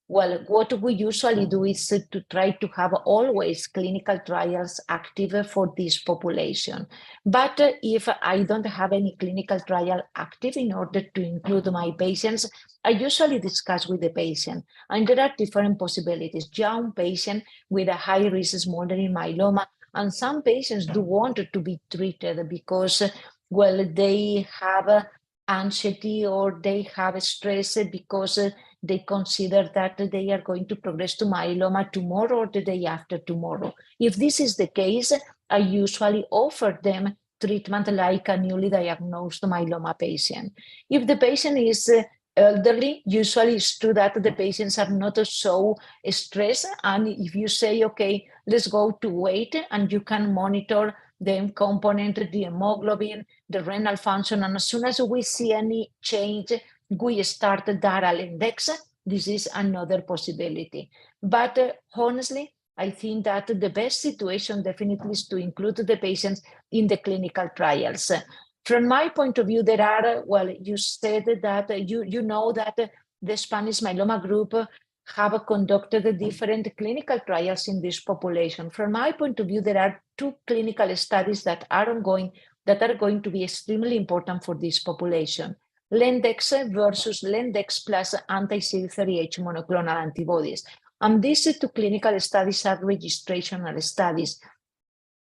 well, what we usually do is to try to have always clinical trials active for this population. But if I don't have any clinical trial active in order to include my patients, I usually discuss with the patient. And there are different possibilities. Young patient with a high-risk smoldering myeloma, and some patients do want to be treated because, well, they have anxiety or they have stress because they consider that they are going to progress to myeloma tomorrow or the day after tomorrow. If this is the case, I usually offer them treatment like a newly diagnosed myeloma patient. If the patient is elderly, usually it's true that the patients are not so stressed. And if you say, okay, let's go to weight and you can monitor the M component, the hemoglobin, the renal function, and as soon as we see any change, we start the DARAL index. This is another possibility. But honestly, I think that the best situation definitely is to include the patients in the clinical trials. From my point of view, there are, well, you said that you know that the Spanish myeloma group have conducted different clinical trials in this population. From my point of view, there are two clinical studies that are ongoing that are going to be extremely important for this population. Lendex versus Lendex plus anti-CD38 monoclonal antibodies. And these two clinical studies are registrational studies.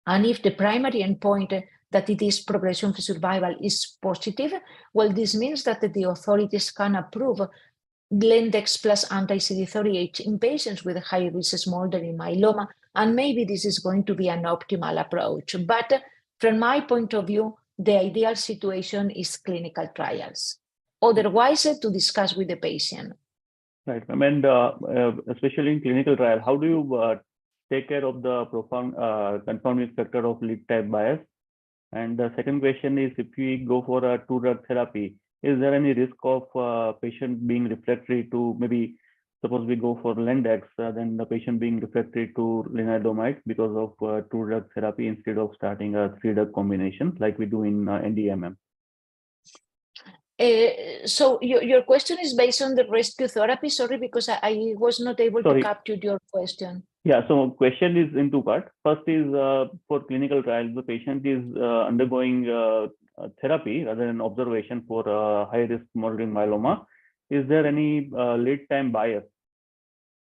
And if the primary endpoint that it is progression-free survival is positive, well, this means that the authorities can approve Lendex plus anti-CD38 in patients with high-risk smoldering myeloma, and maybe this is going to be an optimal approach. But from my point of view, the ideal situation is clinical trials. Otherwise, to discuss with the patient. Right. I mean, especially in clinical trial, how do you take care of the profound confounding factor of lead type bias? And the second question is, if we go for a two-drug therapy, is there any risk of patient being refractory to, maybe suppose we go for Lendex, then the patient being refractory to lenalidomide because of two-drug therapy instead of starting a three-drug combination like we do in NDMM? So your question is based on the rescue therapy? Sorry, because I was not able to capture your question. Yeah, so question is in two parts. First is for clinical trials, the patient is undergoing therapy rather than observation for high-risk smoldering myeloma. Is there any lead time bias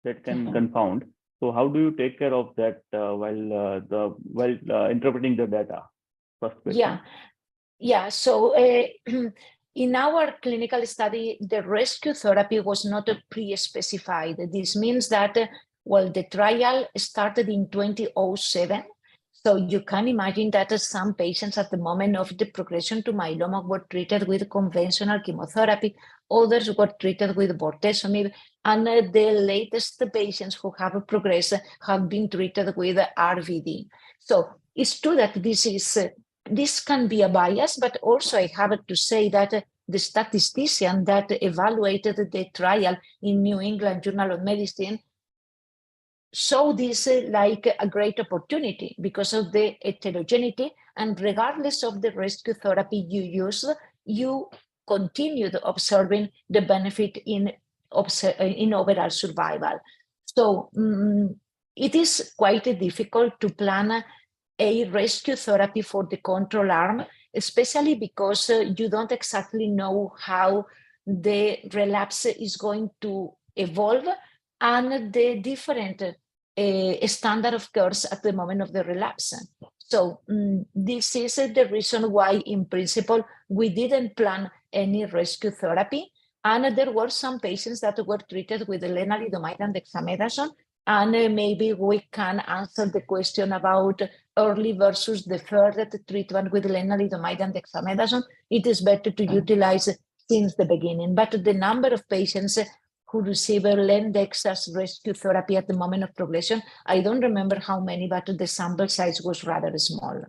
that can confound? So how do you take care of that while interpreting the data? First question. Yeah. So in our clinical study, the rescue therapy was not pre-specified. This means that, well, the trial started in 2007. So you can imagine that some patients at the moment of the progression to myeloma were treated with conventional chemotherapy, others were treated with bortezomib, and the latest patients who have progressed have been treated with RVD. So it's true that this can be a bias, but also I have to say that the statistician that evaluated the trial in New England Journal of Medicine saw this like a great opportunity because of the heterogeneity, and regardless of the rescue therapy you use, you continued observing the benefit in overall survival. So it is quite difficult to plan a rescue therapy for the control arm, especially because you don't exactly know how the relapse is going to evolve and the different standard of care at the moment of the relapse. So this is the reason why, in principle, we didn't plan any rescue therapy. And there were some patients that were treated with lenalidomide and dexamethasone. And maybe we can answer the question about early versus deferred treatment with lenalidomide and dexamethasone. It is better to utilize since the beginning. But the number of patients who receive Lendex as rescue therapy at the moment of progression, I don't remember how many, but the sample size was rather small.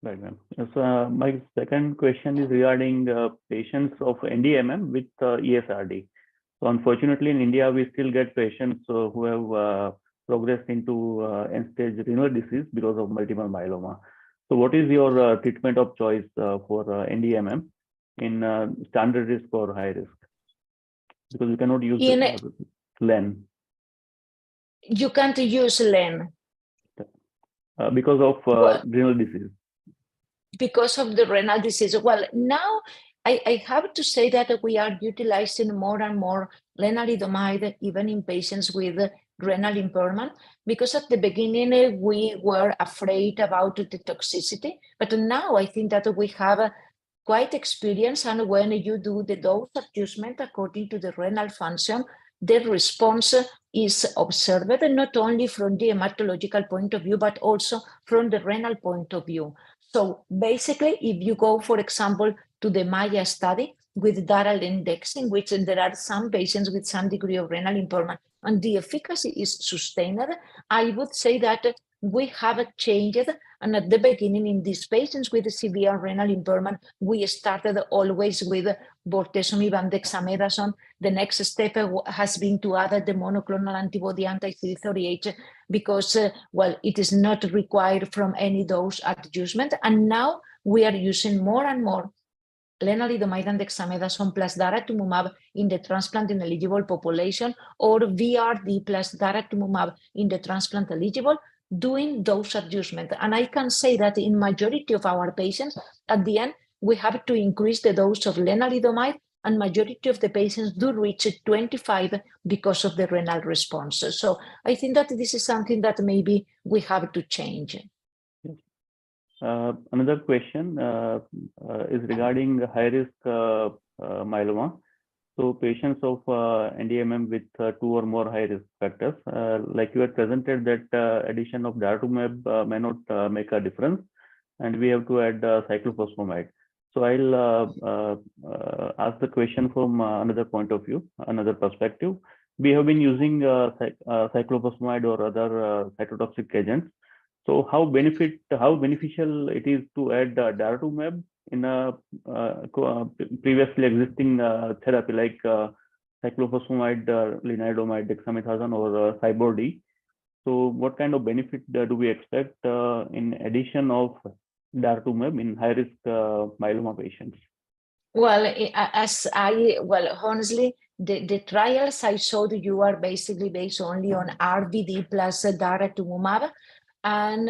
Right, ma'am. So my second question is regarding patients of NDMM with ESRD. So unfortunately, in India, we still get patients who have progressed into end-stage renal disease because of multiple myeloma. So what is your treatment of choice for NDMM in standard risk or high risk? Because we cannot use LEN. You can't use LEN. Because of renal disease. Because of the renal disease. Well, now I have to say that we are utilizing more and more lenalidomide, even in patients with renal impairment, because at the beginning we were afraid about the toxicity, but now I think that we have quite experience, and when you do the dose adjustment according to the renal function, the response is observed not only from the hematological point of view, but also from the renal point of view. So basically, if you go, for example, to the MAIA study with daral index, in which there are some patients with some degree of renal impairment, and the efficacy is sustained, I would say that we have changed. And at the beginning, in these patients with severe renal impairment, we started always with bortezomib and dexamethasone. The next step has been to add the monoclonal antibody anti-CD38 because, well, it is not required from any dose adjustment. And now we are using more and more lenalidomide and dexamethasone plus daratumumab in the transplant-ineligible population, or VRD plus daratumumab in the transplant-eligible, doing dose adjustment. And I can say that in majority of our patients, at the end, we have to increase the dose of lenalidomide, and majority of the patients do reach 25 because of the renal response. So I think that this is something that maybe we have to change. Another question is regarding high-risk myeloma. So patients of NDMM with 2 or more high-risk factors, like you had presented that addition of daratumumab may not make a difference, and we have to add cyclophosphamide. So I'll ask the question from another point of view, another perspective. We have been using cyclophosphamide or other cytotoxic agents. So how beneficial it is to add daratumumab in a previously existing therapy like cyclophosphamide, lenalidomide, dexamethasone, or Cyborg. So what kind of benefit do we expect in addition of daratumumab in high-risk myeloma patients? Well, honestly, the trials I showed you are basically based only on RVD plus daratumumab. And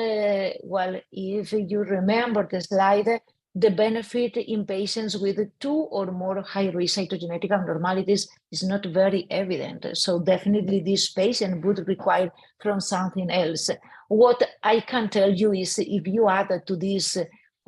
if you remember the slide, the benefit in patients with 2 or more high-risk cytogenetic abnormalities is not very evident. So definitely this patient would require from something else. What I can tell you is if you add to this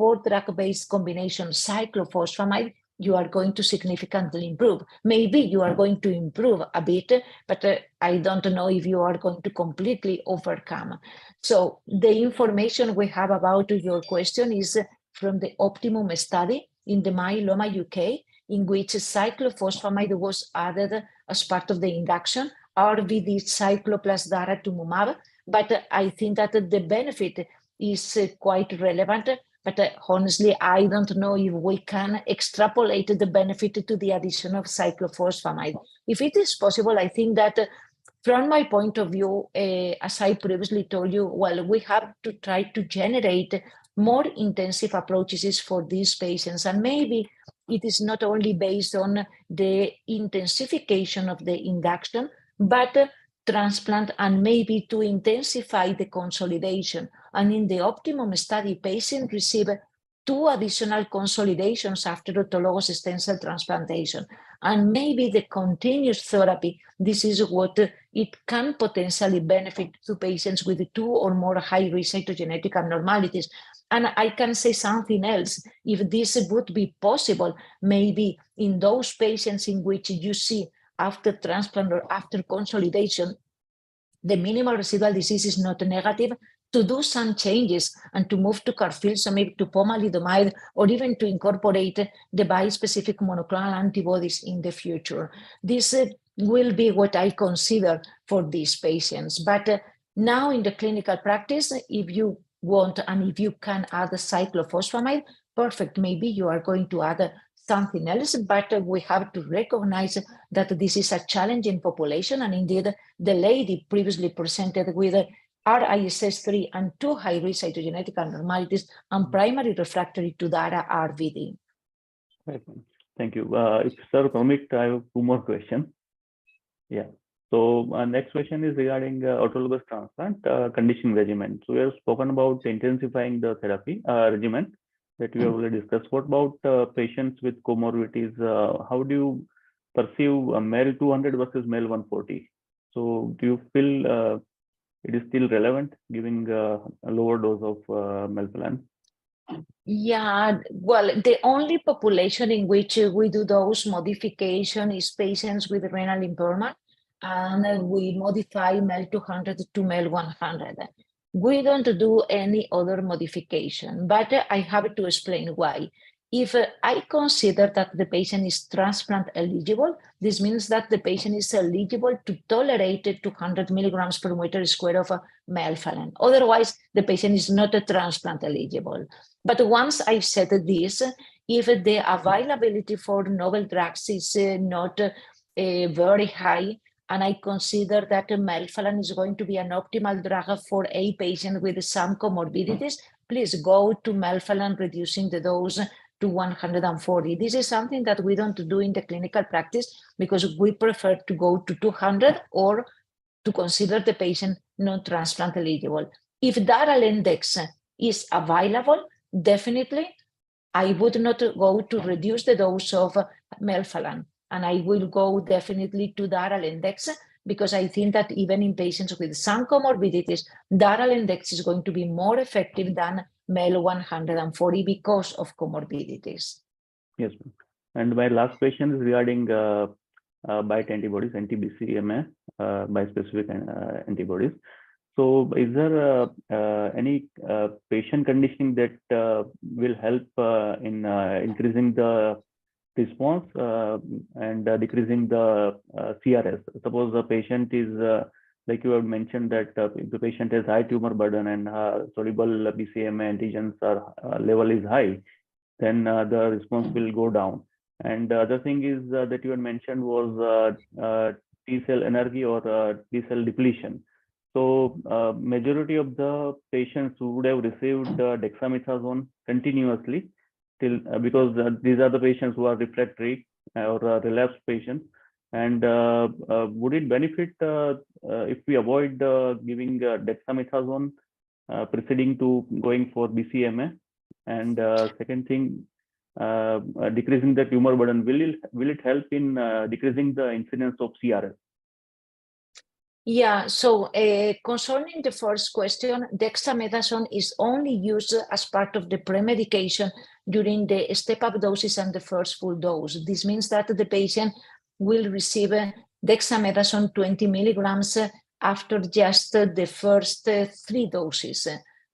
4-drug-based combination cyclophosphamide, you are going to significantly improve. Maybe you are going to improve a bit, but I don't know if you are going to completely overcome. So the information we have about your question is from the Optimum study in the Myeloma UK, in which cyclophosphamide was added as part of the induction, RVD cyclo plus daratumumab. But I think that the benefit is quite relevant. But honestly, I don't know if we can extrapolate the benefit to the addition of cyclophosphamide. If it is possible, I think that from my point of view, as I previously told you, well, we have to try to generate more intensive approaches for these patients. And maybe it is not only based on the intensification of the induction, but transplant and maybe to intensify the consolidation. And in the Optimum study, patients receive 2 additional consolidations after autologous stem cell transplantation. And maybe the continuous therapy, this is what it can potentially benefit to patients with 2 or more high-risk cytogenetic abnormalities. And I can say something else. If this would be possible, maybe in those patients in which you see after transplant or after consolidation, the minimal residual disease is not negative, to do some changes and to move to carfilzomib, to pomalidomide, or even to incorporate the bispecific monoclonal antibodies in the future. This will be what I consider for these patients. But now in the clinical practice, if you want and if you can add cyclophosphamide, perfect. Maybe you are going to add something else, but we have to recognize that this is a challenging population. And indeed, the lady previously presented with RISS3 and 2 high-risk cytogenetic abnormalities and primary refractory to DARA RVD. Right. Thank you. If Sir permit, I have 2 more questions. Yeah. So next question is regarding autologous transplant conditioning regimen. So we have spoken about intensifying the therapy regimen that we have already discussed. What about patients with comorbidities? How do you perceive MEL 200 versus MEL 140? So do you feel it is still relevant giving a lower dose of melphalan? Yeah, well, the only population in which we do those modifications is patients with renal impairment, and we modify MEL 200 to MEL 100. We don't do any other modification, but I have to explain why. If I consider that the patient is transplant eligible, this means that the patient is eligible to tolerate 200 milligrams per meter square of melphalan. Otherwise, the patient is not transplant eligible. But once I've said this, if the availability for novel drugs is not very high, and I consider that melphalan is going to be an optimal drug for a patient with some comorbidities, please go to melphalan, reducing the dose to 140. This is something that we don't do in the clinical practice because we prefer to go to 200 or to consider the patient non-transplant eligible. If DARAL index is available, definitely I would not go to reduce the dose of melphalan, and I will go definitely to DARAL index because I think that even in patients with some comorbidities, DARAL index is going to be more effective than MEL 140 because of comorbidities. Yes, and my last question is regarding BiTE antibodies, anti-BCMA bispecific antibodies. So is there any patient conditioning that will help in increasing the response and decreasing the CRS? Suppose the patient is, like you have mentioned, that if the patient has high tumor burden and soluble BCMA antigens level is high, then the response will go down. And the other thing is that you had mentioned was T-cell energy or T-cell depletion. So majority of the patients who would have received dexamethasone continuously, till because these are the patients who are refractory or relapsed patients. And would it benefit if we avoid giving dexamethasone preceding to going for BCMA? And second thing, decreasing the tumor burden, will it help in decreasing the incidence of CRS? Yeah, so concerning the first question, dexamethasone is only used as part of the pre-medication during the step-up doses and the first full dose. This means that the patient will receive dexamethasone 20 milligrams after just the first 3 doses.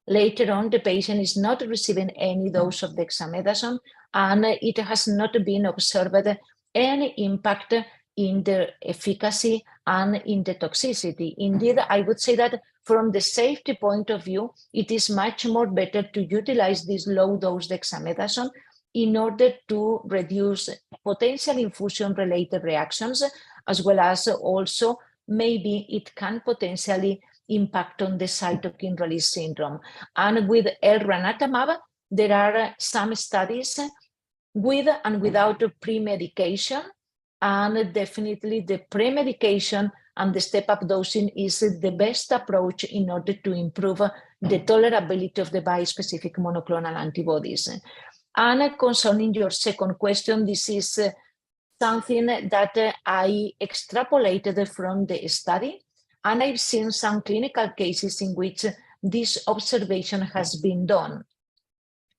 Later on, the patient is not receiving any dose of dexamethasone, and it has not been observed any impact in the efficacy and in the toxicity. Indeed, I would say that from the safety point of view, it is much more better to utilize this low-dose dexamethasone in order to reduce potential infusion-related reactions, as well as also maybe it can potentially impact on the cytokine release syndrome. And with elranatamab, there are some studies with and without pre-medication, and definitely the pre-medication and the step-up dosing is the best approach in order to improve the tolerability of the bispecific monoclonal antibodies. And concerning your second question, this is something that I extrapolated from the study, and I've seen some clinical cases in which this observation has been done,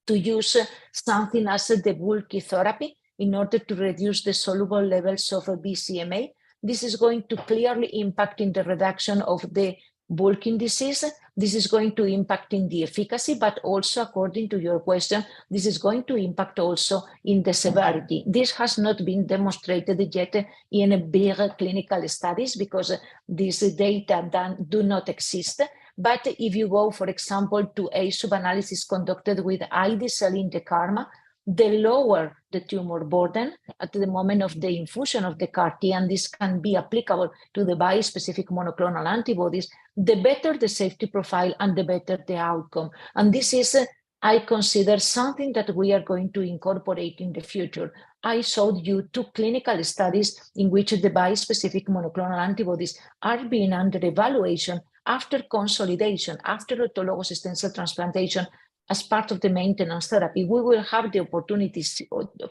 to use something as the bulky therapy in order to reduce the soluble levels of BCMA. This is going to clearly impact in the reduction of the bulking disease. This is going to impact in the efficacy, but also, according to your question, this is going to impact also in the severity. This has not been demonstrated yet in big clinical studies because these data do not exist. But if you go, for example, to a sub-analysis conducted with ID-cell in the karma, the lower the tumor burden at the moment of the infusion of the CAR-T, and this can be applicable to the bispecific monoclonal antibodies, the better the safety profile and the better the outcome. And this is, I consider, something that we are going to incorporate in the future. I showed you 2 clinical studies in which the bispecific monoclonal antibodies are being under evaluation after consolidation, after autologous stem cell transplantation, as part of the maintenance therapy. We will have the opportunities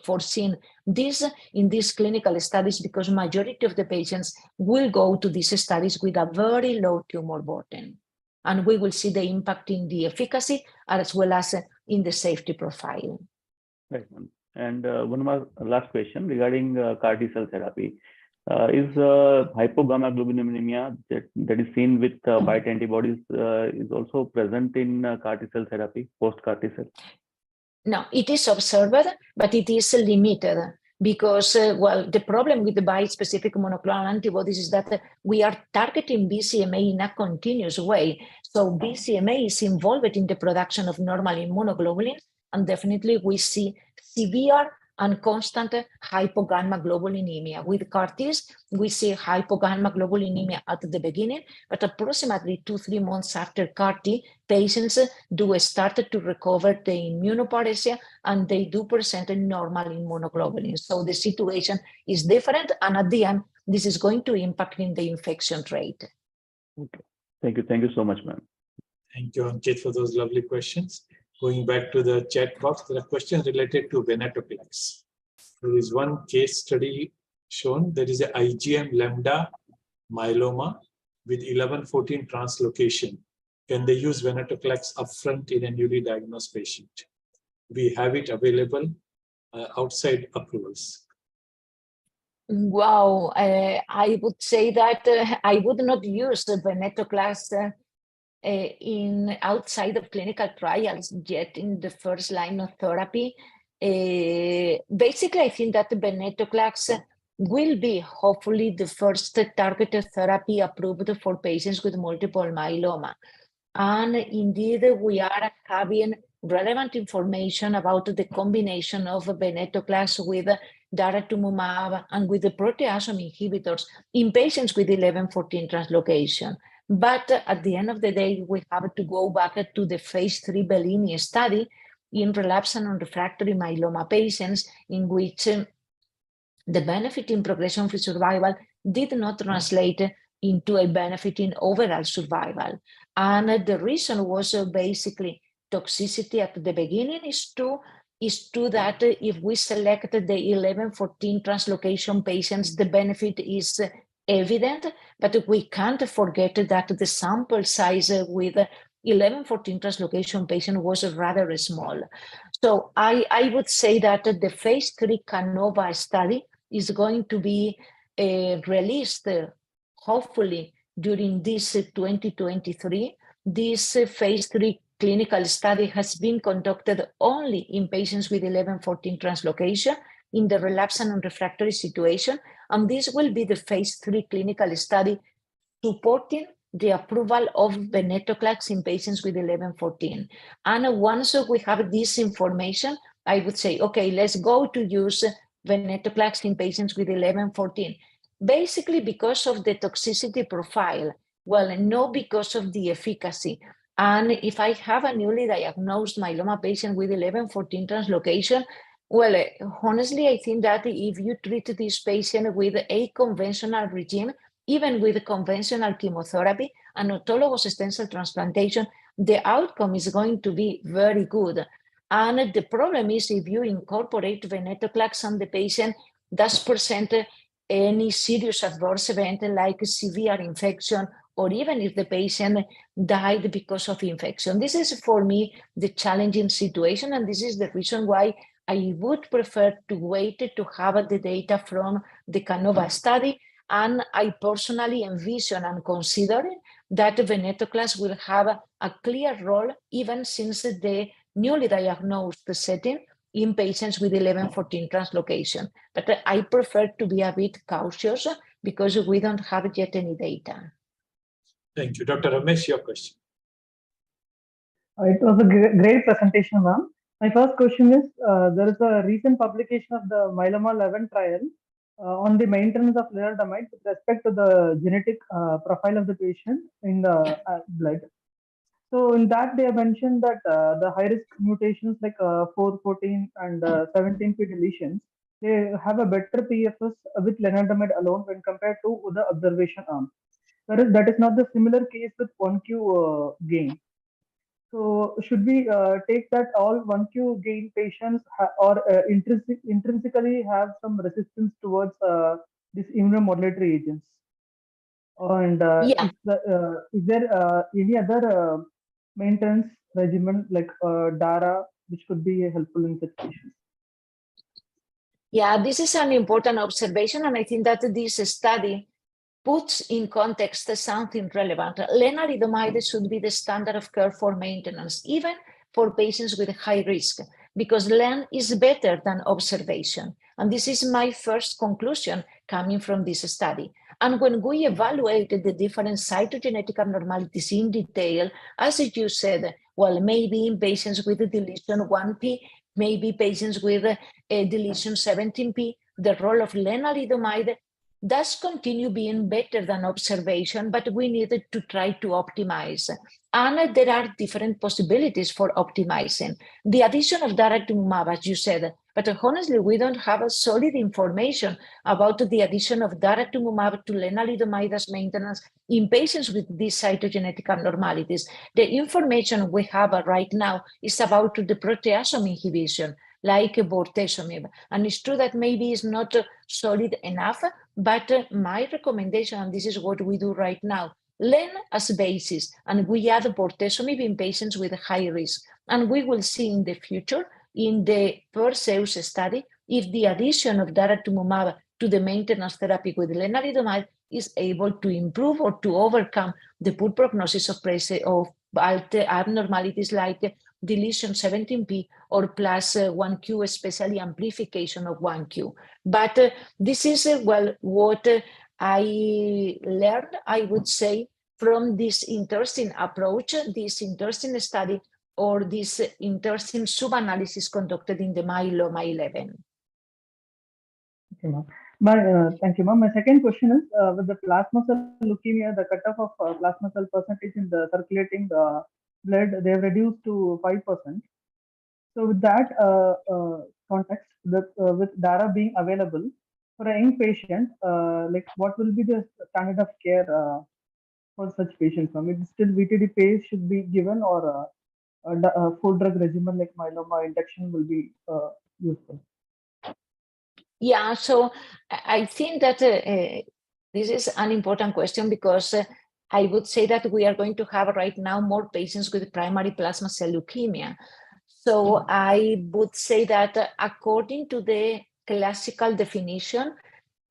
for seeing this in these clinical studies because majority of the patients will go to these studies with a very low tumor burden. And we will see the impact in the efficacy as well as in the safety profile. Right. And one more last question regarding CAR T cell therapy. Is hypogammaglobulinemia that is seen with BiTE antibodies is also present in CAR T cell therapy, post-CAR T cell? No, it is observed, but it is limited because, well, the problem with the bispecific monoclonal antibodies is that we are targeting BCMA in a continuous way. So BCMA is involved in the production of normal immunoglobulins, and definitely we see severe and constant hypogammaglobulinemia. With CAR-Ts, we see hypogammaglobulinemia at the beginning, but approximately 2-3 months after CAR-T, patients do start to recover the immunoparesia and they do present a normal immunoglobulin. So the situation is different, and at the end, this is going to impact in the infection rate. Okay. Thank you. Thank you so much, ma'am. Thank you, Ankit, for those lovely questions. Going back to the chat box, there are questions related to venetoclax. There is one case study shown. There is a IgM lambda myeloma with 11-14 translocation. Can they use venetoclax upfront in a newly diagnosed patient? We have it available outside approvals. Wow, I would say that I would not use the venetoclax in outside of clinical trials yet in the first line of therapy. Basically, I think that the venetoclax will be hopefully the first targeted therapy approved for patients with multiple myeloma. And indeed, we are having relevant information about the combination of venetoclax with daratumumab and with the proteasome inhibitors in patients with 11-14 translocation. But at the end of the day, we have to go back to the phase 3 Bellini study in relapsed and refractory myeloma patients in which the benefit in progression-free survival did not translate into a benefit in overall survival. And the reason was basically toxicity at the beginning is true that if we select the 11-14 translocation patients, the benefit is evident, but we can't forget that the sample size with 11-14 translocation patient was rather small. So I would say that the phase 3 CANOVA study is going to be released, hopefully, during this 2023. This phase 3 clinical study has been conducted only in patients with 11-14 translocation in the relapsed and refractory situation, and this will be the phase 3 clinical study supporting the approval of venetoclax in patients with 11-14. And once we have this information, I would say, okay, let's go to use venetoclax in patients with 11-14, basically because of the toxicity profile, well, not because of the efficacy. And if I have a newly diagnosed myeloma patient with 11-14 translocation, well, honestly, I think that if you treat this patient with a conventional regime, even with conventional chemotherapy and autologous stem cell transplantation, the outcome is going to be very good. And the problem is if you incorporate venetoclax and the patient does present any serious adverse event like severe infection, or even if the patient died because of infection. This is for me the challenging situation, and this is the reason why I would prefer to wait to have the data from the CANOVA study. And I personally envision and considering that venetoclax will have a clear role even since the newly diagnosed setting in patients with 11-14 translocation. But I prefer to be a bit cautious because we don't have yet any data. Thank you. Dr. Ramesh, your question. It was a great presentation, ma'am. My first question is, there is a recent publication of the Myeloma 11 trial on the maintenance of lenalidomide with respect to the genetic profile of the patient in the blood. So in that they have mentioned that the high-risk mutations like 4, 14 and 17p deletions, they have a better PFS with lenalidomide alone when compared to the observation arm. Whereas that is not the similar case with 1Q gain. So should we take that all 1Q gain patients or intrinsically have some resistance towards these immunomodulatory agents? And is there any other maintenance regimen like DARA which could be helpful in such patients? Yeah, this is an important observation, and I think that this study puts in context something relevant. Lenalidomide should be the standard of care for maintenance, even for patients with high risk, because Len is better than observation. And this is my first conclusion coming from this study. And when we evaluated the different cytogenetic abnormalities in detail, as you said, well, maybe in patients with a deletion 1p, maybe patients with a deletion 17p, the role of lenalidomide does continue being better than observation, but we needed to try to optimize. And there are different possibilities for optimizing. The addition of daratumumab, as you said, but honestly, we don't have a solid information about the addition of daratumumab to lenalidomide as maintenance in patients with these cytogenetic abnormalities. The information we have right now is about the proteasome inhibition, like bortezomib. And it's true that maybe it's not solid enough, but my recommendation, and this is what we do right now, Len as basis, and we add bortezomib in patients with high risk. And we will see in the future, in the Perseus study, if the addition of daratumumab to the maintenance therapy with lenalidomide is able to improve or to overcome the poor prognosis of abnormalities like deletion 17p or plus 1q, especially amplification of 1q. But this is, well, what I learned, I would say, from this interesting approach, this interesting study, or this interesting sub-analysis conducted in the Myeloma 11. Okay, ma'am. Thank you, ma'am. My second question is, with the plasma cell leukemia, the cutoff of plasma cell percentage in the circulating blood, they have reduced to 5%. So with that context, with DARA being available for a young patient, like what will be the standard of care for such patients? I mean, still VTD phase should be given, or a full drug regimen like myeloma induction will be useful. Yeah, so I think that this is an important question because I would say that we are going to have right now more patients with primary plasma cell leukemia. So I would say that according to the classical definition,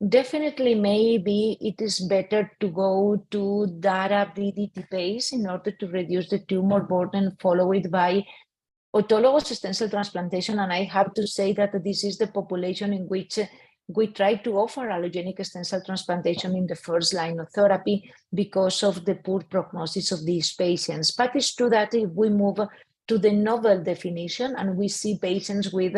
definitely maybe it is better to go to DARA VDT phase in order to reduce the tumor burden, followed by autologous stem cell transplantation. And I have to say that this is the population in which we try to offer allogenic stem cell transplantation in the first line of therapy because of the poor prognosis of these patients. But it's true that if we move to the novel definition and we see patients with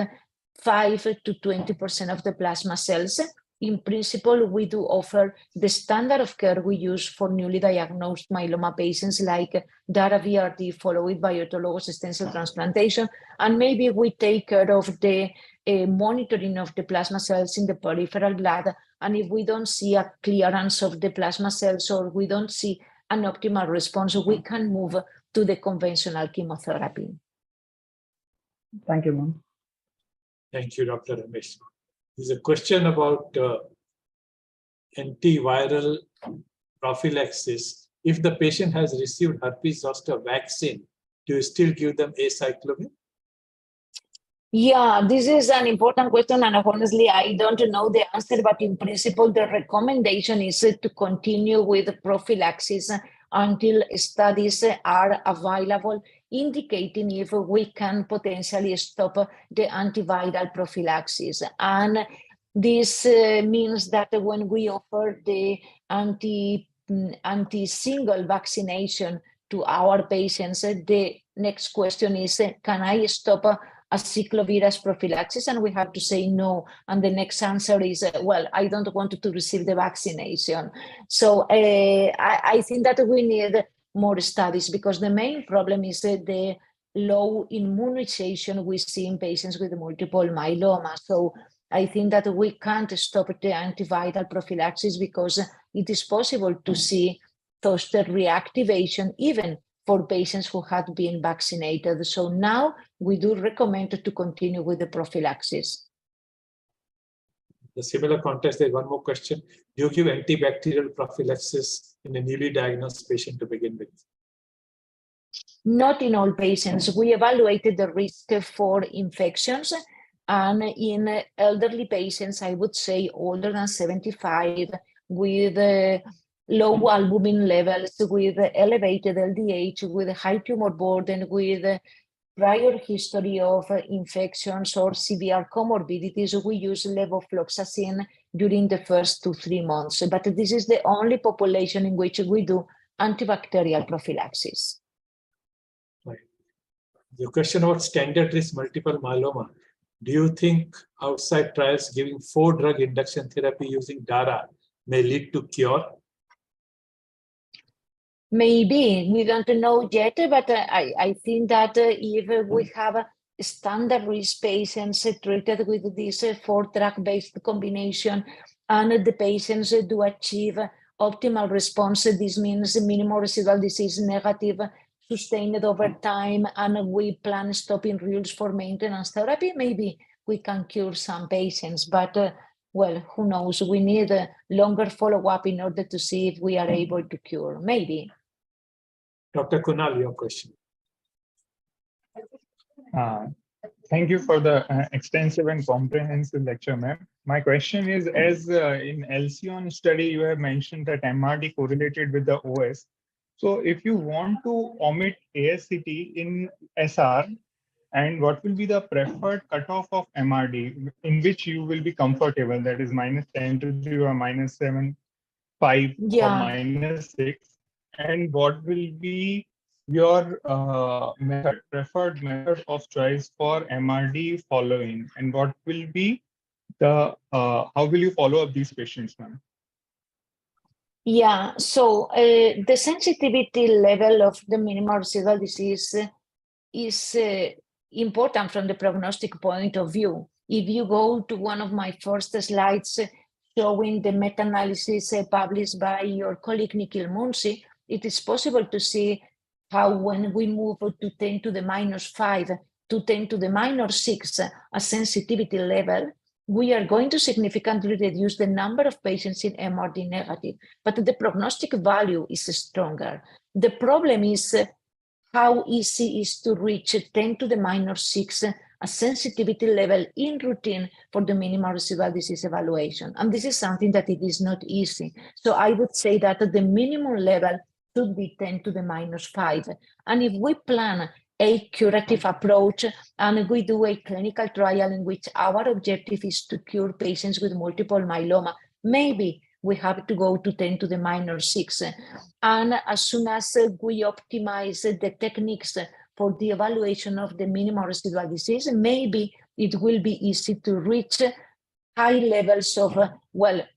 5 to 20% of the plasma cells, in principle, we do offer the standard of care we use for newly diagnosed myeloma patients, like DARA VRT followed by autologous stem cell transplantation. And maybe we take care of the monitoring of the plasma cells in the peripheral blood. And if we don't see a clearance of the plasma cells or we don't see an optimal response, we can move to the conventional chemotherapy. Thank you, ma'am. Thank you, Dr. Ramesh. There's a question about antiviral prophylaxis. If the patient has received herpes zoster vaccine, do you still give them acyclovir? Yeah, this is an important question, and honestly, I don't know the answer, but in principle, the recommendation is to continue with prophylaxis until studies are available, indicating if we can potentially stop the antiviral prophylaxis. And this means that when we offer the anti-single vaccination to our patients, the next question is, can I stop acyclovir as prophylaxis? And we have to say no. And the next answer is, well, I don't want to receive the vaccination. So I think that we need more studies because the main problem is the low immunization we see in patients with multiple myeloma. So I think that we can't stop the antiviral prophylaxis because it is possible to see zoster reactivation even for patients who had been vaccinated. So now we do recommend to continue with the prophylaxis. The similar context, there's one more question. Do you give antibacterial prophylaxis in a newly diagnosed patient to begin with? Not in all patients. We evaluated the risk for infections, and in elderly patients, I would say older than 75, with low albumin levels, with elevated LDH, with high tumor burden, with prior history of infections or severe comorbidities, we use levofloxacin during the first 2-3 months. But this is the only population in which we do antibacterial prophylaxis. Right. The question about standard risk multiple myeloma. Do you think outside trials giving 4-drug induction therapy using DARA may lead to cure? Maybe, we don't know yet, but I think that if we have standard risk patients treated with this 4-drug-based combination and the patients do achieve optimal response, this means minimal residual disease negative, sustained over time, and we plan stopping rules for maintenance therapy, maybe we can cure some patients, but well, who knows? We need a longer follow-up in order to see if we are able to cure, maybe. Dr. Kunal, your question. Thank you for the extensive and comprehensive lecture, ma'am. My question is, as in Alcyon study, you have mentioned that MRD correlated with the OS. So if you want to omit ASCT in SR, and what will be the preferred cutoff of MRD in which you will be comfortable? That is -10 to the power -7, 5, or -6. And what will be your preferred method of choice for MRD following? And what will be the, how will you follow up these patients, ma'am? Yeah, so the sensitivity level of the minimal residual disease is important from the prognostic point of view. If you go to one of my first slides showing the meta-analysis published by your colleague Nikhil Munshi, it is possible to see how when we move to 10 to the -5 to 10 to the -6 a sensitivity level, we are going to significantly reduce the number of patients in MRD negative, but the prognostic value is stronger. The problem is how easy is to reach 10 to the -6, a sensitivity level in routine for the minimal residual disease evaluation. And this is something that it is not easy. So I would say that the minimum level should be 10 to the -5. And if we plan a curative approach and we do a clinical trial in which our objective is to cure patients with multiple myeloma, maybe we have to go to 10 to the -6. And as soon as we optimize the techniques for the evaluation of the minimal residual disease, maybe it will be easy to reach high levels of,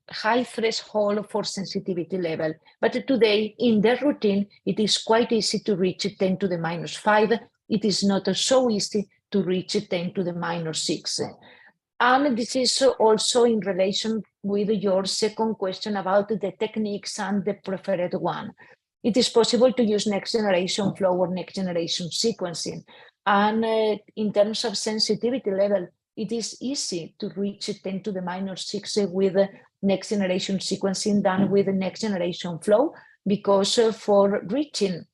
high threshold for sensitivity level. But today, in the routine, it is quite easy to reach 10 to the -5. It is not so easy to reach 10 to the -6. And this is also in relation with your second question about the techniques and the preferred one. It is possible to use next generation flow or next generation sequencing. And in terms of sensitivity level, it is easy to reach 10 to the -6 with next generation sequencing than with next generation flow, because for reaching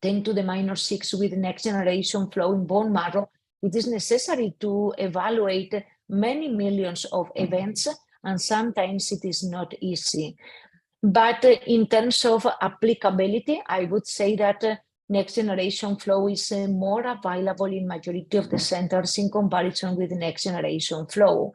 10 to the -6 with next generation flow in bone marrow, it is necessary to evaluate many millions of events, and sometimes it is not easy. But in terms of applicability, I would say that next generation flow is more available in majority of the centers in comparison with next generation flow.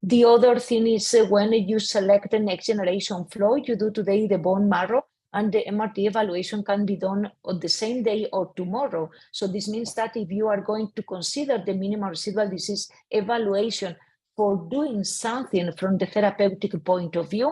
The other thing is when you select the next generation flow, you do today the bone marrow, and the MRD evaluation can be done on the same day or tomorrow. So this means that if you are going to consider the minimal residual disease evaluation for doing something from the therapeutic point of view,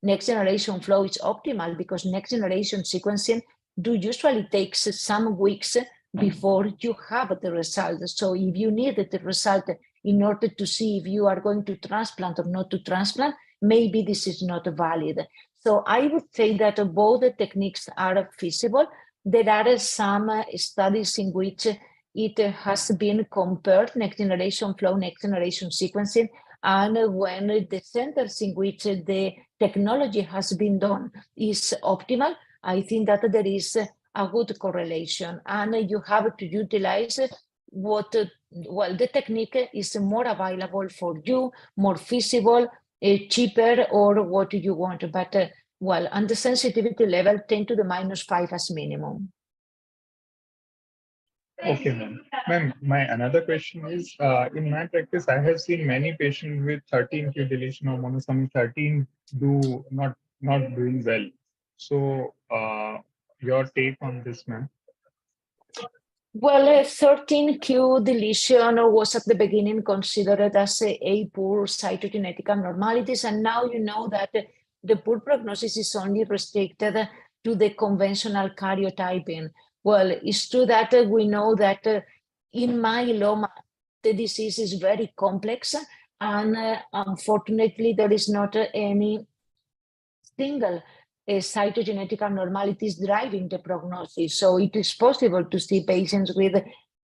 next generation flow is optimal, because next generation sequencing usually takes some weeks before you have the result. So if you need the result in order to see if you are going to transplant or not to transplant, maybe this is not valid. So I would say that both the techniques are feasible. There are some studies in which it has been compared, next generation flow, next generation sequencing, and when the centers in which the technology has been done is optimal, I think that there is a good correlation, and you have to utilize what, the technique is more available for you, more feasible, cheaper, or what do you want, but and the sensitivity level 10 to the -5 as minimum. Okay, ma'am. Ma'am, my another question is, in my practice, I have seen many patients with 13q deletion or monosomy 13 do not doing well. So, your take on this, ma'am? Well, 13q deletion was at the beginning considered as a poor cytogenetic abnormalities, and now you know that the poor prognosis is only restricted to the conventional karyotyping. Well, it's true that we know that in myeloma, the disease is very complex, and unfortunately, there is not any single cytogenetic abnormalities driving the prognosis. So it is possible to see patients with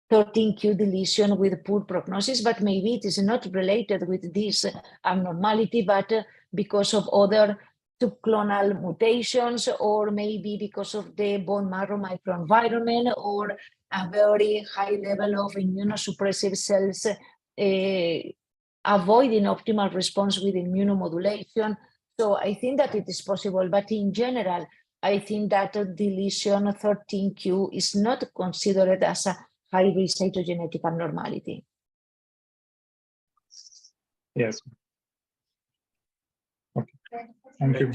13q deletion with poor prognosis, but maybe it is not related with this abnormality, but because of other subclonal mutations, or maybe because of the bone marrow microenvironment, or a very high level of immunosuppressive cells avoiding optimal response with immunomodulation. So I think that it is possible, but in general, I think that deletion 13q is not considered as a high-risk cytogenetic abnormality. Yes. Okay. Thank you.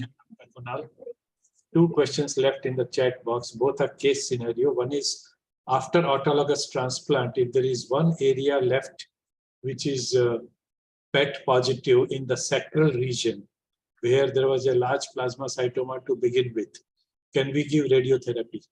Two questions left in the chat box. Both are case scenario. One is after autologous transplant, if there is one area left which is PET positive in the sacral region, where there was a large plasmacytoma to begin with, can we give radiotherapy?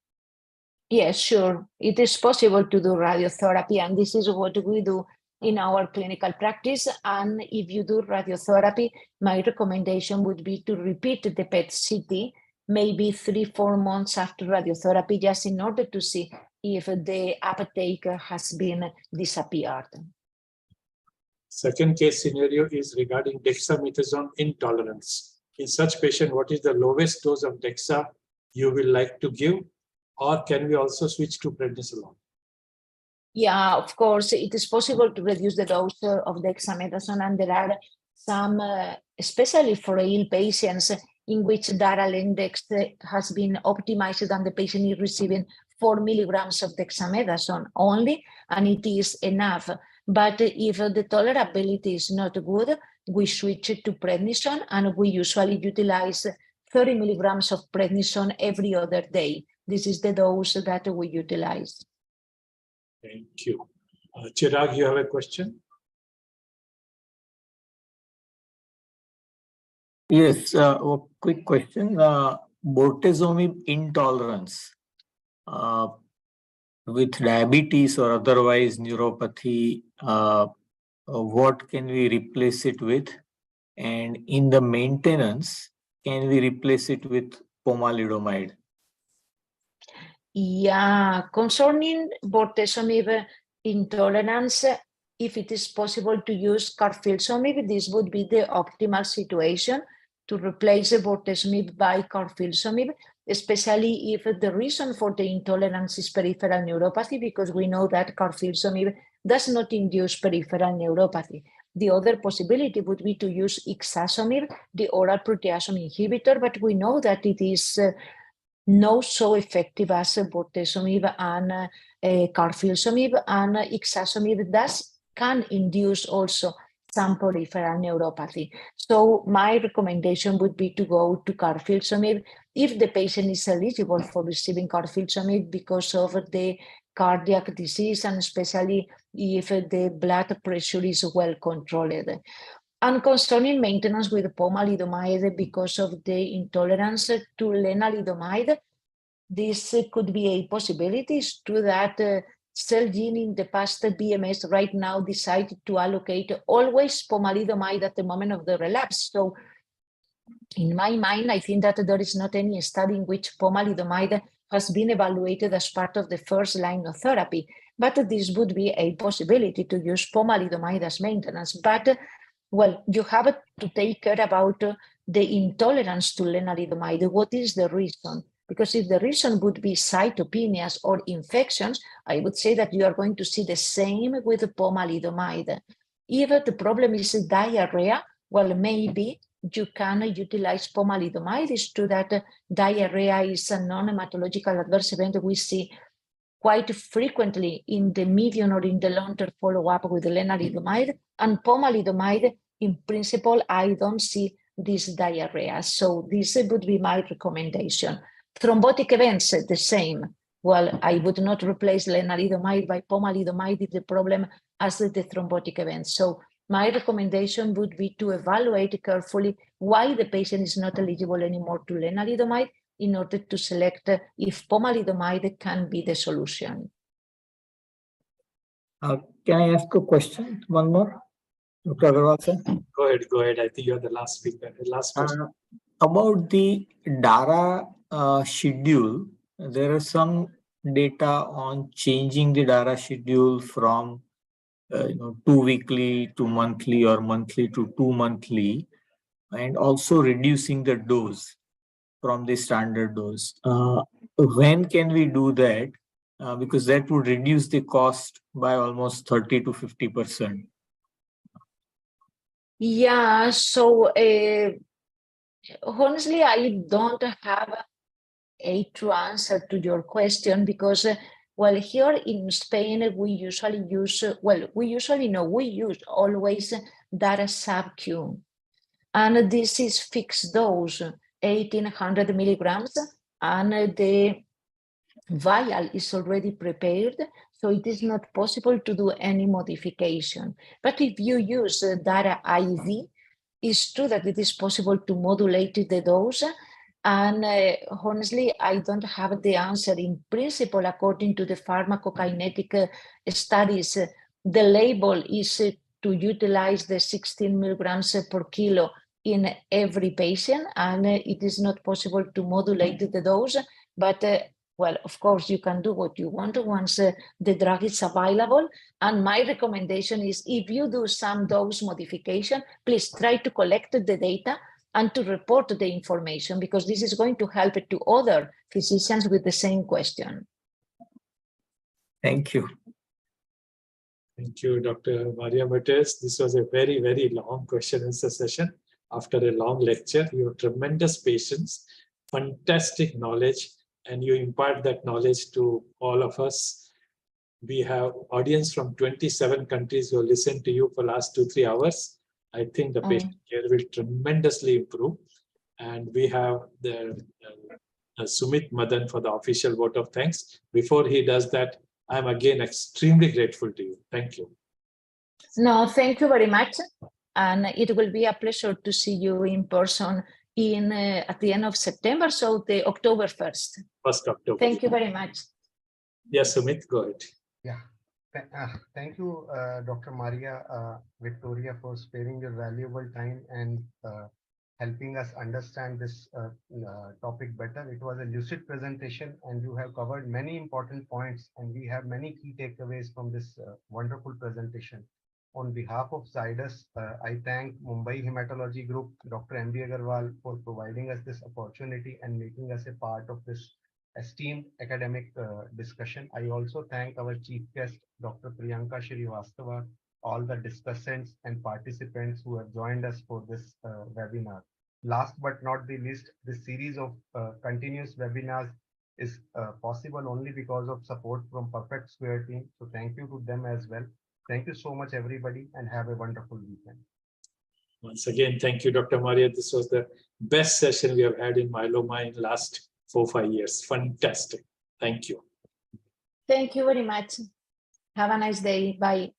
Yes, sure. It is possible to do radiotherapy, and this is what we do in our clinical practice. And if you do radiotherapy, my recommendation would be to repeat the PET-CT maybe 3-4 months after radiotherapy, just in order to see if the uptake has been disappeared. Second case scenario is regarding dexamethasone intolerance. In such patient, what is the lowest dose of dexa you will like to give? Or can we also switch to prednisolone? Yeah, of course, it is possible to reduce the dose of dexamethasone, and there are some, especially frail patients, in which diaral index has been optimized and the patient is receiving 4 milligrams of dexamethasone only, and it is enough. But if the tolerability is not good, we switch to prednisone, and we usually utilize 30 milligrams of prednisone every other day. This is the dose that we utilize. Thank you. Chirag, you have a question? Yes, a quick question. Bortezomib intolerance with diabetes or otherwise neuropathy, what can we replace it with? And in the maintenance, can we replace it with pomalidomide? Yeah, concerning bortezomib intolerance, if it is possible to use carfilzomib, this would be the optimal situation to replace the bortezomib by carfilzomib, especially if the reason for the intolerance is peripheral neuropathy, because we know that carfilzomib does not induce peripheral neuropathy. The other possibility would be to use ixazomib, the oral proteasome inhibitor, but we know that it is not so effective as bortezomib and carfilzomib, and ixazomib can induce also some peripheral neuropathy. So my recommendation would be to go to carfilzomib if the patient is eligible for receiving carfilzomib because of the cardiac disease, and especially if the blood pressure is well controlled. And concerning maintenance with pomalidomide because of the intolerance to lenalidomide, this could be a possibility. It's true that Celgene in the past BMS right now decided to allocate always pomalidomide at the moment of the relapse. So in my mind, I think that there is not any study in which pomalidomide has been evaluated as part of the first line of therapy, but this would be a possibility to use pomalidomide as maintenance. But well, you have to take care about the intolerance to lenalidomide. What is the reason? Because if the reason would be cytopenias or infections, I would say that you are going to see the same with pomalidomide. If the problem is diarrhea, well, maybe you can utilize pomalidomide. It's true that diarrhea is a non-hematological adverse event we see quite frequently in the medium or in the long-term follow-up with lenalidomide, and pomalidomide, in principle, I don't see this diarrhea. So this would be my recommendation. Thrombotic events, the same. Well, I would not replace lenalidomide by pomalidomide if the problem as the thrombotic events. So my recommendation would be to evaluate carefully why the patient is not eligible anymore to lenalidomide in order to select if pomalidomide can be the solution. Can I ask a question? One more? Dr. Agarwal, sir? Go ahead. I think you're the last speaker. Last question. About the DARA schedule, there are some data on changing the DARA schedule from 2 weekly to monthly or monthly to 2 monthly, and also reducing the dose from the standard dose. When can we do that? Because that would reduce the cost by almost 30 to 50%. Yeah, so honestly, I don't have a true answer to your question because, well, here in Spain, we usually use, we use always DARA sub-Q. And this is fixed dose, 1800 milligrams, and the vial is already prepared, so it is not possible to do any modification. But if you use DARA IV, it's true that it is possible to modulate the dose, And honestly, I don't have the answer. In principle, according to the pharmacokinetic studies, the label is to utilize the 16 milligrams per kilo in every patient, and it is not possible to modulate the dose. But well, of course, you can do what you want once the drug is available. And my recommendation is, if you do some dose modification, please try to collect the data and to report the information, because this is going to help to other physicians with the same question. Thank you. Thank you, Dr. Maria Matters. This was a very, very long question answer session. After a long lecture, you have tremendous patience, fantastic knowledge, and you impart that knowledge to all of us. We have audience from 27 countries who listened to you for the last 2-3 hours. I think the patient care will tremendously improve. And we have the Sumit Madan for the official vote of thanks. Before he does that, I'm again extremely grateful to you. Thank you. No, thank you very much. And it will be a pleasure to see you in person in at the end of September, so the October 1st. 1st October. Thank you very much. Yes, Sumit, go ahead. Yeah. Thank you, Dr. Maria Victoria, for sparing your valuable time and helping us understand this topic better. It was a lucid presentation, and you have covered many important points, and we have many key takeaways from this wonderful presentation. On behalf of Zydus, I thank Mumbai Hematology Group, Dr. M.B. Agarwal, for providing us this opportunity and making us a part of this esteemed academic discussion. I also thank our chief guest, Dr. Priyanka Shrivastava, all the discussants and participants who have joined us for this webinar. Last but not the least, this series of continuous webinars is possible only because of support from Perfect Square team. So thank you to them as well. Thank you so much, everybody, and have a wonderful weekend. Once again, thank you, Dr. Maria. This was the best session we have had in myeloma in the last 4-5 years. Fantastic. Thank you. Thank you very much. Have a nice day. Bye.